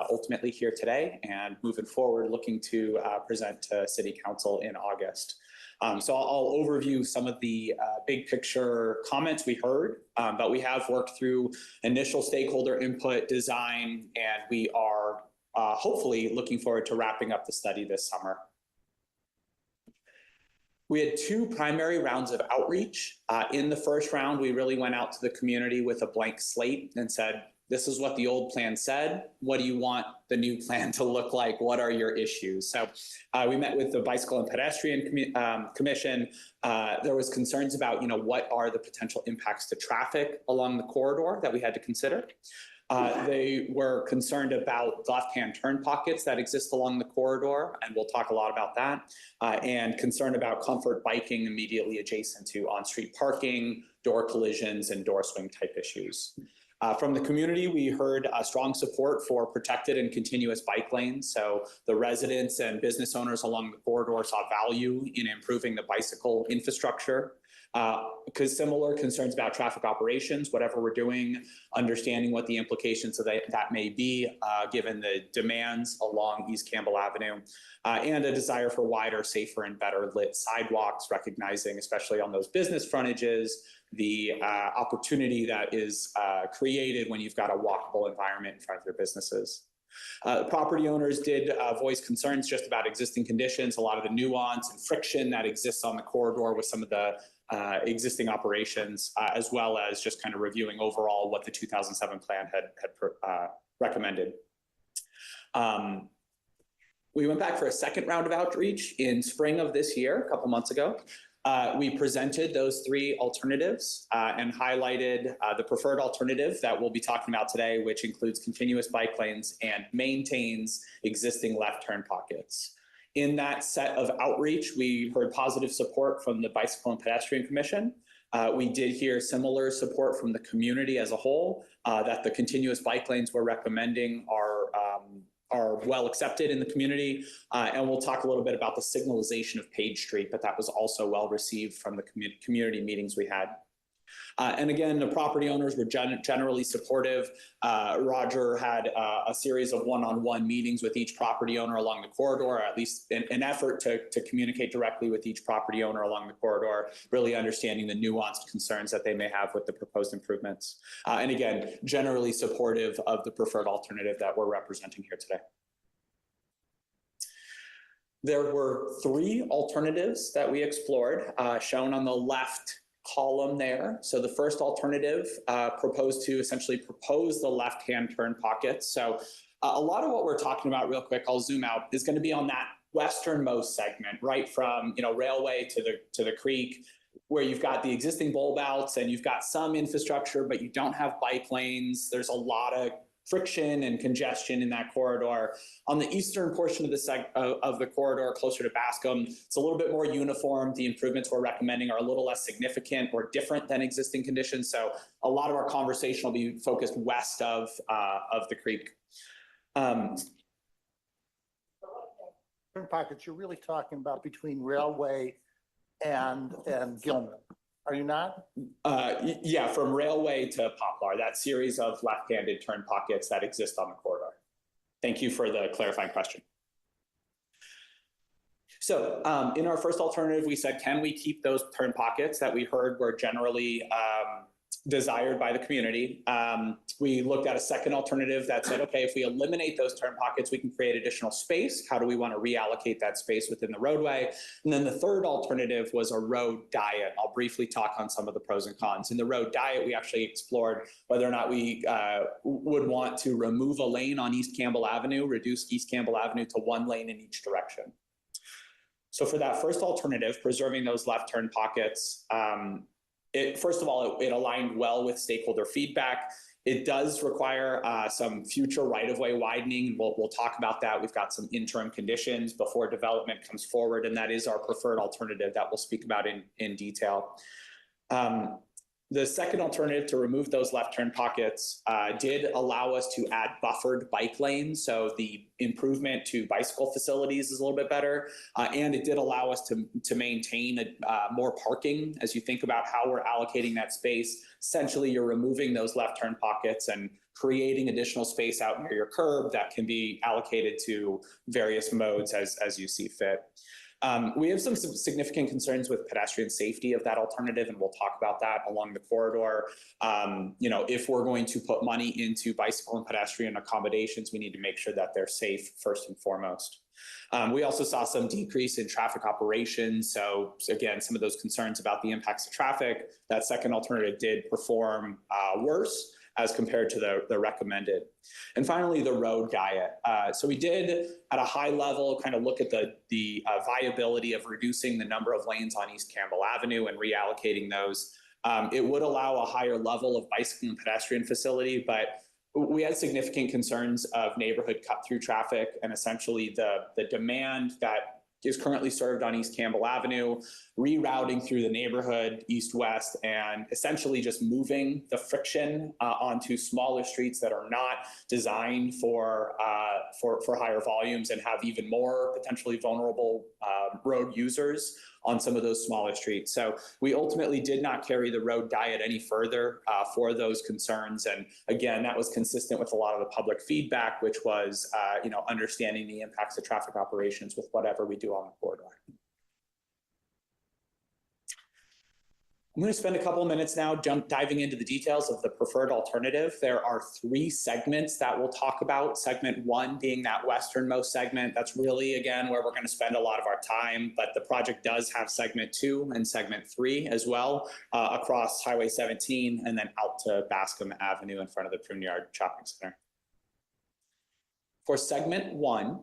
ultimately here today, and moving forward, looking to present to City Council in August. So I'll overview some of the big picture comments we heard, but we have worked through initial stakeholder input, design, and we are hopefully looking forward to wrapping up the study this summer. We had 2 primary rounds of outreach. In the first round, we really went out to the community with a blank slate and said, this is what the old plan said. What do you want the new plan to look like? What are your issues? So we met with the Bicycle and Pedestrian Commission. There was concerns about, what are the potential impacts to traffic along the corridor that we had to consider. They were concerned about left-hand turn pockets that exist along the corridor, and we'll talk a lot about that, and concerned about comfort biking immediately adjacent to on-street parking, door collisions, and door swing type issues. From the community, we heard strong support for protected and continuous bike lanes. So the residents and business owners along the corridor saw value in improving the bicycle infrastructure. Because similar concerns about traffic operations, whatever we're doing, understanding what the implications of that may be, given the demands along East Campbell Avenue, and a desire for wider, safer, and better lit sidewalks, recognizing, especially on those business frontages, the opportunity that is created when you've got a walkable environment in front of your businesses. Property owners did voice concerns just about existing conditions, a lot of the nuance and friction that exists on the corridor with some of the existing operations, as well as just kind of reviewing overall what the 2007 plan had recommended. We went back for a second round of outreach in spring of this year, a couple months ago. We presented those 3 alternatives and highlighted the preferred alternative that we'll be talking about today, which includes continuous bike lanes and maintains existing left turn pockets. In that set of outreach, we heard positive support from the Bicycle and Pedestrian Commission. We did hear similar support from the community as a whole, that the continuous bike lanes we're recommending are well accepted in the community. And we'll talk a little bit about the signalization of Page Street, but that was also well received from the community meetings we had. And again, the property owners were generally supportive. Roger had a series of one-on-one meetings with each property owner along the corridor, or at least an effort to communicate directly with each property owner along the corridor, really understanding the nuanced concerns that they may have with the proposed improvements. And again, generally supportive of the preferred alternative that we're representing here today. There were 3 alternatives that we explored, shown on the left column there. So the first alternative proposed to essentially propose the left-hand turn pockets. So a lot of what we're talking about, real quick, I'll zoom out, is going to be on that westernmost segment, right from Railway to the creek, where you've got the existing bulb outs and you've got some infrastructure, but you don't have bike lanes. There's a lot of friction and congestion in that corridor. On the eastern portion of the corridor, closer to Bascom, it's a little bit more uniform. The improvements we're recommending are a little less significant or different than existing conditions. So a lot of our conversation will be focused west of the creek. turn pockets, you're really talking about between Railway and Gilman, are you not? Yeah, from Railway to Poplar, that series of left-handed turn pockets that exist on the corridor. Thank you for the clarifying question. So in our first alternative, we said, can we keep those turn pockets that we heard were generally desired by the community? We looked at a second alternative that said, okay, if we eliminate those turn pockets, we can create additional space. How do we want to reallocate that space within the roadway? And then the third alternative was a road diet. I'll briefly talk on some of the pros and cons. In the road diet, we actually explored whether or not we would want to remove a lane on East Campbell Avenue, reduce East Campbell Avenue to one lane in each direction. So for that first alternative, preserving those left turn pockets, first of all, it aligned well with stakeholder feedback. It does require some future right-of-way widening. We'll talk about that. We've got some interim conditions before development comes forward, and that is our preferred alternative that we'll speak about in detail. The second alternative to remove those left turn pockets did allow us to add buffered bike lanes. So the improvement to bicycle facilities is a little bit better. And it did allow us to maintain more parking. As you think about how we're allocating that space, essentially you're removing those left turn pockets and creating additional space out near your curb that can be allocated to various modes as you see fit. We have some significant concerns with pedestrian safety of that alternative, and we'll talk about that along the corridor. If we're going to put money into bicycle and pedestrian accommodations, we need to make sure that they're safe first and foremost. We also saw some decrease in traffic operations. So again, some of those concerns about the impacts of traffic, that second alternative did perform worse as compared to the recommended. And finally, the road diet. So we did, at a high level, kind of look at the viability of reducing the number of lanes on East Campbell Avenue and reallocating those. It would allow a higher level of bicycle and pedestrian facility, but we had significant concerns of neighborhood cut-through traffic and essentially the demand that is currently served on East Campbell Avenue, rerouting through the neighborhood east-west, and essentially just moving the friction onto smaller streets that are not designed for higher volumes and have even more potentially vulnerable road users on some of those smaller streets. So we ultimately did not carry the road diet any further for those concerns. And again, that was consistent with a lot of the public feedback, which was understanding the impacts of traffic operations with whatever we do on the corridor. I'm going to spend a couple of minutes now diving into the details of the preferred alternative. There are 3 segments that we'll talk about. Segment 1 being that westernmost segment. That's really, again, where we're going to spend a lot of our time, but the project does have segment 2 and segment 3 as well, across Highway 17 and then out to Bascom Avenue in front of the Pruneyard Shopping Center. For segment 1,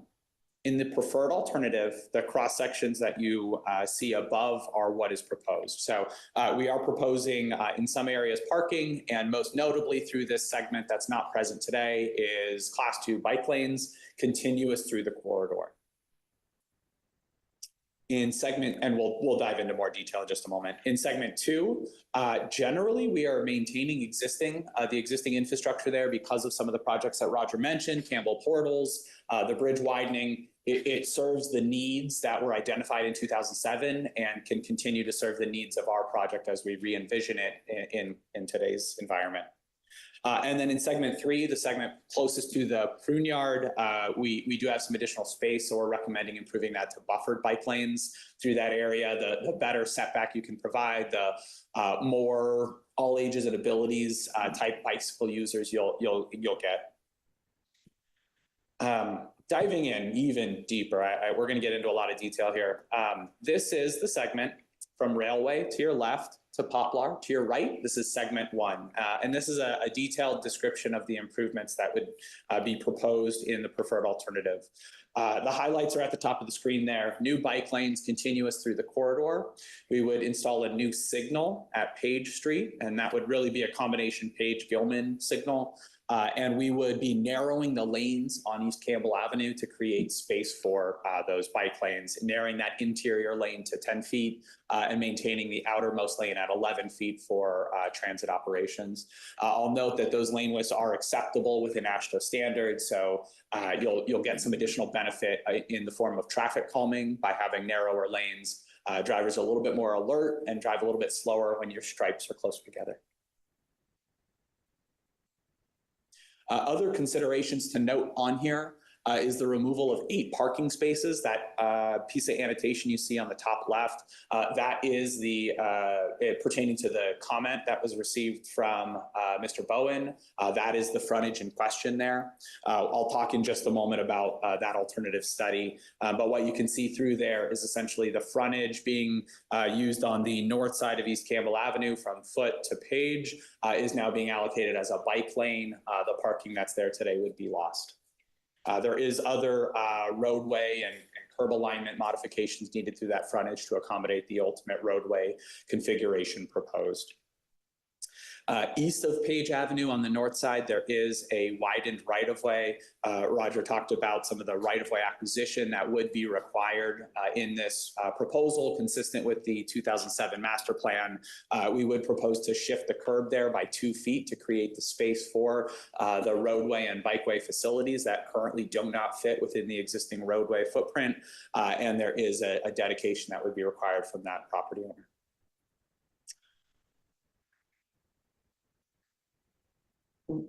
in the preferred alternative, the cross sections that you see above are what is proposed. So we are proposing in some areas parking, and most notably through this segment that's not present today is Class 2 bike lanes continuous through the corridor. In segment, and we'll dive into more detail in just a moment. In segment 2, generally we are maintaining the existing infrastructure there because of some of the projects that Roger mentioned, Campbell Portals, the bridge widening. It serves the needs that were identified in 2007 and can continue to serve the needs of our project as we re-envision it in today's environment. And then in segment 3, the segment closest to the Pruneyard, we do have some additional space, so we're recommending improving that to buffered bike lanes through that area. The better setback you can provide, the more all ages and abilities type bicycle users you'll get. Diving in even deeper, we're going to get into a lot of detail here. This is the segment from Railway to your left to Poplar to your right. This is segment 1. And this is a detailed description of the improvements that would be proposed in the preferred alternative. The highlights are at the top of the screen there. New bike lanes continuous through the corridor. We would install a new signal at Page Street, and that would really be a combination Page-Gilman signal. And we would be narrowing the lanes on East Campbell Avenue to create space for those bike lanes, narrowing that interior lane to 10 feet and maintaining the outermost lane at 11 feet for transit operations. I'll note that those lane widths are acceptable within AASHTO standards, so you'll get some additional benefit in the form of traffic calming by having narrower lanes. Drivers are a little bit more alert and drive a little bit slower when your stripes are closer together. Other considerations to note on here is the removal of 8 parking spaces. That piece of annotation you see on the top left, that is pertaining to the comment that was received from Mr. Bowen. That is the frontage in question there. I'll talk in just a moment about that alternative study. But what you can see through there is essentially the frontage being used on the north side of East Campbell Avenue from Foot to Page is now being allocated as a bike lane. The parking that's there today would be lost. There is other roadway and curb alignment modifications needed through that frontage to accommodate the ultimate roadway configuration proposed. East of Page Avenue on the north side, there is a widened right-of-way. Roger talked about some of the right-of-way acquisition that would be required in this proposal consistent with the 2007 master plan. We would propose to shift the curb there by 2 feet to create the space for the roadway and bikeway facilities that currently do not fit within the existing roadway footprint. And there is a dedication that would be required from that property owner.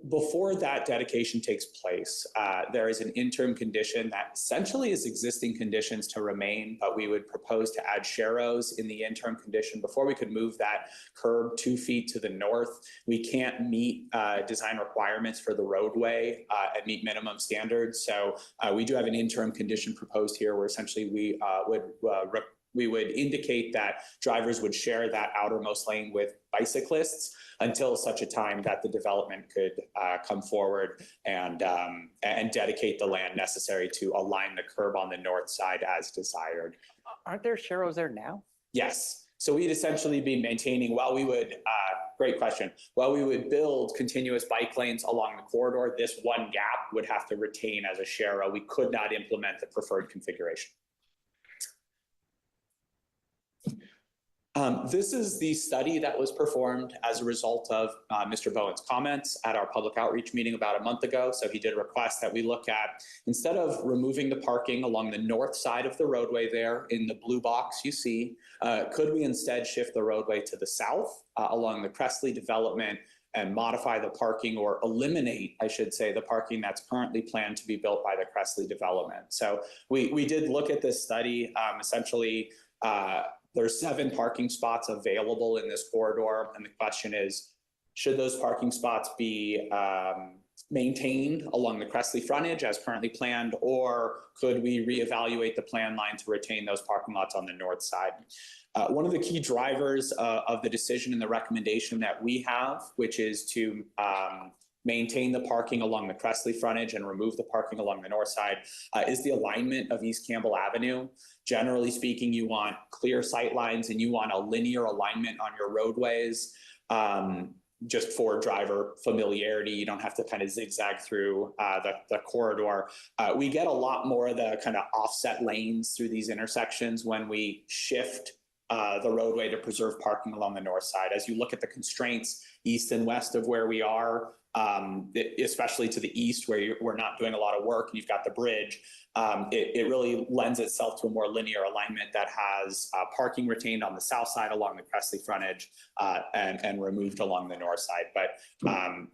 Before that dedication takes place, there is an interim condition that essentially is existing conditions to remain, but we would propose to add sharrows in the interim condition before we could move that curb 2 feet to the north. We can't meet design requirements for the roadway and meet minimum standards. So we do have an interim condition proposed here where essentially we would indicate that drivers would share that outermost lane with bicyclists until such a time that the development could come forward and dedicate the land necessary to align the curb on the north side as desired. Aren't there sharrows there now? Yes. So we'd essentially be maintaining, while we would, great question, while we would build continuous bike lanes along the corridor, this one gap would have to retain as a sharrow. We could not implement the preferred configuration. This is the study that was performed as a result of Mr. Bowen's comments at our public outreach meeting about a month ago. So he did request that we look at, instead of removing the parking along the north side of the roadway there in the blue box you see, could we instead shift the roadway to the south along the Cressley development and modify the parking, or eliminate, I should say, the parking that's currently planned to be built by the Cressley development. So we did look at this study. Essentially, there's 7 parking spots available in this corridor. And the question is, should those parking spots be maintained along the Cressley frontage as currently planned, or could we reevaluate the plan line to retain those parking lots on the north side? One of the key drivers of the decision and the recommendation that we have, which is to maintain the parking along the Cressley frontage and remove the parking along the north side, is the alignment of East Campbell Avenue. Generally speaking, you want clear sight lines and you want a linear alignment on your roadways. Just for driver familiarity, you don't have to kind of zigzag through the corridor. We get a lot more of the kind of offset lanes through these intersections when we shift the roadway to preserve parking along the north side. As you look at the constraints east and west of where we are, especially to the east where we're not doing a lot of work and you've got the bridge, it really lends itself to a more linear alignment that has parking retained on the south side along the Cressley frontage and removed along the north side. But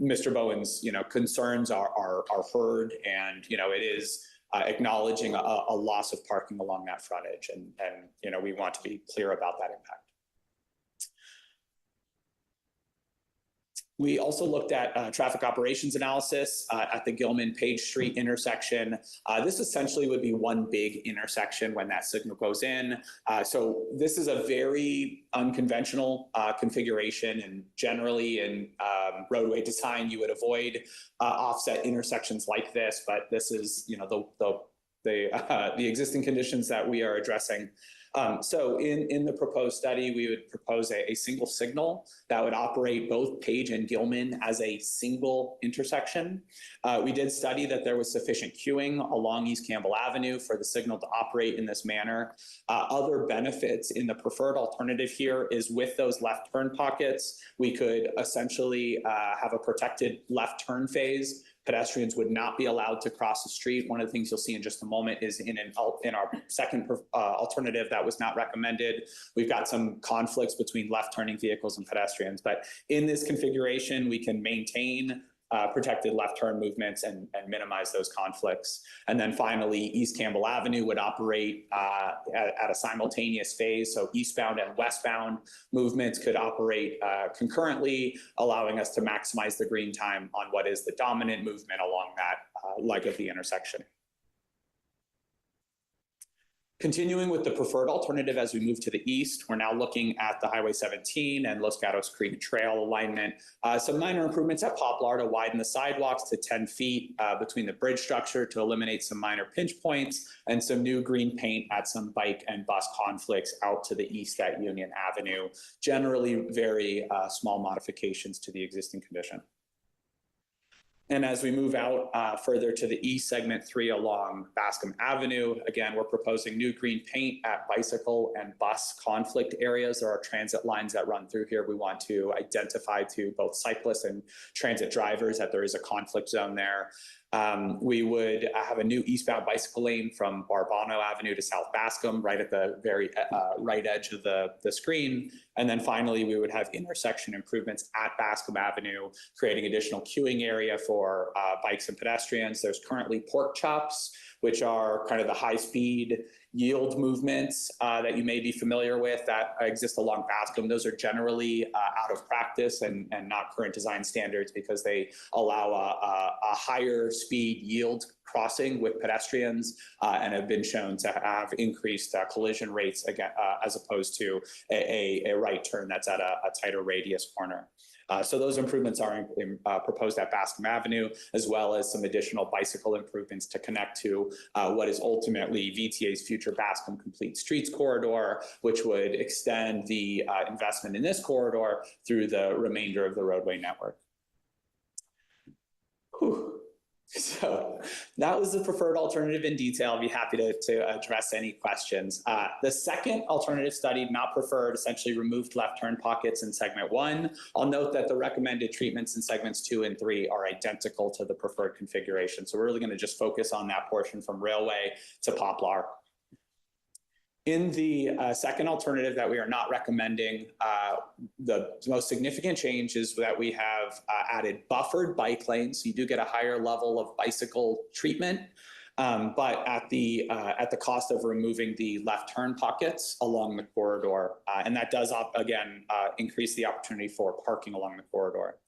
Mr. Bowen's concerns are heard, and it is acknowledging a loss of parking along that frontage, and we want to be clear about that impact. We also looked at traffic operations analysis at the Gilman-Page Street intersection. This essentially would be one big intersection when that signal goes in. So this is a very unconventional configuration, and generally in roadway design, you would avoid offset intersections like this, but this is the existing conditions that we are addressing. So in the proposed study, we would propose a single signal that would operate both Page and Gilman as a single intersection. We did study that there was sufficient queuing along East Campbell Avenue for the signal to operate in this manner. Other benefits in the preferred alternative here is with those left turn pockets, we could essentially have a protected left turn phase. Pedestrians would not be allowed to cross the street. One of the things you'll see in just a moment is in our second alternative that was not recommended. We've got some conflicts between left turning vehicles and pedestrians, but in this configuration, we can maintain protected left turn movements and minimize those conflicts. And then finally, East Campbell Avenue would operate at a simultaneous phase. So eastbound and westbound movements could operate concurrently, allowing us to maximize the green time on what is the dominant movement along that leg of the intersection. Continuing with the preferred alternative as we move to the east, we're now looking at the Highway 17 and Los Gatos Creek Trail alignment. Some minor improvements at Poplar to widen the sidewalks to 10 feet between the bridge structure to eliminate some minor pinch points, and some new green paint at some bike and bus conflicts out to the east at Union Avenue. Generally very small modifications to the existing condition. And as we move out further to the east, segment 3 along Bascom Avenue, again, we're proposing new green paint at bicycle and bus conflict areas. There are transit lines that run through here. We want to identify to both cyclists and transit drivers that there is a conflict zone there. We would have a new eastbound bicycle lane from Barbano Avenue to South Bascom, right at the very right edge of the screen. And then finally, we would have intersection improvements at Bascom Avenue, creating additional queuing area for bikes and pedestrians. There's currently pork chops, which are kind of the high-speed yield movements that you may be familiar with that exist along Bascom. Those are generally out of practice and not current design standards because they allow a higher speed yield crossing with pedestrians and have been shown to have increased collision rates again, as opposed to a right turn that's at a tighter radius corner. So those improvements are proposed at Bascom Avenue, as well as some additional bicycle improvements to connect to what is ultimately VTA's future Bascom Complete Streets corridor, which would extend the investment in this corridor through the remainder of the roadway network. Whew. So that was the preferred alternative in detail. I'll be happy to address any questions. The second alternative study, not preferred, essentially removed left turn pockets in segment 1. I'll note that the recommended treatments in segments 2 and 3 are identical to the preferred configuration. So we're really going to just focus on that portion from Railway to Poplar. In the second alternative that we are not recommending, the most significant change is that we have added buffered bike lanes. So you do get a higher level of bicycle treatment, but at the cost of removing the left turn pockets along the corridor. And that does, again, increase the opportunity for parking along the corridor.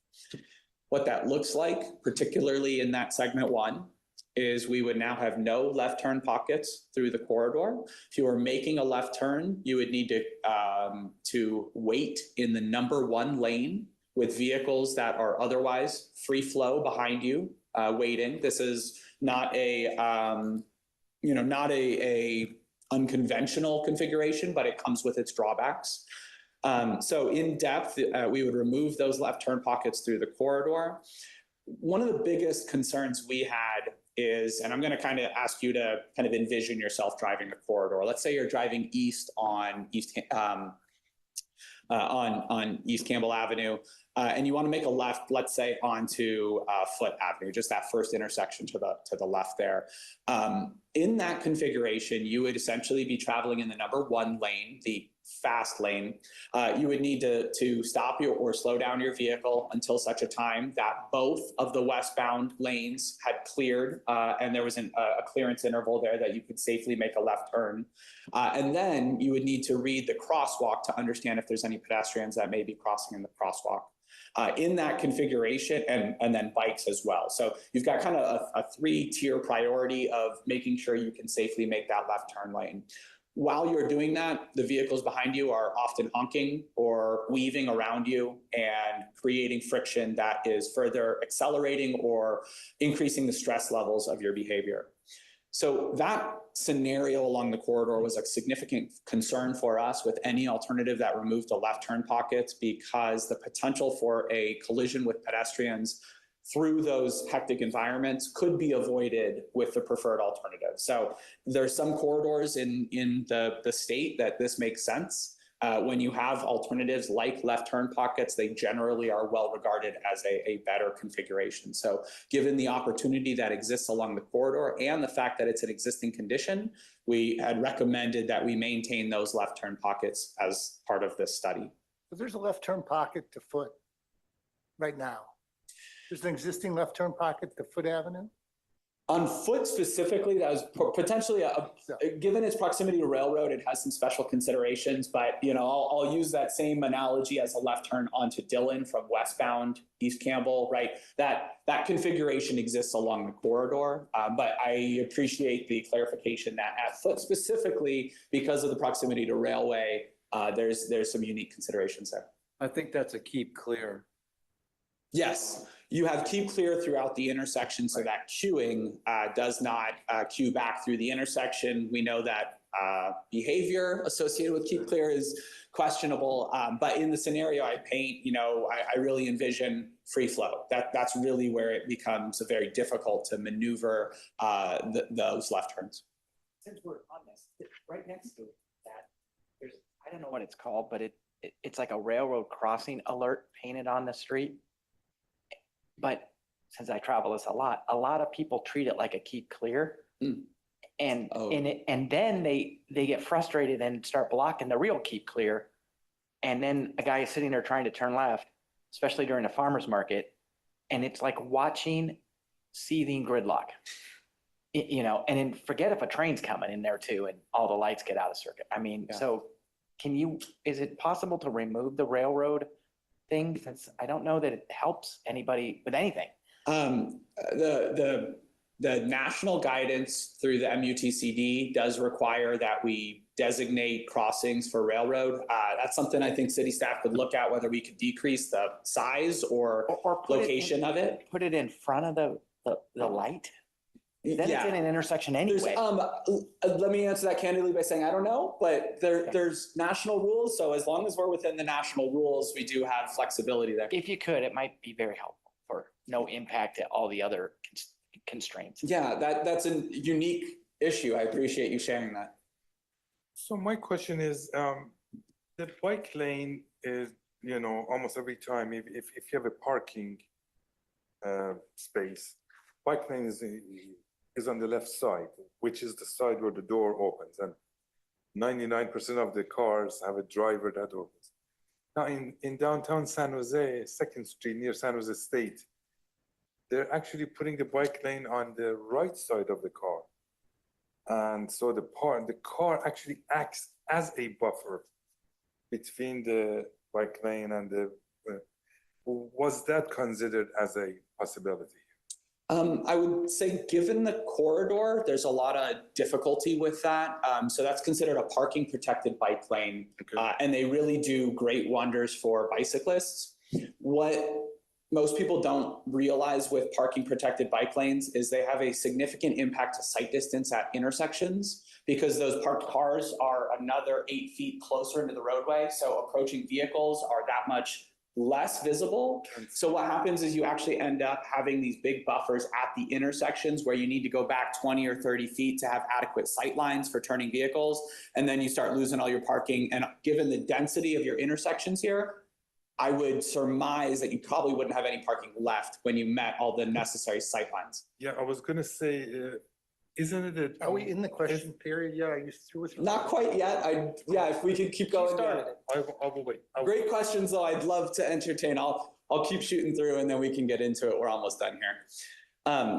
What that looks like, particularly in that segment 1, is we would now have no left turn pockets through the corridor. If you were making a left turn, you would need to wait in the number 1 lane with vehicles that are otherwise free flow behind you, waiting. This is not a unconventional configuration, but it comes with its drawbacks. So in depth, we would remove those left turn pockets through the corridor. One of the biggest concerns we had is, and I'm going to kind of ask you to kind of envision yourself driving the corridor. Let's say you're driving east on East Campbell Avenue, and you want to make a left, let's say onto Foote Avenue, just that first intersection to the left there. In that configuration, you would essentially be traveling in the number 1 lane, the fast lane. You would need to stop or slow down your vehicle until such a time that both of the westbound lanes had cleared and there was a clearance interval there that you could safely make a left turn. And then you would need to read the crosswalk to understand if there's any pedestrians that may be crossing in the crosswalk. In that configuration, and then bikes as well. So you've got kind of a 3-tier priority of making sure you can safely make that left turn lane. While you're doing that, the vehicles behind you are often honking or weaving around you and creating friction that is further accelerating or increasing the stress levels of your behavior. So that scenario along the corridor was a significant concern for us with any alternative that removed the left turn pockets, because the potential for a collision with pedestrians through those hectic environments could be avoided with the preferred alternative. So there's some corridors in the state that this makes sense. When you have alternatives like left turn pockets, they generally are well regarded as a better configuration. So given the opportunity that exists along the corridor and the fact that it's an existing condition, we had recommended that we maintain those left turn pockets as part of this study. But there's a left turn pocket to Foot right now. There's an existing left turn pocket to Foot Avenue? On Foot specifically, that was potentially, given its proximity to railroad, it has some special considerations, but I'll use that same analogy as a left turn onto Dillon from westbound East Campbell, right? That configuration exists along the corridor, but I appreciate the clarification that at Foot specifically, because of the proximity to railway, there's some unique considerations there. I think that's a keep clear. Yes, you have keep clear throughout the intersection so that queuing does not queue back through the intersection. We know that behavior associated with keep clear is questionable, but in the scenario I paint, I really envision free flow. That's really where it becomes very difficult to maneuver those left turns. Since we're on this, right next to that, there's, I don't know what it's called, but it's like a railroad crossing alert painted on the street. But since I travel this a lot of people treat it like a keep clear. And then they get frustrated and start blocking the real keep clear. And then a guy is sitting there trying to turn left, especially during a farmer's market. And it's like watching seething gridlock, and then forget if a train's coming in there too, and all the lights get out of circuit. I mean, so is it possible to remove the railroad thing? Since I don't know that it helps anybody with anything. The national guidance through the MUTCD does require that we designate crossings for railroad. That's something I think city staff could look at, whether we could decrease the size or location of it. Put it in front of the light. Then it's in an intersection anyway. Let me answer that candidly by saying I don't know, but there's national rules. So as long as we're within the national rules, we do have flexibility there. If you could, it might be very helpful for no impact to all the other constraints. Yeah, that's a unique issue. I appreciate you sharing that. So my question is, the bike lane is, almost every time, if you have a parking space, bike lane is on the left side, which is the side where the door opens, and 99% of the cars have a driver that opens. Now in downtown San Jose, 2nd Street near San Jose State, they're actually putting the bike lane on the right side of the car. And so the car actually acts as a buffer between the bike lane and was that considered as a possibility? I would say given the corridor, there's a lot of difficulty with that. So that's considered a parking protected bike lane. And they really do great wonders for bicyclists. What most people don't realize with parking protected bike lanes is they have a significant impact to sight distance at intersections, because those parked cars are another 8 feet closer into the roadway. So approaching vehicles are that much less visible. So what happens is you actually end up having these big buffers at the intersections where you need to go back 20 or 30 feet to have adequate sight lines for turning vehicles. And then you start losing all your parking. And given the density of your intersections here, I would surmise that you probably wouldn't have any parking left when you met all the necessary sight lines. Yeah, I was gonna say, isn't it? Are we in the question period? Yeah, are you through with? Not quite yet. If we could keep going. I will wait. Great questions, though. I'd love to entertain. I'll keep shooting through, and then we can get into it. We're almost done here.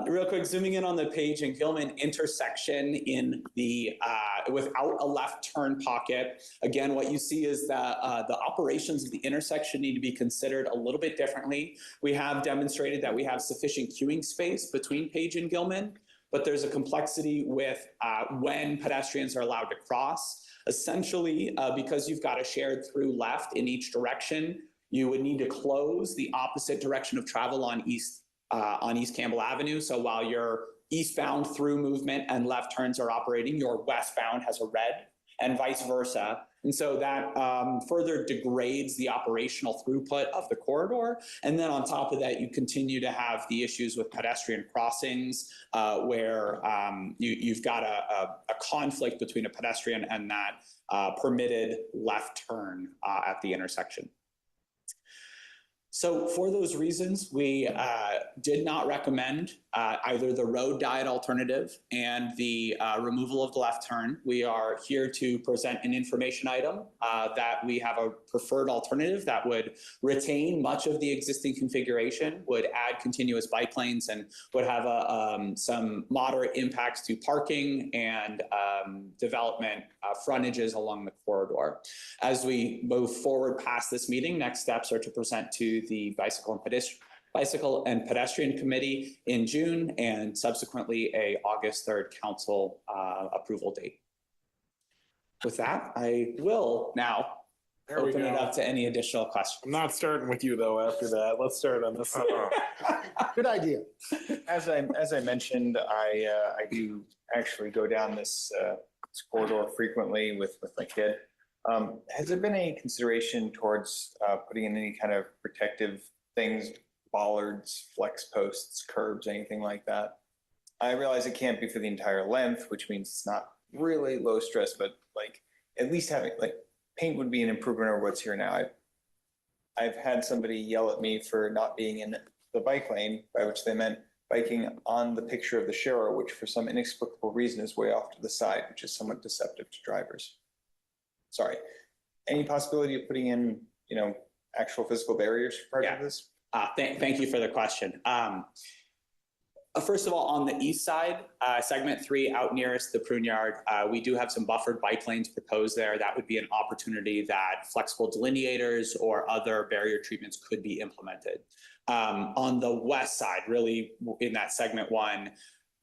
Real quick, zooming in on the Page and Gilman intersection in the without a left turn pocket. Again, what you see is that the operations of the intersection need to be considered a little bit differently. We have demonstrated that we have sufficient queuing space between Page and Gilman, but there's a complexity with when pedestrians are allowed to cross. Essentially, because you've got a shared through left in each direction, you would need to close the opposite direction of travel on East Campbell Avenue. So while you're eastbound through movement and left turns are operating, your westbound has a red, and vice versa. And so that further degrades the operational throughput of the corridor. And then on top of that, you continue to have the issues with pedestrian crossings where you've got a conflict between a pedestrian and that permitted left turn at the intersection. So for those reasons, we did not recommend either the road diet alternative and the removal of the left turn. We are here to present an information item that we have a preferred alternative that would retain much of the existing configuration, would add continuous bike lanes, and would have some moderate impacts to parking and development frontages along the corridor. As we move forward past this meeting, next steps are to present to the Bicycle and Pedestrian Committee in June, and subsequently a August 3rd council approval date. With that, I will now open it up to any additional questions. I'm not starting with you though after that. Let's start on this side. Good idea. As I mentioned, I do actually go down this corridor frequently with my kid. Has there been any consideration towards putting in any kind of protective things, bollards, flex posts, curbs, anything like that? I realize it can't be for the entire length, which means it's not really low stress, but like at least having like paint would be an improvement over what's here now. I've had somebody yell at me for not being in the bike lane, by which they meant biking on the picture of the Shero, which for some inexplicable reason is way off to the side, which is somewhat deceptive to drivers. Sorry. Any possibility of putting in, actual physical barriers for part of this? Thank you for the question. First of all, on the east side, segment 3 out nearest the prune yard, we do have some buffered bike lanes proposed there. That would be an opportunity that flexible delineators or other barrier treatments could be implemented. On the west side, really in that segment 1,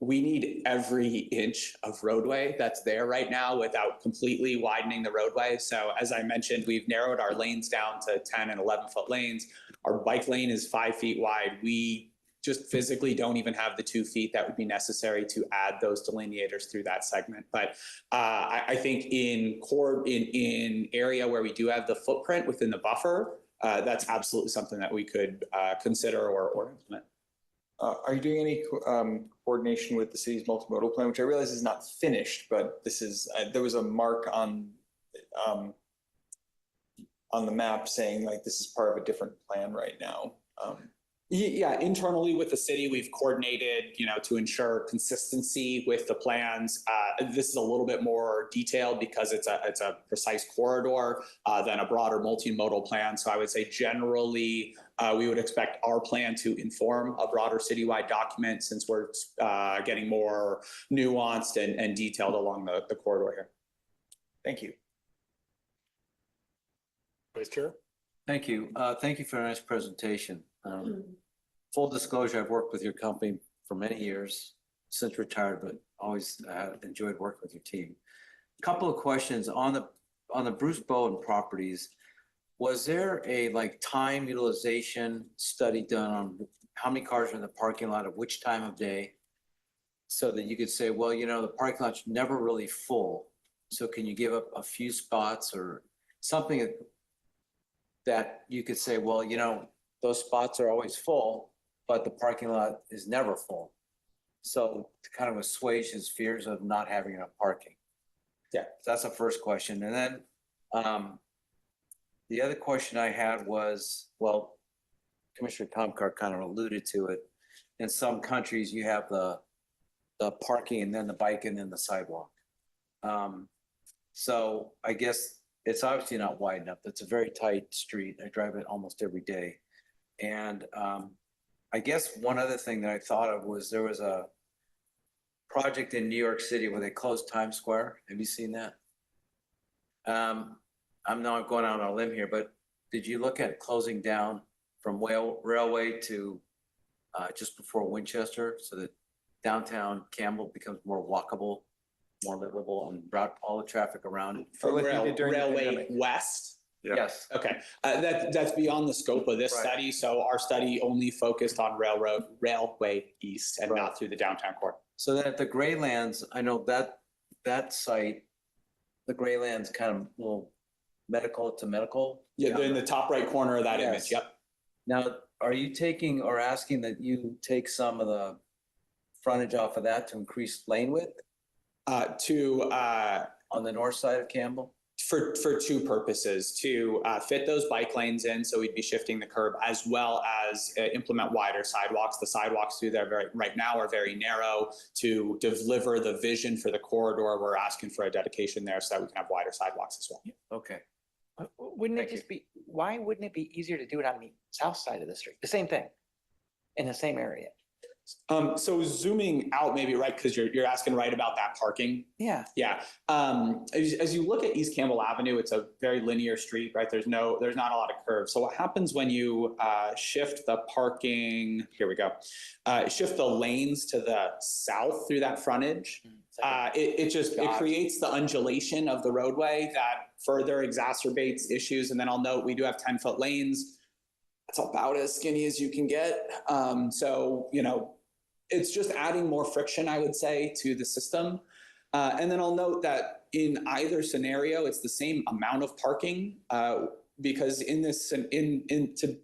we need every inch of roadway that's there right now without completely widening the roadway. So as I mentioned, we've narrowed our lanes down to 10 and 11-foot lanes. Our bike lane is 5 feet wide. We just physically don't even have the 2 feet that would be necessary to add those delineators through that segment. But I think in area where we do have the footprint within the buffer, that's absolutely something that we could consider or implement. Are you doing any coordination with the city's multimodal plan, which I realize is not finished, but this is, there was a mark on the map saying like this is part of a different plan right now. Yeah, internally with the city, we've coordinated, to ensure consistency with the plans. This is a little bit more detailed because it's a precise corridor than a broader multimodal plan. So I would say generally, we would expect our plan to inform a broader citywide document since we're getting more nuanced and detailed along the corridor here. Thank you. Vice Chair. Thank you. Thank you for a nice presentation. Full disclosure, I've worked with your company for many years, since retired, but always enjoyed working with your team. A couple of questions on the Bruce Bowen properties. Was there a time utilization study done on how many cars are in the parking lot at which time of day? So that you could say, well, the parking lot's never really full. So can you give up a few spots or something that you could say, well, those spots are always full, but the parking lot is never full. So to kind of assuage his fears of not having enough parking. Yeah. That's the first question. And then the other question I had was, well, Commissioner Tomkar kind of alluded to it. In some countries, you have the parking and then the bike and then the sidewalk. So I guess it's obviously not wide enough. It's a very tight street. I drive it almost every day. And I guess one other thing that I thought of was there was a project in New York City where they closed Times Square. Have you seen that? I'm not going out on a limb here, but did you look at closing down from Railway to just before Winchester so that downtown Campbell becomes more walkable, more livable, and brought all the traffic around it? From Railway West? Yes. Okay, that's beyond the scope of this study. So our study only focused on Railway East and not through the downtown core. So then at the Graylands, I know that site, the Graylands kind of little medical to medical. Yeah, they're in the top right corner of that image. Yes. Yep. Now, are you taking or asking that you take some of the frontage off of that to increase lane width on the north side of Campbell? For two purposes, to fit those bike lanes in, so we'd be shifting the curb, as well as implement wider sidewalks. The sidewalks through there right now are very narrow. To deliver the vision for the corridor, we're asking for a dedication there so that we can have wider sidewalks as well. Okay. Wouldn't it just be, why wouldn't it be easier to do it on the south side of the street? The same thing, in the same area? So zooming out maybe, right, because you're asking right about that parking. Yeah. Yeah. As you look at East Campbell Avenue, it's a very linear street, right? There's not a lot of curves. So what happens when you shift the parking, here we go, shift the lanes to the south through that frontage, it creates the undulation of the roadway that further exacerbates issues. And then I'll note, we do have 10-foot lanes. It's about as skinny as you can get. So, it's just adding more friction, I would say, to the system. And then I'll note that in either scenario, it's the same amount of parking because to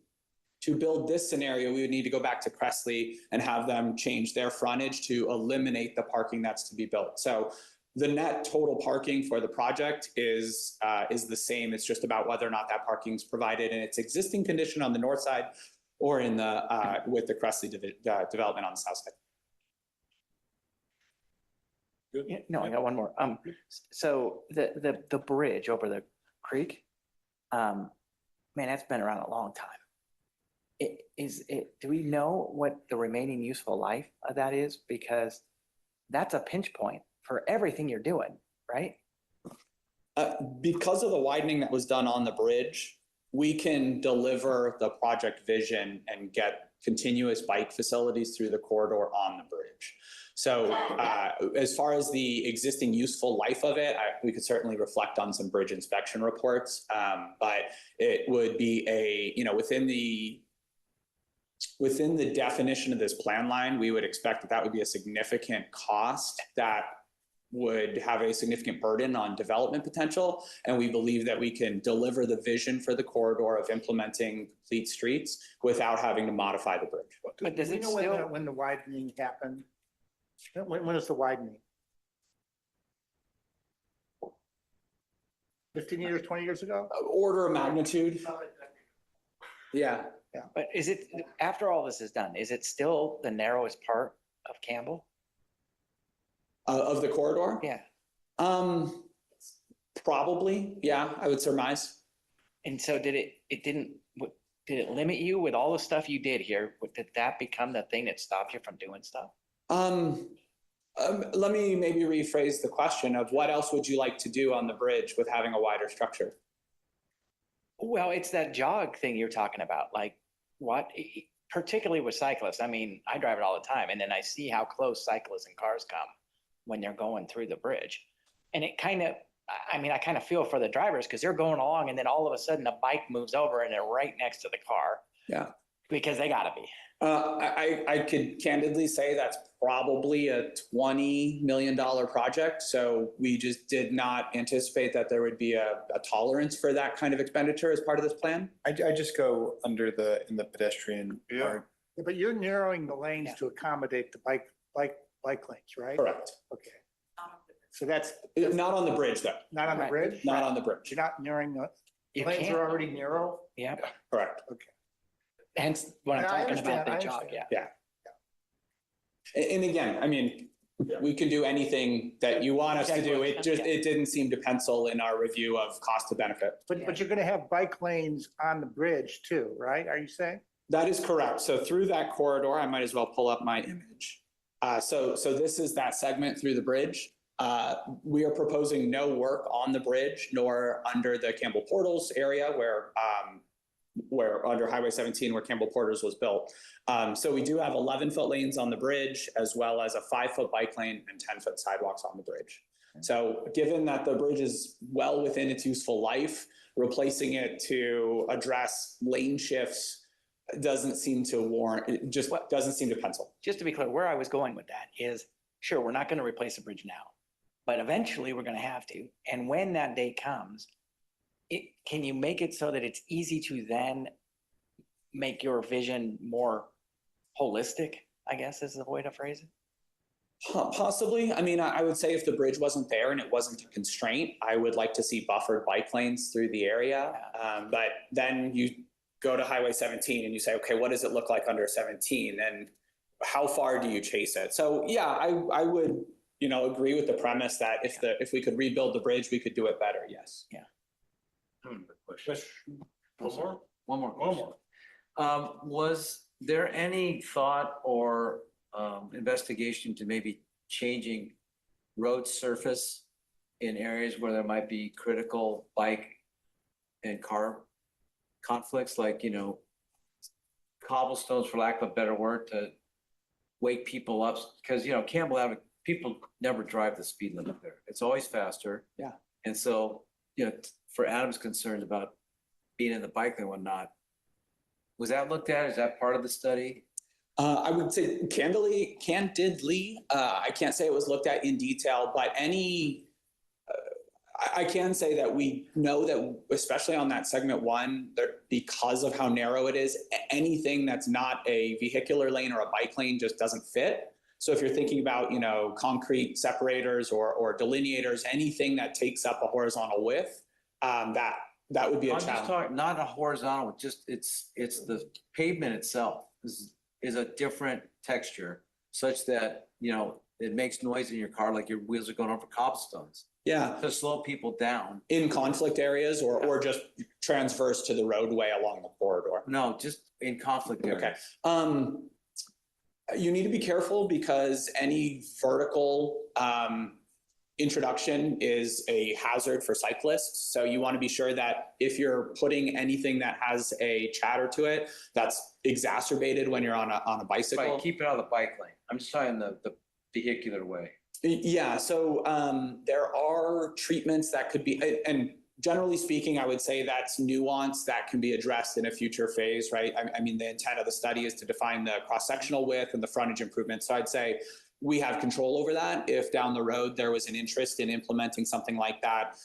build this scenario, we would need to go back to Cressley and have them change their frontage to eliminate the parking that's to be built. So the net total parking for the project is the same. It's just about whether or not that parking is provided in its existing condition on the north side or in the with the Cressley development on the south side. Yeah, no, I got one more. So the bridge over the creek, man, that's been around a long time. Do we know what the remaining useful life of that is? Because that's a pinch point for everything you're doing, right? Because of the widening that was done on the bridge, we can deliver the project vision and get continuous bike facilities through the corridor on the bridge. So as far as the existing useful life of it, we could certainly reflect on some bridge inspection reports, but it would be within the definition of this plan line, we would expect that would be a significant cost that would have a significant burden on development potential. And we believe that we can deliver the vision for the corridor of implementing complete streets without having to modify the bridge. But does it know when the widening happened? When is the widening? 15 years, 20 years ago? Order of magnitude. Yeah. But is it, after all this is done, is it still the narrowest part of Campbell? Of the corridor? Yeah. Probably, yeah, I would surmise. And so did it limit you with all the stuff you did here? Did that become the thing that stopped you from doing stuff? Let me maybe rephrase the question of what else would you like to do on the bridge with having a wider structure? Well, it's that jog thing you're talking about. Like what, particularly with cyclists. I mean, I drive it all the time and then I see how close cyclists and cars come when they're going through the bridge. And it kind of, I kind of feel for the drivers because they're going along and then all of a sudden a bike moves over and they're right next to the car. Yeah. Because they gotta be. I could candidly say that's probably a $20 million project. So we just did not anticipate that there would be a tolerance for that kind of expenditure as part of this plan. I just go under in the pedestrian part. Yeah, but you're narrowing the lanes to accommodate the bike lanes, right? Correct. Okay. So that's not on the bridge though. Not on the bridge? Not on the bridge. You're not narrowing the You lanes can't. are already narrow? Yeah. Correct. Okay. Hence what I'm Yeah, I talking about, the understand, jog, yeah. Yeah. And again, we can do anything that you want us to do. It didn't seem to pencil in our review of cost to benefit. But you're gonna have bike lanes on the bridge too, right? Are you saying? That is correct. So through that corridor, I might as well pull up my image. So this is that segment through the bridge. We are proposing no work on the bridge nor under the Campbell Portals area where under Highway 17 where Campbell Portals was built. So we do have 11-foot lanes on the bridge as well as a 5-foot bike lane and 10-foot sidewalks on the bridge. So given that the bridge is well within its useful life, replacing it to address lane shifts doesn't seem to warrant, it just doesn't seem to pencil. Just to be clear, where I was going with that is sure, we're not gonna replace the bridge now, but eventually we're gonna have to. And when that day comes, can you make it so that it's easy to then make your vision more holistic, I guess is the way to phrase it? Possibly. I mean, I would say if the bridge wasn't there and it wasn't a constraint, I would like to see buffered bike lanes through the area. But then you go to Highway 17 and you say, okay, what does it look like under 17? And how far do you chase it? So yeah, I would, agree with the premise that if we could rebuild the bridge, we could do it better. Yes. Yeah. One more. Was there any thought or investigation to maybe changing road surface in areas where there might be critical bike and car conflicts, like, cobblestones, for lack of a better word, to wake people up? Because, Campbell Avenue, people never drive the speed limit there. It's always faster. Yeah. And so, for Adam's concerns about being in the bike lane and whatnot, was that looked at? Is that part of the study? I would say candidly, I can't say it was looked at in detail, but I can say that we know that, especially on that segment 1, because of how narrow it is, anything that's not a vehicular lane or a bike lane just doesn't fit. So if you're thinking about, concrete separators or delineators, anything that takes up a horizontal width, that would be a I'm just challenge. talking, not a horizontal, just it's the pavement itself is a different texture such that, it makes noise in your car like your wheels are going over cobblestones. Yeah. To slow people down. In conflict areas or just transverse to the roadway along the corridor? No, just in conflict areas. Okay. You need to be careful because any vertical introduction is a hazard for cyclists. So you want to be sure that if you're putting anything that has a chatter to it, that's exacerbated when you're on a bicycle. Right, keep it out of the bike lane. I'm just talking the vehicular way. Yeah, so there are treatments that could be, and generally speaking, I would say that's nuance that can be addressed in a future phase, right? I mean, the intent of the study is to define the cross-sectional width and the frontage improvement. So I'd say we have control over that if down the road there was an interest in implementing something like that.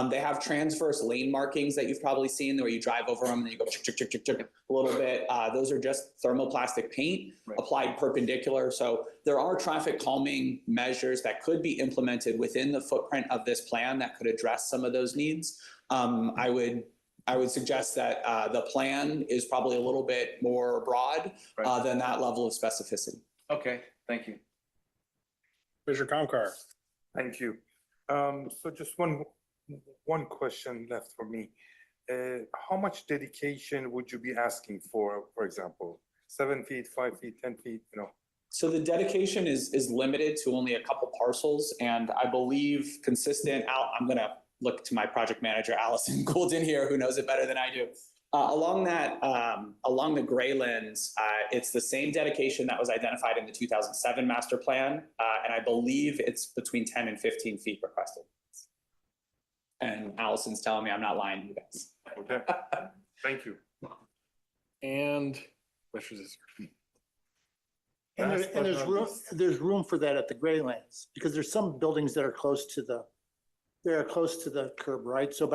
They have transverse lane markings that you've probably seen where you drive over them and you go chick, chick, chick, chick, chick, a little bit. Those are just thermoplastic paint applied perpendicular. So there are traffic calming measures that could be implemented within the footprint of this plan that could address some of those needs. I would suggest that the plan is probably a little bit more broad than that level of specificity. Okay, thank you. Commissioner Comcar. Thank you. So just one question left for me. How much dedication would you be asking for example, 7 feet, 5 feet, 10 feet, So the dedication is limited to only a couple parcels, and I believe consistent out, I'm gonna look to my project manager, Allison Goulden here, who knows it better than I do. Along the Graylands, it's the same dedication that was identified in the 2007 master plan, and I believe it's between 10 and 15 feet requested. And Allison's telling me I'm not lying to you guys. Okay, thank you. And And there's room for that at the Graylands, because there's some buildings that are close to the curb, right? So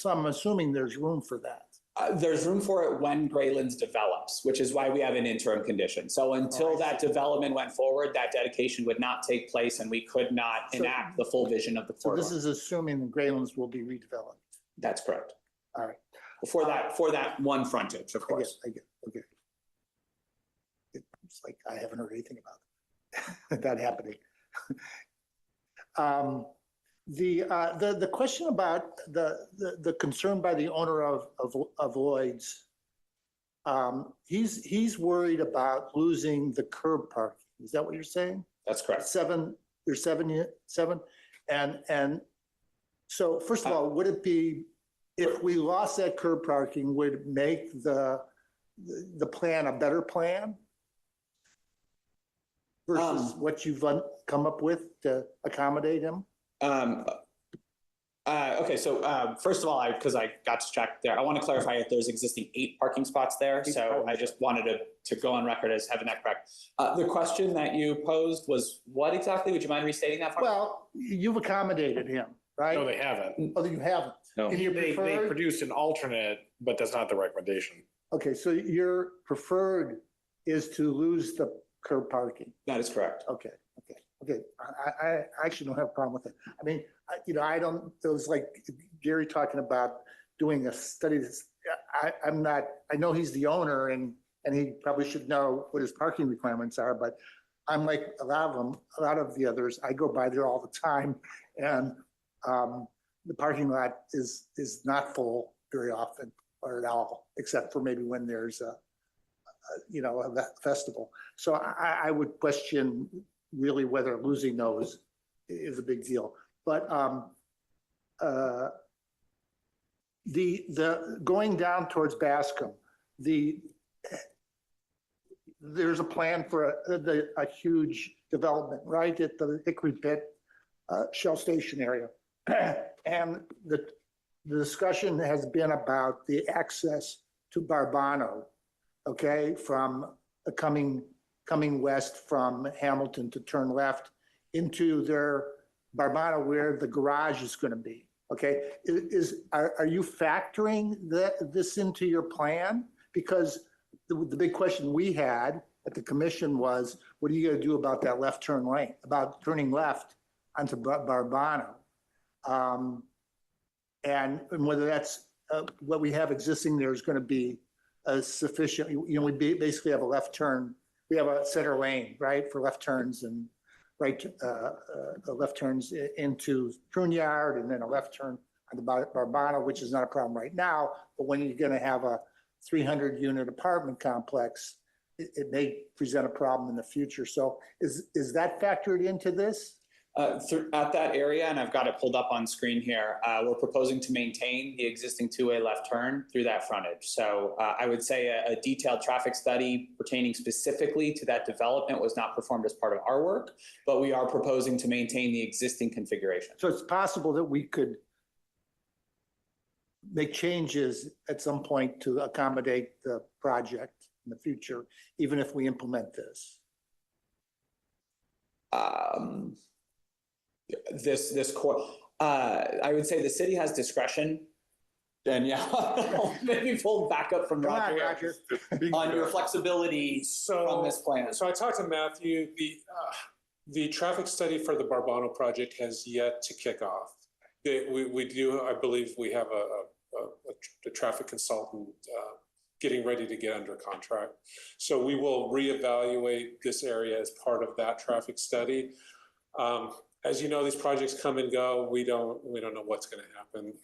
I'm assuming there's room for that. There's room for it when Graylands develops, which is why we have an interim condition. So until that development went forward, that dedication would not take place and we could not enact the full vision of the So corridor. this is assuming the Graylands will be redeveloped. That's correct. All right. For that one frontage, of course. I get, okay. It's like, I haven't heard anything about that happening. The question about the concern by the owner of Lloyd's, he's worried about losing the curb parking. Is that what you're saying? That's correct. There's seven, and so first of all, would it be, if we lost that curb parking, would it make the plan a better plan versus what you've come up with to accommodate him? Okay, so first of all, because I got distracted there, I want to clarify that there's existing 8 parking spots there. So I just wanted to go on record as having that correct. The question that you posed was what exactly? Would you mind restating that? Well, you've accommodated him, right? No, they haven't. Oh, you haven't? No. And your They preferred? produced an alternate, but that's not the recommendation. Okay, so your preferred is to lose the curb parking? That is correct. Okay. I actually don't have a problem with it. I mean, I don't, it was like Gary talking about doing a study. I'm not, I know he's the owner and he probably should know what his parking requirements are, but I'm like a lot of the others, I go by there all the time and the parking lot is not full very often or at all, except for maybe when there's a festival. So I would question really whether losing those is a big deal. But the going down towards Bascom, there's a plan for a huge development right at the Hickory Pit Shell Station area. And the discussion has been about the access to Barbano, okay, from coming west from Hamilton to turn left into their Barbano where the garage is going to be. Okay, are you factoring this into your plan? Because the big question we had at the commission was, what are you going to do about that left turn lane, about turning left onto Barbano? And whether that's what we have existing there is going to be sufficient. We basically have a left turn. We have a center lane, right, for left turns and right left turns into Pruneyard and then a left turn on the Barbano, which is not a problem right now. But when you're going to have a 300-unit apartment complex, it may present a problem in the future. So is that factored into this? At that area, and I've got it pulled up on screen here, we're proposing to maintain the existing two-way left turn through that frontage. So I would say a detailed traffic study pertaining specifically to that development was not performed as part of our work, but we are proposing to maintain the existing configuration. So it's possible that we could make changes at some point to accommodate the project in the future, even if we implement this. This core, I would say the city has discretion. And yeah, maybe pull back up from Roger on your flexibility from this plan. So I talked to Matthew. The traffic study for the Barbano project has yet to kick off. We do, I believe, we have a traffic consultant getting ready to get under contract. So we will reevaluate this area as part of that traffic study. As you know, these projects come and go. We don't know what's going to happen.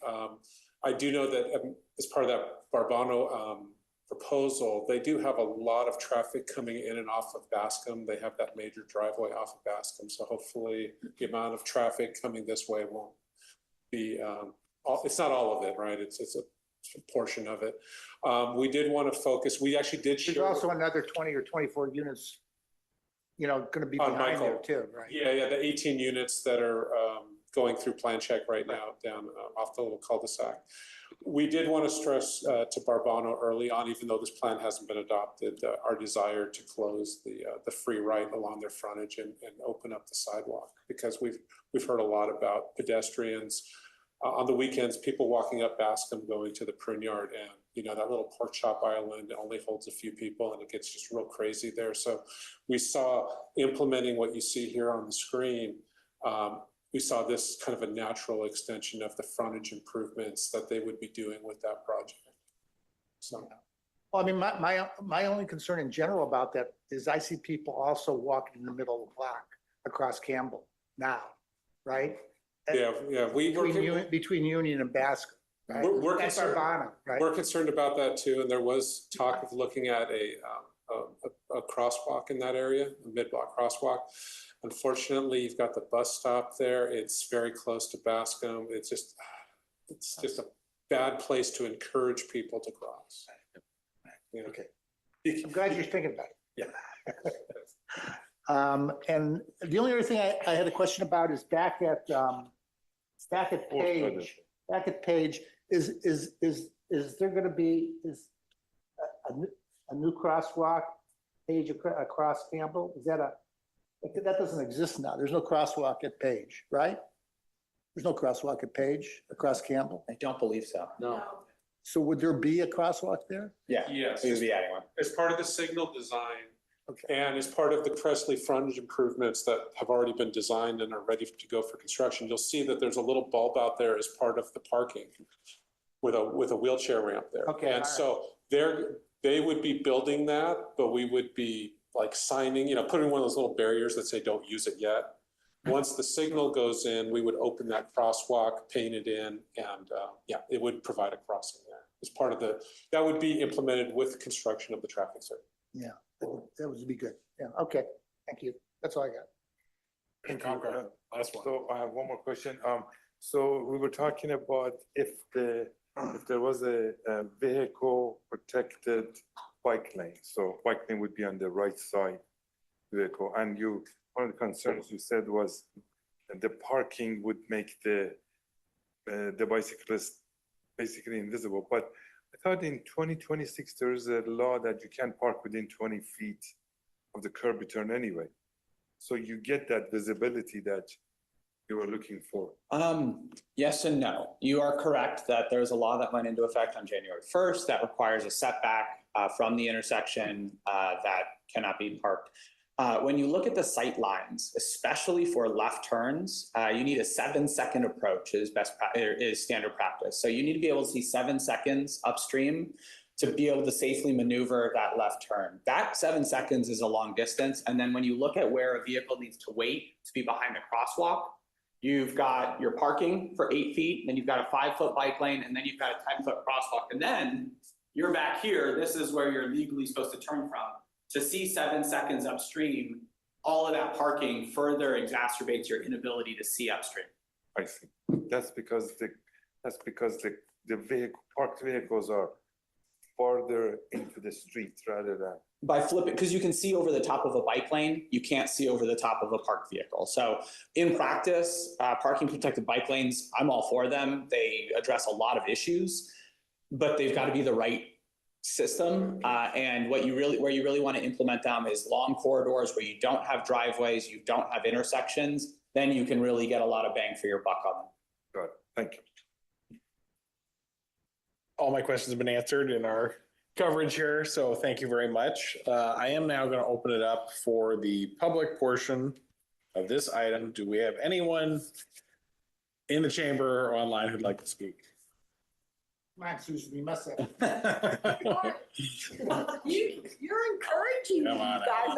I do know that as part of that Barbano proposal, they do have a lot of traffic coming in and off of Bascom. They have that major driveway off of Bascom. So hopefully the amount of traffic coming this way won't be, it's not all of it, right? It's a portion of it. We did want to focus, we actually did share. There's also another 20 or 24 units going to be behind there too, right? Yeah, the 18 units that are going through plan check right now down off the little cul-de-sac. We did want to stress to Barbano early on, even though this plan hasn't been adopted, our desire to close the free right along their frontage and open up the sidewalk, because we've heard a lot about pedestrians. On the weekends, people walking up Bascom going to the Pruneyard, and that little pork chop island only holds a few people and it gets just real crazy there. So we saw implementing what you see here on the screen. We saw this kind of a natural extension of the frontage improvements that they would be doing with that project. So, well, I mean, my only concern in general about that is I see people also walking in the middle of the block across Campbell now, right? Yeah. Between Union and Bascom. Right? We're concerned, Barbano, right? We're concerned about that too, and there was talk of looking at a crosswalk in that area, a mid-block crosswalk. Unfortunately, you've got the bus stop there. It's very close to Bascom. It's just a bad place to encourage people to cross. Yeah. Okay, I'm glad you're thinking about it. Yeah. And the only other thing I had a question about is back at back at Fourth page, is there gonna be, a new crosswalk page across Campbell? Is that that doesn't exist now. There's no crosswalk at Page, right? There's no crosswalk at Page across Campbell. I don't believe so. No. So would there be a crosswalk there? Yeah. Yes. We would be adding one. As part of the signal design Okay. and as part of the Cressley frontage improvements that have already been designed and are ready to go for construction, you'll see that there's a little bulb out there as part of the parking with a wheelchair ramp there. Okay, all And right. so they would be building that, but we would be like signing, putting one of those little barriers that say, don't use it yet. Once the signal goes in, we would open that crosswalk, paint it in, and it would provide a crossing there. As part of that would be implemented with construction of the traffic circle. Yeah, that would be good. Yeah, okay, thank you. That's all I got. Thank you. Last one. So I have one more question. So we were talking about if there was a vehicle protected bike lane, so bike lane would be on the right side vehicle, and one of the concerns you said was that the parking would make the bicyclist basically invisible. But I thought in 2026 there's a law that you can't park within 20 feet of the curb return anyway. So you get that visibility that you were looking for. Yes and no. You are correct that there's a law that went into effect on January 1st that requires a setback from the intersection that cannot be parked. When you look at the sight lines, especially for left turns, you need a 7-second approach is standard practice. So you need to be able to see 7 seconds upstream to be able to safely maneuver that left turn. That 7 seconds is a long distance. And then when you look at where a vehicle needs to wait to be behind a crosswalk, you've got your parking for 8 feet, then you've got a 5-foot bike lane, and then you've got a 10-foot crosswalk. And then you're back here. This is where you're legally supposed to turn from. To see 7 seconds upstream, all of that parking further exacerbates your inability to see upstream. I see. That's because the parked vehicles are farther into the street rather than. By flipping, because you can see over the top of a bike lane, you can't see over the top of a parked vehicle. So in practice, parking protected bike lanes, I'm all for them. They address a lot of issues, but they've got to be the right system. And where you really want to implement them is long corridors where you don't have driveways, you don't have intersections, then you can really get a lot of bang for your buck on them. Got it. Thank you. All my questions have been answered in our coverage here, so thank you very much. I am now going to open it up for the public portion of this item. Do we have anyone in the chamber or online who'd like to speak? Come on, Susan, you must have. You're encouraging me, Come on guys.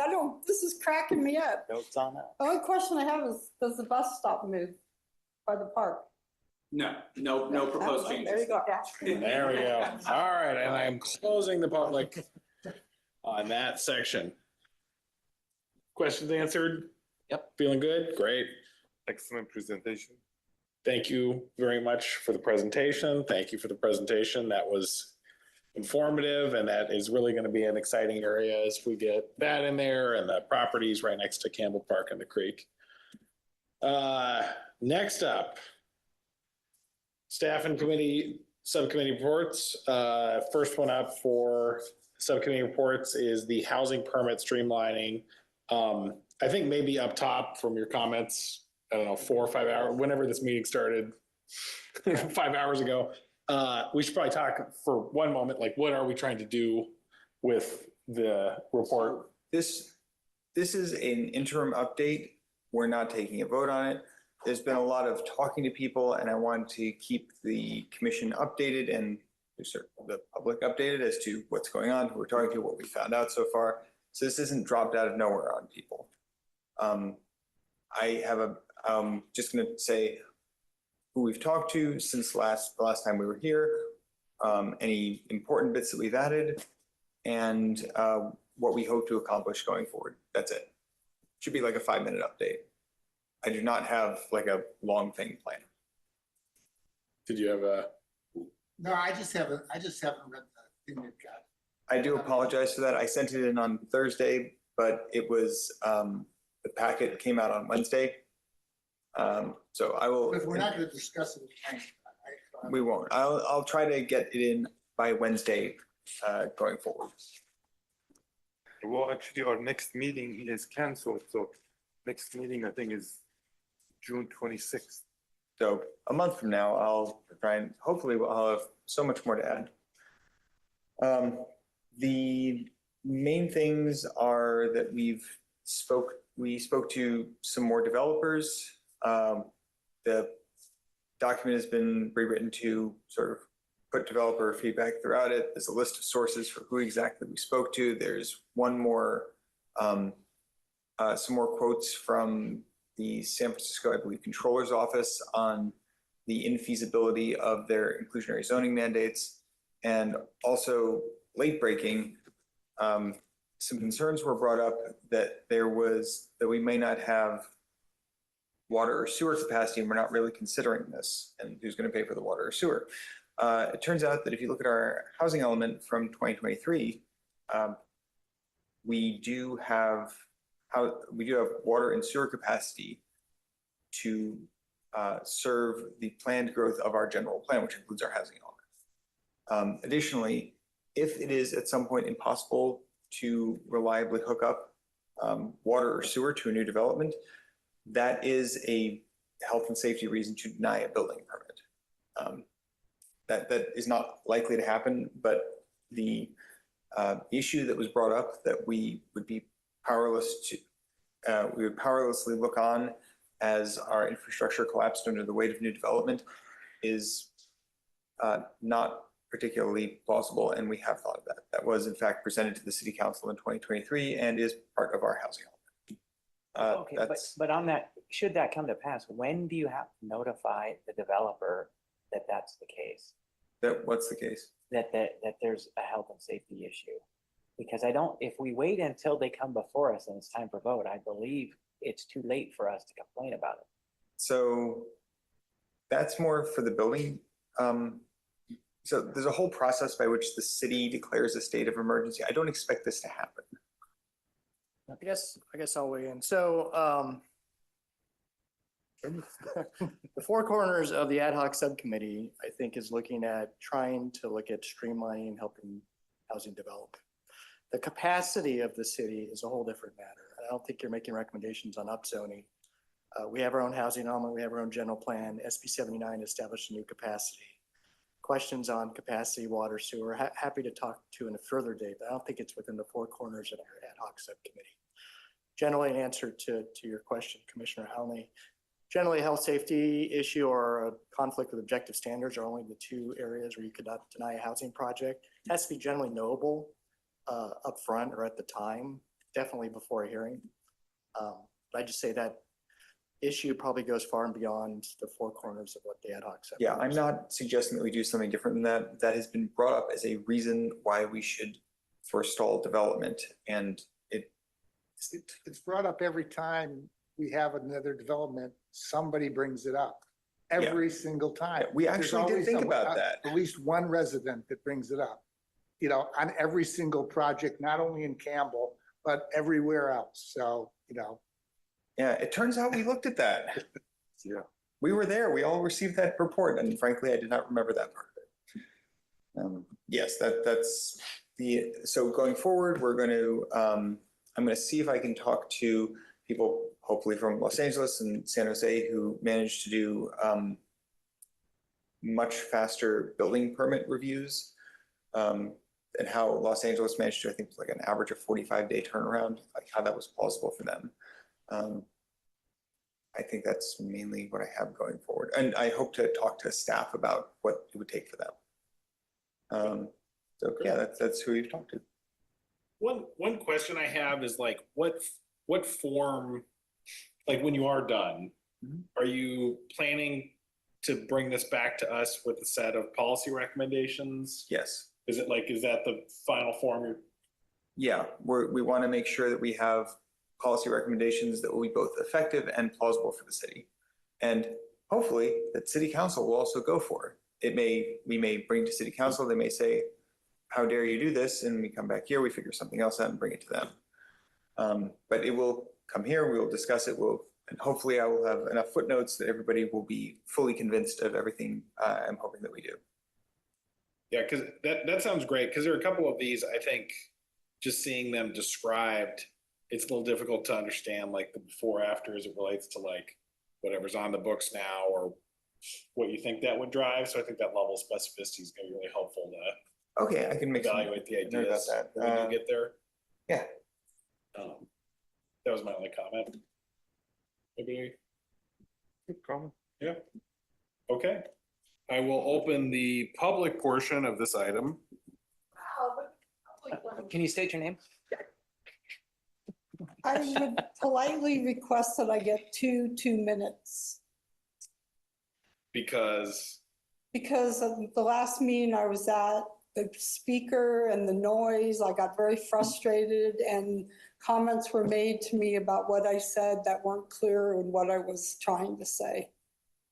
This is cracking me up. Notes on that? The only question I have is, does the bus stop move by the park? No proposed changes. There you go. There we go. All right, and I am closing the public on that section. Questions answered? Yep. Feeling good? Great. Excellent presentation. Thank you very much for the presentation. Thank you for the presentation. That was informative, and that is really going to be an exciting area as we get that in there and the properties right next to Campbell Park and the creek. Next up, staff and subcommittee reports. First one up for subcommittee reports is the housing permit streamlining. I think maybe up top from your comments, I don't know, 4 or 5 hours, whenever this meeting started 5 hours ago, we should probably talk for one moment, like what are we trying to do with the report? This is an interim update. We're not taking a vote on it. There's been a lot of talking to people, and I want to keep the commission updated and the public updated as to what's going on, who we're talking to, what we found out so far. So this isn't dropped out of nowhere on people. Just going to say who we've talked to since the last time we were here, any important bits that we've added, and what we hope to accomplish going forward. That's it. Should be like a 5-minute update. I do not have like a long thing planned. Did you have a? No, I just haven't read the thing you've got. I do apologize for that. I sent it in on Thursday, but it was, the packet came out on Wednesday. So I will. If we're not gonna discuss it tonight, We won't. I'll try to get it in by Wednesday, going forward. Well, actually, our next meeting is canceled, so next meeting, I think, is June 26th. So a month from now, I'll try and hopefully I'll have so much more to add. The main things are that we spoke to some more developers. The document has been rewritten to sort of put developer feedback throughout it. There's a list of sources for who exactly we spoke to. There's one more, some more quotes from the San Francisco, I believe, Controller's Office on the infeasibility of their inclusionary zoning mandates. And also late breaking, some concerns were brought up that that we may not have water or sewer capacity, and we're not really considering this, and who's going to pay for the water or sewer. It turns out that if you look at our housing element from 2023, we do have water and sewer capacity to serve the planned growth of our general plan, which includes our housing element. Additionally, if it is at some point impossible to reliably hook up water or sewer to a new development, that is a health and safety reason to deny a building permit. That is not likely to happen, but the issue that was brought up that we would powerlessly look on as our infrastructure collapsed under the weight of new development is not particularly plausible, and we have thought of that. That was in fact presented to the City Council in 2023 and is part of our housing element. Okay, but on that, should that come to pass, when do you have to notify the developer that that's the case? That what's the case? That there's a health and safety issue? Because if we wait until they come before us and it's time for vote, I believe it's too late for us to complain about it. So that's more for the building. So there's a whole process by which the city declares a state of emergency. I don't expect this to happen. I guess I'll weigh in. So the four corners of the ad hoc subcommittee, I think, is looking at trying to look at streamlining and helping housing develop. The capacity of the city is a whole different matter. I don't think you're making recommendations on upzoning. We have our own housing element, we have our own general plan. SB 79 established a new capacity. Questions on capacity, water, sewer, happy to talk to in a further date, but I don't think it's within the four corners of our ad hoc subcommittee. Generally, in answer to your question, Commissioner Halney, generally a health safety issue or a conflict with objective standards are only the two areas where you could not deny a housing project. It has to be generally knowable upfront or at the time, definitely before a hearing. I just say that issue probably goes far and beyond the four corners of what the ad hoc said. Yeah, I'm not suggesting that we do something different than that. That has been brought up as a reason why we should forestall development, and it's brought up every time we have another development, somebody brings it up. Every single time. we There's actually did always think about that. At least one resident that brings it up, on every single project, not only in Campbell, but everywhere else. So, Yeah, it turns out we looked at that. Yeah, we were there. We all received that report, and frankly, I did not remember that part of it. Yes, that's the. So going forward, we're going to. I'm going to see if I can talk to people, hopefully from Los Angeles and San Jose, who managed to do much faster building permit reviews, and how Los Angeles managed to, I think, like an average of 45-day turnaround, like how that was plausible for them. I think that's mainly what I have going forward. And I hope to talk to staff about what it would take for them. So yeah, that's who we've talked to. One question I have is like, what form, like when you are done, are you planning to bring this back to us with a set of policy recommendations? Yes. Is that the final form? Yeah, we want to make sure that we have policy recommendations that will be both effective and plausible for the city. And hopefully that City Council will also go for it. We may bring to City Council, they may say, how dare you do this? And we come back here, we figure something else out and bring it to them. But it will come here, we will discuss it, we'll And hopefully I will have enough footnotes that everybody will be fully convinced of everything I'm hoping that we do. Yeah, because that sounds great, because there are a couple of these, I think, just seeing them described, it's a little difficult to understand like the before after as it relates to like whatever's on the books now or what you think that would drive. So I think that level of specificity is going to be really helpful to Okay, I can make some evaluate the note about ideas that. when you get there. Yeah. That was my only comment. Maybe. Good problem. Yeah. Okay. I will open the public portion of this item. Can you state your name? I would politely request that I get 2 minutes. Because Of the last meeting I was at, the speaker and the noise, I got very frustrated and comments were made to me about what I said that weren't clear and what I was trying to say.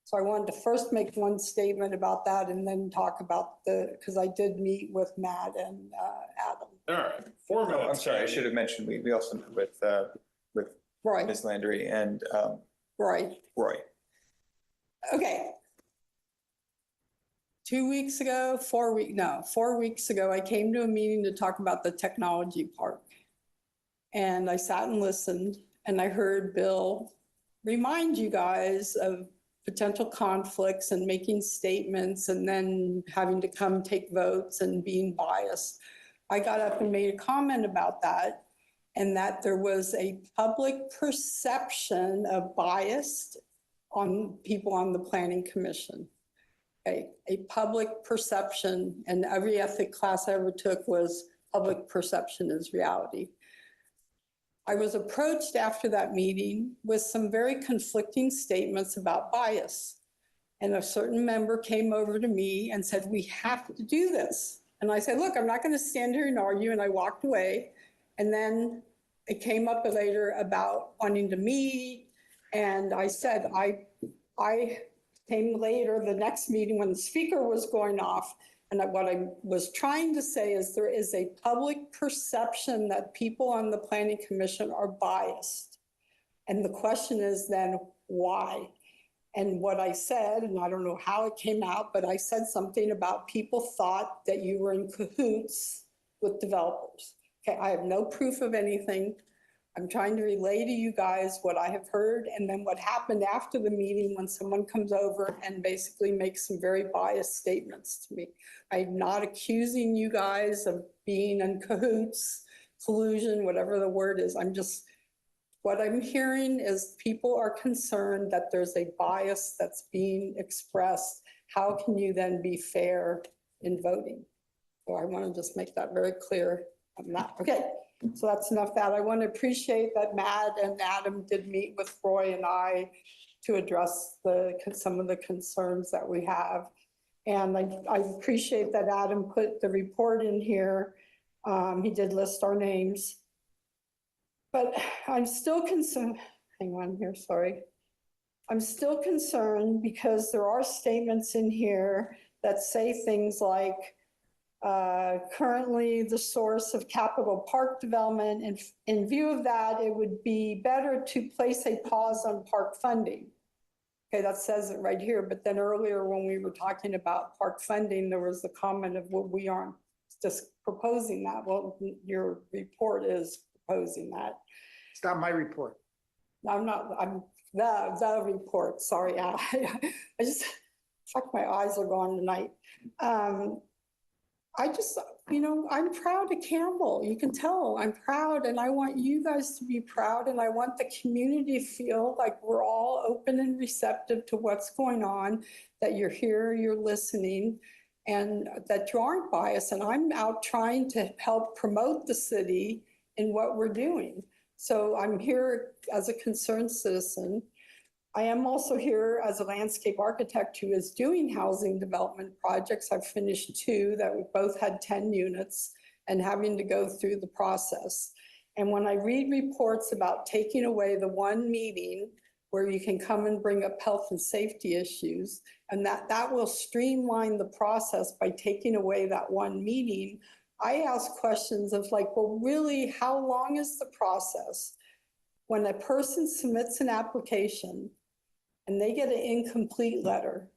So I wanted to first make one statement about that and then talk about because I did meet with Matt and Adam. All right, 4 minutes. I'm sorry, I should have mentioned, we also met with Right. Ms. Landry and Right. Roy. Okay. 4 weeks ago, I came to a meeting to talk about the technology park. And I sat and listened, and I heard Bill remind you guys of potential conflicts and making statements and then having to come take votes and being biased. I got up and made a comment about that, and that there was a public perception of bias on people on the planning commission. A public perception, and every ethic class I ever took was public perception is reality. I was approached after that meeting with some very conflicting statements about bias. And a certain member came over to me and said, we have to do this. And I said, look, I'm not going to stand here and argue. And I walked away. And then it came up later about wanting to meet. And I said, I came later, the next meeting when the speaker was going off. And what I was trying to say is there is a public perception that people on the Planning Commission are biased. And the question is then why? And what I said, and I don't know how it came out, but I said something about people thought that you were in cahoots with developers. Okay, I have no proof of anything. I'm trying to relay to you guys what I have heard and then what happened after the meeting when someone comes over and basically makes some very biased statements to me. I'm not accusing you guys of being in cahoots, collusion, whatever the word is. What I'm hearing is people are concerned that there's a bias that's being expressed. How can you then be fair in voting? So I want to just make that very clear. I'm not, okay. So that's enough that. I want to appreciate that Matt and Adam did meet with Roy and I to address some of the concerns that we have. And I appreciate that Adam put the report in here. He did list our names. But I'm still concerned, hang on here, sorry. I'm still concerned because there are statements in here that say things like, currently the source of capital park development. And in view of that, it would be better to place a pause on park funding. Okay, that says it right here. But then earlier when we were talking about park funding, there was the comment of, well, we aren't just proposing that. Well, your report is proposing that. It's not my report. I'm the report, sorry. I just, fuck, my eyes are gone tonight. I'm proud of Campbell. You can tell I'm proud and I want you guys to be proud and I want the community to feel like we're all open and receptive to what's going on, that you're here, you're listening, and that you aren't biased. And I'm out trying to help promote the city in what we're doing. So I'm here as a concerned citizen. I am also here as a landscape architect who is doing housing development projects. I've finished 2 that we both had 10 units and having to go through the process. And when I read reports about taking away the one meeting where you can come and bring up health and safety issues, and that will streamline the process by taking away that one meeting, I ask questions of like, well, really, how long is the process? when a person submits an application and they get an incomplete letter,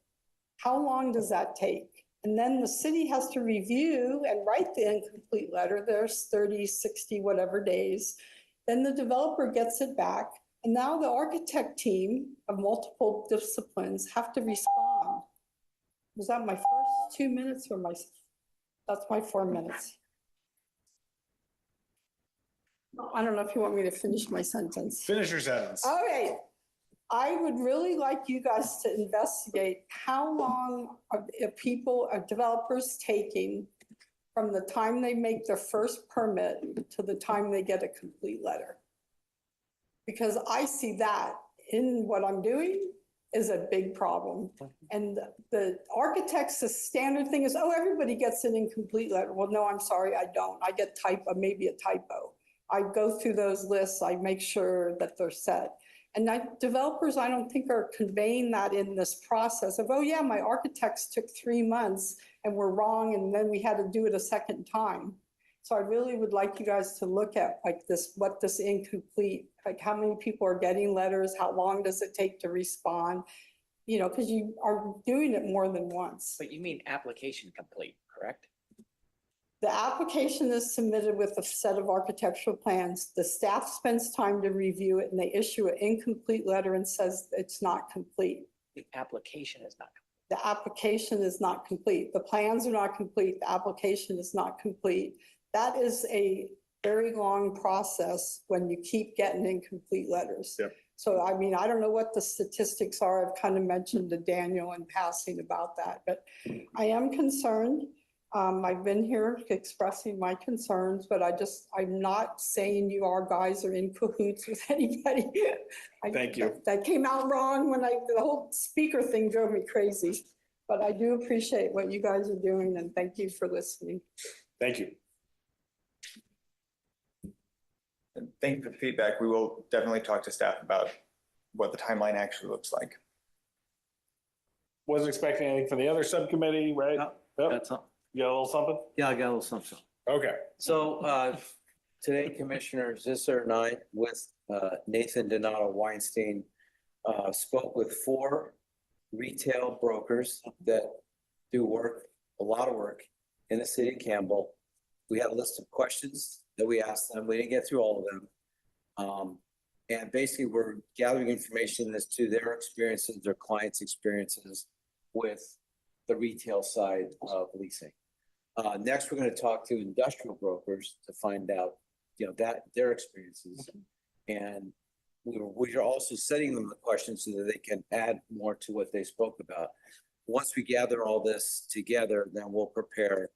how long does that take? And then the city has to review and write the incomplete letter. There's 30, 60, whatever days. Then the developer gets it back. And now the architect team of multiple disciplines have to respond. Was that my first 2 minutes or that's my 4 minutes? I don't know if you want me to finish my sentence. Finish your sentence. All right. I would really like you guys to investigate how long are developers taking from the time they make their first permit to the time they get a complete letter. Because I see that in what I'm doing is a big problem. And the architects, the standard thing is, oh, everybody gets an incomplete letter. Well, no, I'm sorry, I don't. I get maybe a typo. I go through those lists, I make sure that they're set. And developers, I don't think are conveying that in this process of, oh yeah, my architects took 3 months and were wrong, and then we had to do it a second time. So I really would like you guys to look at like this, what this incomplete, like how many people are getting letters, how long does it take to respond? You know, because you are doing it more than once. But you mean application complete, correct? The application is submitted with a set of architectural plans. The staff spends time to review it and they issue an incomplete letter and says it's not complete. The application is not complete. The application is not complete. The plans are not complete. The application is not complete. That is a very long process when you keep getting incomplete letters. Yep. So, I mean, I don't know what the statistics are. I've kind of mentioned to Daniel in passing about that, but I am concerned. I've been here expressing my concerns, but I'm not saying you guys are in cahoots with anybody. Thank you. That came out wrong when the whole speaker thing drove me crazy. But I do appreciate what you guys are doing and thank you for listening. Thank you. And thank you for the feedback. We will definitely talk to staff about what the timeline actually looks like. Wasn't expecting anything from the other subcommittee, right? Yep. That's all. You got a little something? Yeah, I got a little something. Okay. So today, Commissioner Zisser and I, with Nathan Donato Weinstein, spoke with 4 retail brokers that do a lot of work in the city of Campbell. We had a list of questions that we asked them. We didn't get through all of them. And basically, we're gathering information as to their experiences, their clients' experiences with the retail side of leasing. Next, we're going to talk to industrial brokers to find out, their experiences. And we are also setting them the questions so that they can add more to what they spoke about. Once we gather all this together, then we'll prepare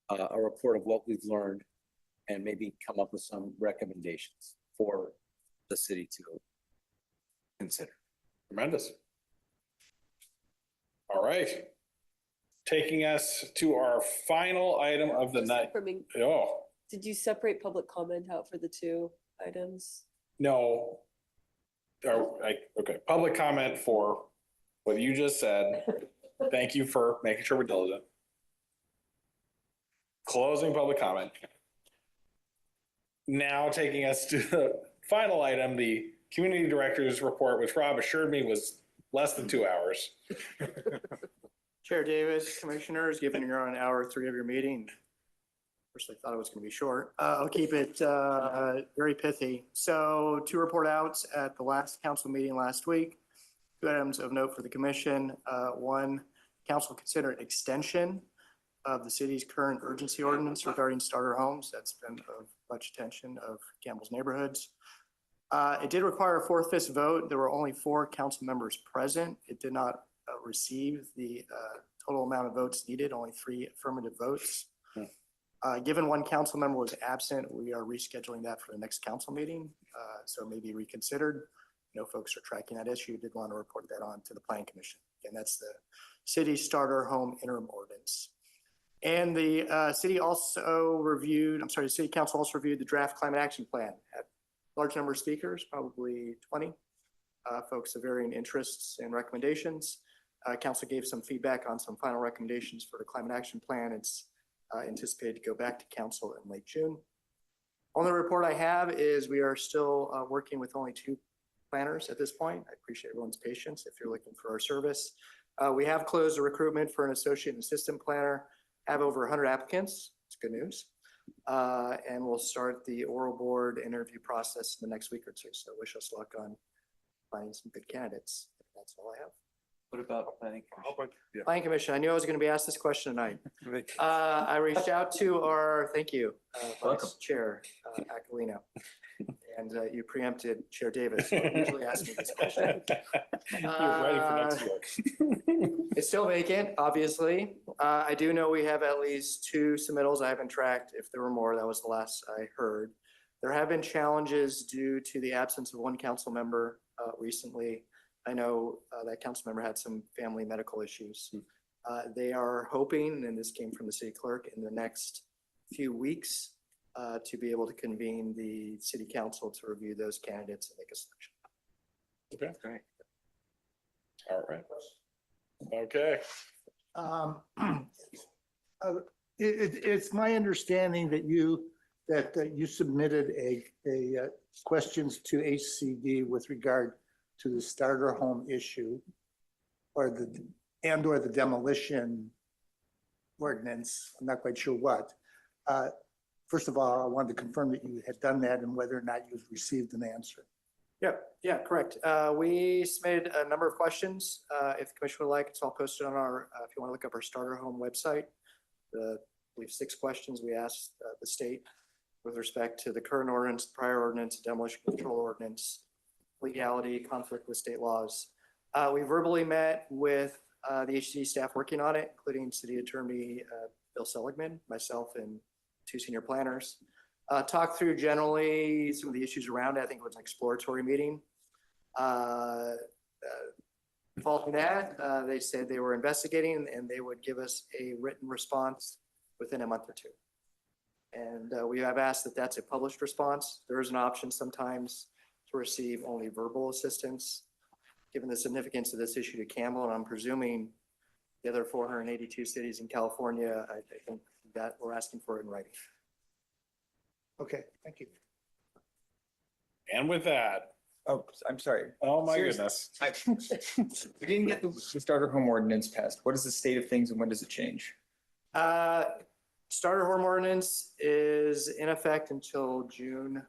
a report of what we've learned and maybe come up with some recommendations for the city to consider. Tremendous. All right. Taking us to our final item of the night. Oh, Did you separate public comment out for the 2 items? no. Oh, okay, public comment for what you just said. Thank you for making sure we're diligent. Closing public comment. Now taking us to the final item, the community director's report, which Rob assured me was less than 2 hours. Chair Davis, commissioners, given you're on hour 3 of your meeting, first I thought it was going to be short. I'll keep it very pithy. So 2 report outs at the last council meeting last week. 2 items of note for the commission. 1, council considered extension of the city's current urgency ordinance regarding starter homes. That's been of much attention of Campbell's neighborhoods. It did require a 4/5 vote. There were only 4 council members present. It did not receive the total amount of votes needed, only 3 affirmative votes. Given 1 council member was absent, we are rescheduling that for the next council meeting. So it may be reconsidered. I know folks are tracking that issue. Did want to report that on to the Planning Commission. And that's the city starter home interim ordinance. And the city council also reviewed the draft climate action plan. Had a large number of speakers, probably 20 folks of varying interests and recommendations. Council gave some feedback on some final recommendations for the climate action plan. It's anticipated to go back to council in late June. Only report I have is we are still working with only 2 planners at this point. I appreciate everyone's patience if you're looking for our service. We have closed the recruitment for an associate and assistant planner, have over 100 applicants. It's good news. And we'll start the oral board interview process in the next week or 2. So wish us luck on finding some good candidates. That's all I have. What about planning? Planning Commission, I knew I was going to be asked this question tonight. I reached out to our, thank you, Vice Chair Aquilino. And you preempted Chair Davis. So I'm usually asking this question. You're ready for next year. It's still vacant, obviously. I do know we have at least 2 submittals. I haven't tracked if there were more. That was the last I heard. There have been challenges due to the absence of 1 council member recently. I know that council member had some family medical issues. They are hoping, and this came from the city clerk, in the next few weeks to be able to convene the city council to review those candidates and make a selection. Okay. Great. All right. Okay. It's my understanding that you submitted a questions to HCD with regard to the starter home issue or the demolition ordinance. I'm not quite sure what. First of all, I wanted to confirm that you had done that and whether or not you've received an answer. Yeah, correct. We submitted a number of questions. If the commission would like, it's all posted on our, if you want to look up our starter home website. I believe 6 questions we asked the state with respect to the current ordinance, prior ordinance, demolition control ordinance, legality, conflict with state laws. We verbally met with the HCD staff working on it, including City Attorney Bill Seligman, myself, and 2 senior planners. Talk through generally some of the issues around it. I think it was an exploratory meeting. Following that, they said they were investigating and they would give us a written response within a month or 2. And we have asked that that's a published response. There is an option sometimes to receive only verbal assistance. Given the significance of this issue to Campbell, and I'm presuming the other 482 cities in California, I think that we're asking for it in writing. Okay, thank you. And with that, Oh, I'm sorry. oh my Seriously. goodness. We didn't get the starter home ordinance passed. What is the state of things and when does it change? Starter home ordinance is in effect until June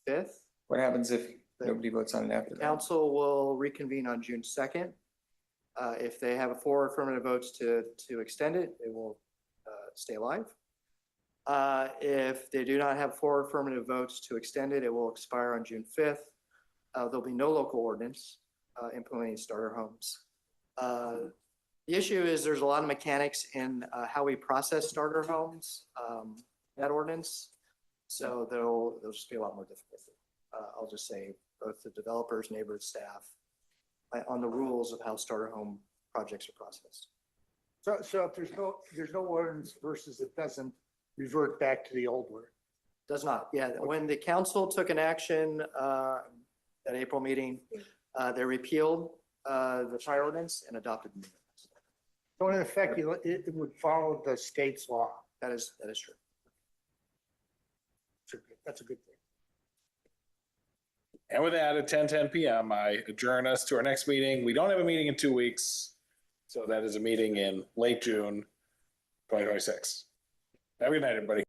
5th. What happens if nobody votes on it after The that? council will reconvene on June 2nd. If they have 4 affirmative votes to extend it, it will stay alive. If they do not have 4 affirmative votes to extend it, it will expire on June 5th. There'll be no local ordinance implementing starter homes. The issue is there's a lot of mechanics in how we process starter homes, that ordinance. So there'll just be a lot more difficulty. I'll just say both the developers, neighbors, staff, on the rules of how starter home projects are processed. So if there's no ordinance versus it doesn't revert back to the old word. Does not, yeah. When the council took an action at April meeting, they repealed the prior ordinance and adopted the new ordinance. So in effect, it would follow the state's law. That is true. That's a good thing. And with that, at 10:10 p.m., I adjourn us to our next meeting. We don't have a meeting in 2 weeks. So that is a meeting in late June 2026. Have a good night, everybody.